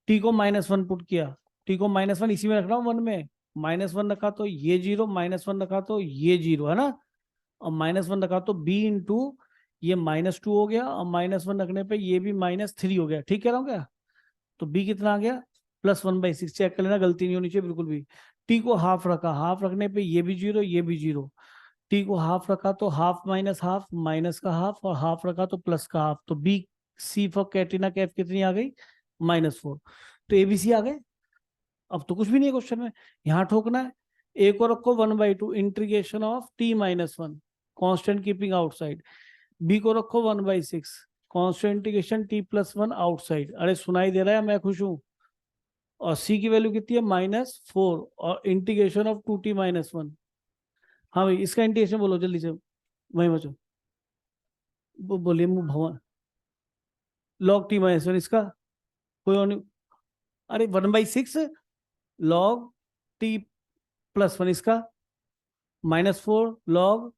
टी को -1 पुट किया, टी को -1 इसी में रख रहा हूँ 1 में, -1 रखा तो ये 0, -1 रखा तो ये 0 है ना, और -1 रखा तो b इंटू ये -2 हो गया, और -1 रखने पे ये भी -3 हो गया, ठीक कह रहा हूँ क्या, तो b कितना आ गया, +1/6, चेक कर लेना गलती नहीं होनी चाहिए बिल्कुल भी। टी को हाफ रखा, हाफ रखने पे ये भी 0 ये भी 0, टी को हाफ रखा तो हाफ माइनस हाफ, माइनस का हाफ, और हाफ रखा तो प्लस का हाफ, तो b c for Katrina Kaif कितनी आ गई, -4, तो एबीसी आ गए। अब तो कुछ भी नहीं है क्वेश्चन में, यहाँ ठोकना है, ए को रखो 1/2 integration of t -1 constant keeping outside, b को रखो 1/6 कांस्टेंट इंटीग्रेशन t + 1 आउटसाइड, अरे सुनाई दे रहा है, मैं खुश हूं, और c की वैल्यू कितनी है -4 और इंटीग्रेशन ऑफ 2t - 1। हाँ भाई इसका इंटीग्रेशन बोलो जल्दी से, वही बचो, बोलिए मुंह भवन, log t - 1 इसका कोई और नहीं, अरे 1/6 log t + 1 इसका, -4 log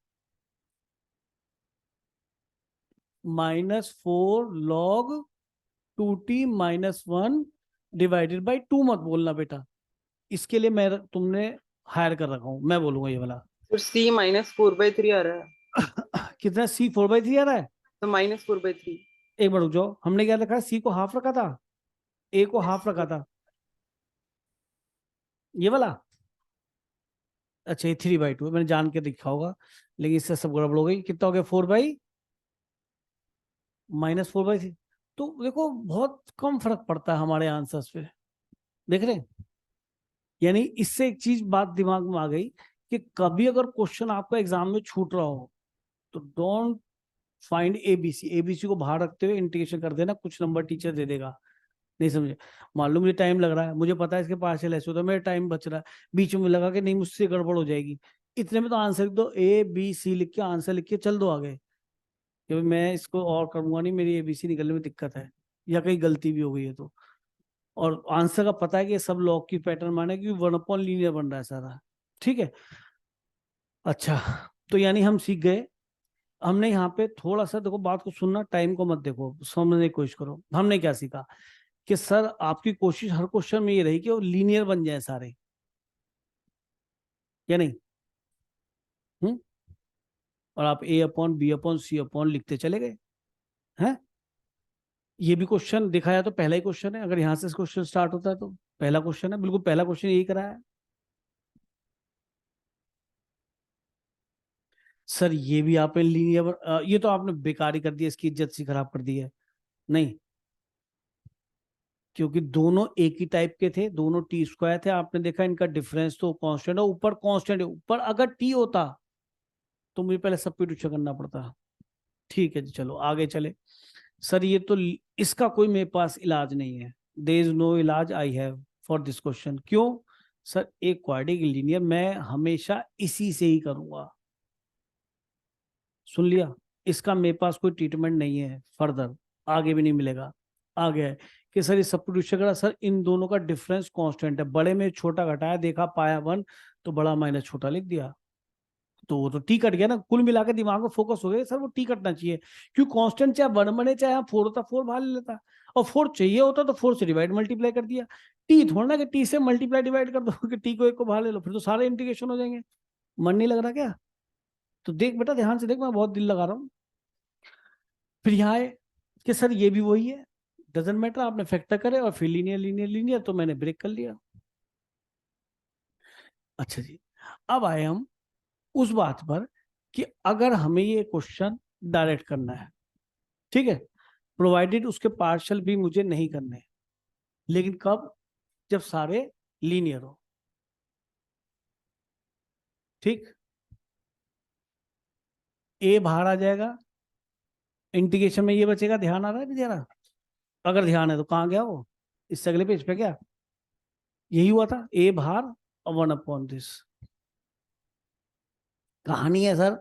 -4 log 2t - 1 divided by 2 मत बोलना बेटा, इसके लिए मैं तुमने हायर कर रखा हूं, मैं बोलूंगा ये वाला।
फिर c -4/3 आ रहा है,
कितना, c 4/3 आ रहा है,
तो -4/3,
एक बार रुक जाओ, हमने क्या रखा, c को हाफ रखा था, a को हाफ रखा था, ये वाला, अच्छा ये 3/2 मैंने जान के लिखा होगा, लेकिन इससे सब गड़बड़ हो गई, कितना हो गया 4/, -4/3, तो देखो बहुत कम फर्क पड़ता है हमारे आंसर्स पे, देख रहे हैं, यानी इससे एक चीज बात दिमाग में आ गई कि कभी अगर क्वेश्चन आपका एग्जाम में छूट रहा हो तो डोंट फाइंड एबीसी, एबीसी को बाहर रखते हुए इंटीग्रेशन कर देना, कुछ नंबर टीचर दे देगा, नहीं समझे, मालूम मुझे टाइम लग रहा है, मुझे पता है इसके पार्शियल ऐसे होता है, मेरा टाइम बच रहा है, बीच में लगा कि नहीं मुझसे गड़बड़ हो जाएगी, इतने में तो आंसर लिख दो, ए बी सी लिख के आंसर लिख के चल दो आगे, क्योंकि मैं इसको और करूंगा नहीं, मेरी एबीसी निकलने में दिक्कत है, या कहीं गलती भी हो गई है तो, और आंसर का पता है कि ये सब लॉग की पैटर्न माने क्योंकि 1 अपॉन लीनियर बन रहा है सारा। ठीक है, अच्छा, तो यानी हम सीख गए। हमने यहाँ पे थोड़ा सा देखो, बात को सुनना, टाइम को मत देखो, समझने की कोशिश करो। हमने क्या सीखा कि सर आपकी कोशिश हर क्वेश्चन में ये रही कि वो लीनियर बन जाए सारे, या नहीं? और आप ए अपॉन बी अपॉन सी अपॉन लिखते चले गए हैं। ये भी क्वेश्चन देखा जाए तो पहला ही क्वेश्चन है, अगर यहाँ से क्वेश्चन स्टार्ट होता है तो पहला क्वेश्चन है, बिल्कुल पहला क्वेश्चन यही करा है। सर ये भी आपने लीनियर, ये तो आपने बेकार ही कर दिया, इसकी इज्जत सी खराब कर दी है। नहीं, क्योंकि दोनों एक ही टाइप के थे, दोनों टी स्क्वायर थे, आपने देखा इनका डिफरेंस तो कांस्टेंट है, ऊपर कांस्टेंट है, ऊपर अगर टी होता तो मुझे पहले सब्स्टिट्यूशन करना पड़ता। ठीक है जी, चलो आगे चले। सर ये तो इसका कोई मेरे पास इलाज नहीं है, देयर इज नो इलाज I have for this question. क्यों? सर एक क्वाड्रेटिक लीनियर मैं हमेशा इसी से ही करूंगा। सुन लिया, इसका मेरे पास कोई ट्रीटमेंट नहीं है फर्दर, आगे भी नहीं मिलेगा। आगे है कि सर ये सब्स्टिट्यूशन करा, सर इन दोनों का डिफरेंस कांस्टेंट है, बड़े में छोटा घटाया, देखा पाया 1 तो बड़ा माइनस छोटा लिख दिया, तो वो तो टी कट गया ना। कुल मिला के दिमाग में फोकस हो गया, सर वो टी कटना चाहिए, क्यों कांस्टेंट चाहे 1 बने चाहे 4 होता, 4 बाहर ले लेता, और 4 चाहिए होता तो 4 से डिवाइड मल्टीप्लाई कर दिया। टी थोड़ा ना कि टी से मल्टीप्लाई डिवाइड कर दो कि टी को एक को बाहर ले लो, फिर तो सारे इंटीग्रेशन हो जाएंगे। मन नहीं लग रहा क्या? तो देख बेटा, ध्यान से देख, मैं बहुत दिल लगा रहा हूँ। फिर यहाँ है कि सर ये भी वही है, डजेंट मैटर, आपने फैक्टर करे और फिर लीनियर लीनियर लीनियर, तो मैंने ब्रेक कर लिया। अच्छा जी, अब आए हम उस बात पर कि अगर हमें ये क्वेश्चन डायरेक्ट करना है, ठीक है, प्रोवाइडेड उसके पार्शियल भी मुझे नहीं करने, लेकिन कब? जब सारे लीनियर हो। ठीक, ए बाहर आ जाएगा, इंटीग्रेशन में ये बचेगा, ध्यान आ रहा है भी जरा? अगर ध्यान है तो कहाँ गया वो, इससे अगले पेज पे क्या? यही हुआ था, ए बाहर और 1 अपॉन दिस। कहानी है सर,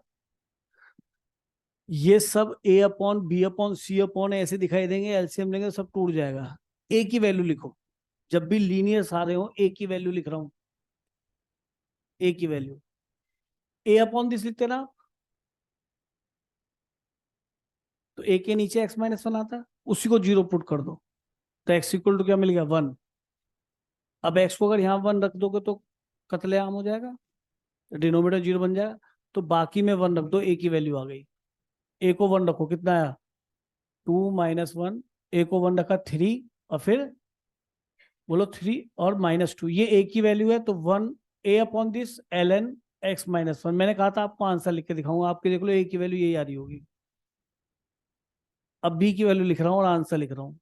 ये सब ए अपॉन बी अपॉन सी अपॉन ऐसे दिखाई देंगे, एलसीएम लेंगे सब टूट जाएगा। ए की वैल्यू लिखो, जब भी लीनियर सारे हो ए की वैल्यू लिख रहा हूं, ए की वैल्यू, ए अपॉन दिस लिखते ना, तो ए के नीचे एक्स माइनस 1 आता, उसी को 0 पुट कर दो, तो एक्स इक्वल टू क्या मिल गया? 1। अब एक्स को अगर यहाँ 1 रख दोगे तो कत्लेआम हो जाएगा, डिनोमिनेटर 0 बन जाएगा, तो बाकी में 1 रख दो, ए की वैल्यू आ गई। ए को 1 रखो, कितना आया? 2 माइनस 1, ए को 1 रखा 3, और फिर बोलो 3 और -2, ये ए की वैल्यू है, तो 1 a upon this ln x minus 1। मैंने कहा था आपको आंसर लिख के दिखाऊंगा, आपके देख लो ए की वैल्यू यही आ रही होगी। अब बी की वैल्यू लिख रहा हूँ और आंसर लिख रहा हूँ,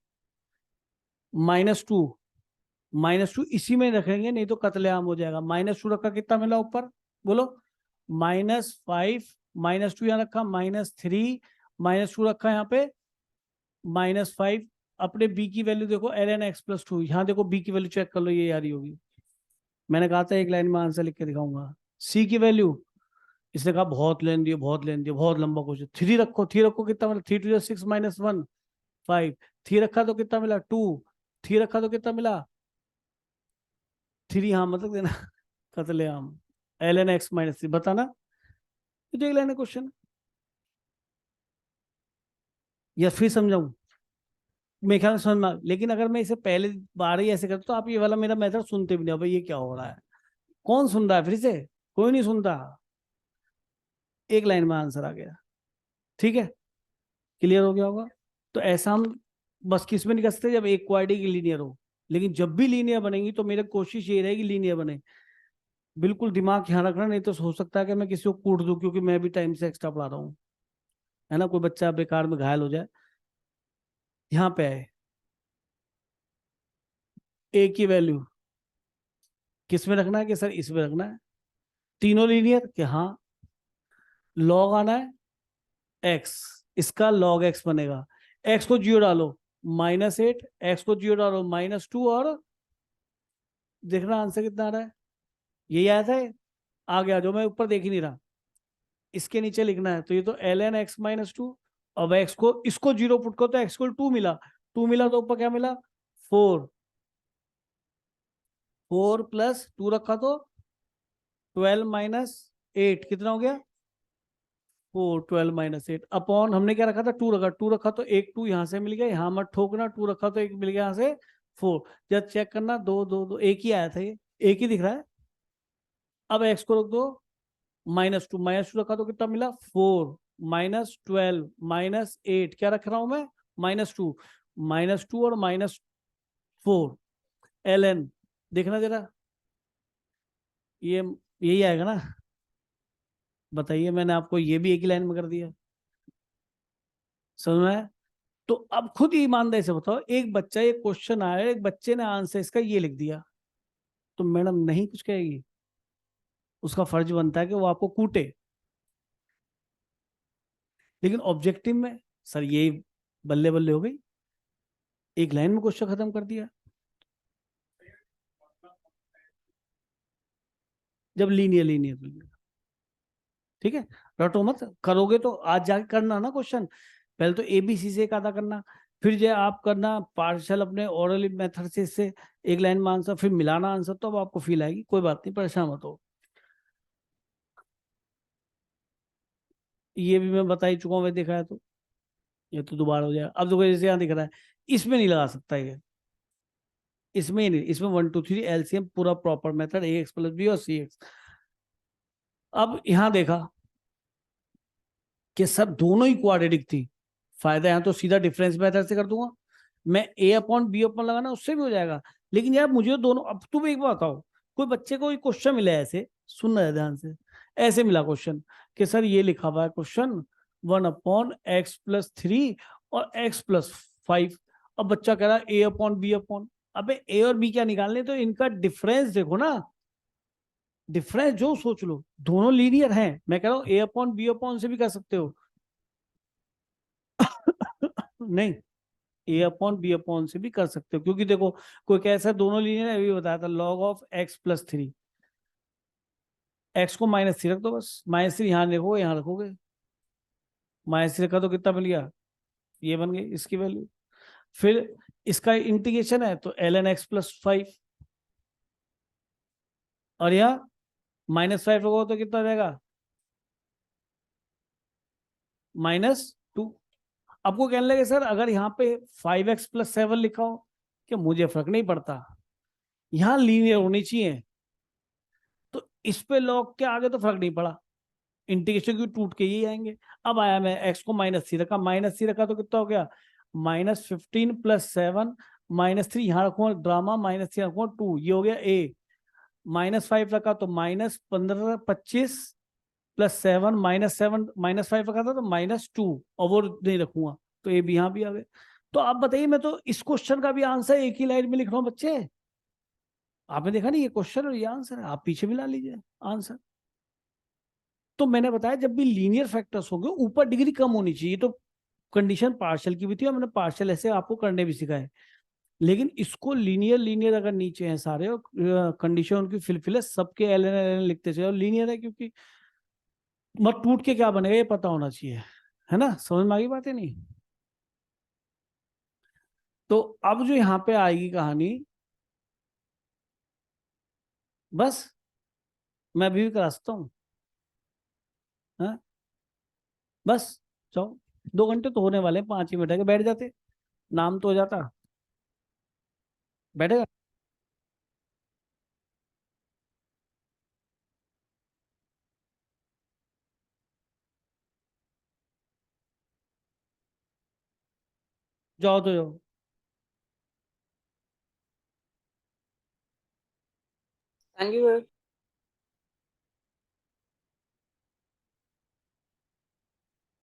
-2 इसी में रखेंगे, नहीं तो कत्लेआम हो जाएगा। -2 रखा, कितना मिला ऊपर? बोलो, -5, -2 यहाँ रखा, -3, -2 रखा यहाँ पे, -5। अपने बी की वैल्यू देखो, ln x प्लस 2, यहाँ देखो बी की वैल्यू चेक कर लो, ये आ रही होगी। मैंने कहा था एक लाइन में आंसर लिख के दिखाऊंगा। सी की वैल्यू, इसने कहा बहुत लेन दिया, बहुत लेन दिया, बहुत लंबा क्वेश्चन। 3 रखो, 3 रखो, कितना मिला? 3 2 6 -1 5। 3 रखा तो कितना मिला? 2। 3 रखा तो कितना मिला? 3, हाँ मतलब देना कत्लेआम, ln x माइनस 3, बताना। तो एक लाइन क्वेश्चन, या फिर समझाऊं? मेरे ख्याल में समझ में लेकिन अगर मैं इसे पहले बार ही ऐसे करता तो आप ये वाला मेरा मेथड सुनते भी नहीं, भाई ये क्या हो रहा है, कौन सुन रहा है फिर से? कोई नहीं सुनता। एक लाइन में आंसर आ गया, ठीक है, क्लियर हो गया होगा। तो ऐसा हम बस किस में नहीं कर सकते, जब एक क्वाड्रेटिक लीनियर हो, लेकिन जब भी लीनियर बनेगी तो मेरी कोशिश ये रहेगी लीनियर बने। बिल्कुल दिमाग ध्यान रखना, नहीं तो हो सकता है कि मैं किसी को कूट दूं, क्योंकि मैं भी टाइम से एक्स्ट्रा पढ़ा रहा हूँ, है ना, कोई बच्चा बेकार में घायल हो जाए। यहाँ पे आए, ए की वैल्यू किस में रखना है कि सर इसमें रखना है, तीनों लीनियर कि हाँ, लॉग आना है एक्स, इसका log x बनेगा, x को 0 डालो -8, x को 0 डालो -2, और देखना आंसर कितना आ रहा है, यही आया था। आगे आ जाओ, मैं ऊपर देख ही नहीं रहा, इसके नीचे लिखना है, तो ये तो ln x -2। अब x को इसको 0 पुट करो तो x को 2 मिला, 2 मिला तो ऊपर क्या मिला 4, 4 प्लस 2 रखा तो 12 माइनस 8 कितना हो गया 4, 12 माइनस 8 अपॉन हमने क्या रखा था 2 रखा, 2 रखा तो एक 2 यहाँ से मिल गया, यहाँ मत ठोकना, 2 रखा तो एक मिल गया यहाँ से 4, जब चेक करना 2 2 2 एक ही आया था, ये एक ही दिख रहा है। अब x को रख दो -2, -2 रखा तो कितना मिला 4 माइनस 12 माइनस 8 क्या रख रहा हूं मैं -2, -2 और -4 ln देखना जरा ये यही आएगा ना, बताइए, मैंने आपको ये भी एक ही लाइन में कर दिया, समझ में आया? तो अब खुद ही ईमानदारी से बताओ, एक बच्चा एक क्वेश्चन आया, एक बच्चे ने आंसर इसका ये लिख दिया, तो मैडम नहीं कुछ कहेगी, उसका फर्ज बनता है कि वो आपको कूटे। लेकिन ऑब्जेक्टिव में सर ये बल्ले बल्ले हो गई, एक लाइन में क्वेश्चन खत्म कर दिया। जब लीनियर ठीक है, रटो मत, करोगे तो आज जाके करना ना क्वेश्चन, पहले तो एबीसी से एक आधा करना, फिर जो आप करना पार्शियल अपने ओरल मेथड से, इससे एक लाइन में आंसर, फिर मिलाना आंसर, तो अब आपको फील आएगी, कोई बात नहीं, परेशान मत हो। ये भी मैं बता ही चुका हूँ, मैं देखा है तो ये तो दोबारा हो जाएगा। अब देखो जैसे यहाँ दिख रहा है, इसमें नहीं लगा सकता ये, इसमें ही नहीं, इसमें 1 2 3 एलसीएम पूरा proper method ax plus b और सी एक्स। अब यहां देखा कि सब दोनों ही क्वाड्रेटिक थी, फायदा यहां तो सीधा डिफरेंस मेथड से कर दूंगा मैं, a अपॉन बी अपॉन लगाना उससे भी हो जाएगा। लेकिन यार मुझे दोनों, अब तुम एक बात बताओ, कोई बच्चे को क्वेश्चन मिला है ऐसे, सुनना है ध्यान से, ऐसे मिला क्वेश्चन कि सर ये लिखा हुआ है क्वेश्चन 1/x+3 और x+5, अब बच्चा कह रहा है a अपॉन बी अपॉन, अबे a और b क्या निकालने, तो इनका डिफरेंस देखो ना, डिफरेंस जो सोच लो, दोनों लीनियर हैं, मैं कह रहा हूं a अपॉन बी अपॉन से भी कर सकते हो नहीं, ए अपॉन बी अपॉन से भी कर सकते हो, क्योंकि देखो कोई कैसा दोनों लीनियर है, अभी बताया था log ऑफ x+3, x को -3 रख दो बस, -3 यहाँ देखो, यहाँ रखोगे, -3 रखा तो कितना मिल गया, ये बन गई इसकी वैल्यू, फिर इसका इंटीग्रेशन है तो ln x+5, और यहाँ -5 रखो तो कितना जाएगा -2। आपको कहने लगे सर अगर यहाँ पे 5x+7 लिखा हो, कि मुझे फर्क नहीं पड़ता, यहाँ लीनियर होनी चाहिए, तो इस पे लॉग के आगे तो फर्क नहीं पड़ा, इंटीग्रेशन की टूट के ही आएंगे। अब आया मैं x को -3 रखा, -3 रखा तो कितना हो गया -15 + 7 -3 यहाँ रखूंगा ड्रामा, -3 रखूंगा 2, ये हो गया a, -5 रखा तो -15 25 + 7 -7 -5 रखा था तो -2, और वो नहीं रखूंगा, तो ये भी यहाँ भी आ गए। तो आप बताइए, मैं तो इस क्वेश्चन का भी आंसर एक ही लाइन में लिख रहा हूँ बच्चे, आपने देखा नहीं, ये क्वेश्चन और ये आंसर है, आप पीछे भी ला लीजिए आंसर। तो मैंने बताया जब भी लीनियर फैक्टर्स होंगे ऊपर डिग्री कम होनी चाहिए, तो कंडीशन पार्शियल की भी थी और मैंने पार्शियल ऐसे आपको करने भी सिखाए, लेकिन इसको लीनियर लीनियर अगर नीचे हैं सारे और कंडीशन उनकी फिलफिल है, सबके एल एन एल एन लिखते चले और लीनियर है, क्योंकि मत टूट के क्या बनेगा ये पता होना चाहिए, है ना, समझ में आ गई बातें नहीं। तो अब जो यहाँ पे आएगी कहानी, बस मैं अभी भी करा सकता हूँ, हाँ बस जाओ, 2 घंटे तो होने वाले हैं, 5 ही मिनट है, बैठ जाते, नाम तो हो जाता, बैठेगा, जाओ तो जाओ।
Thank you.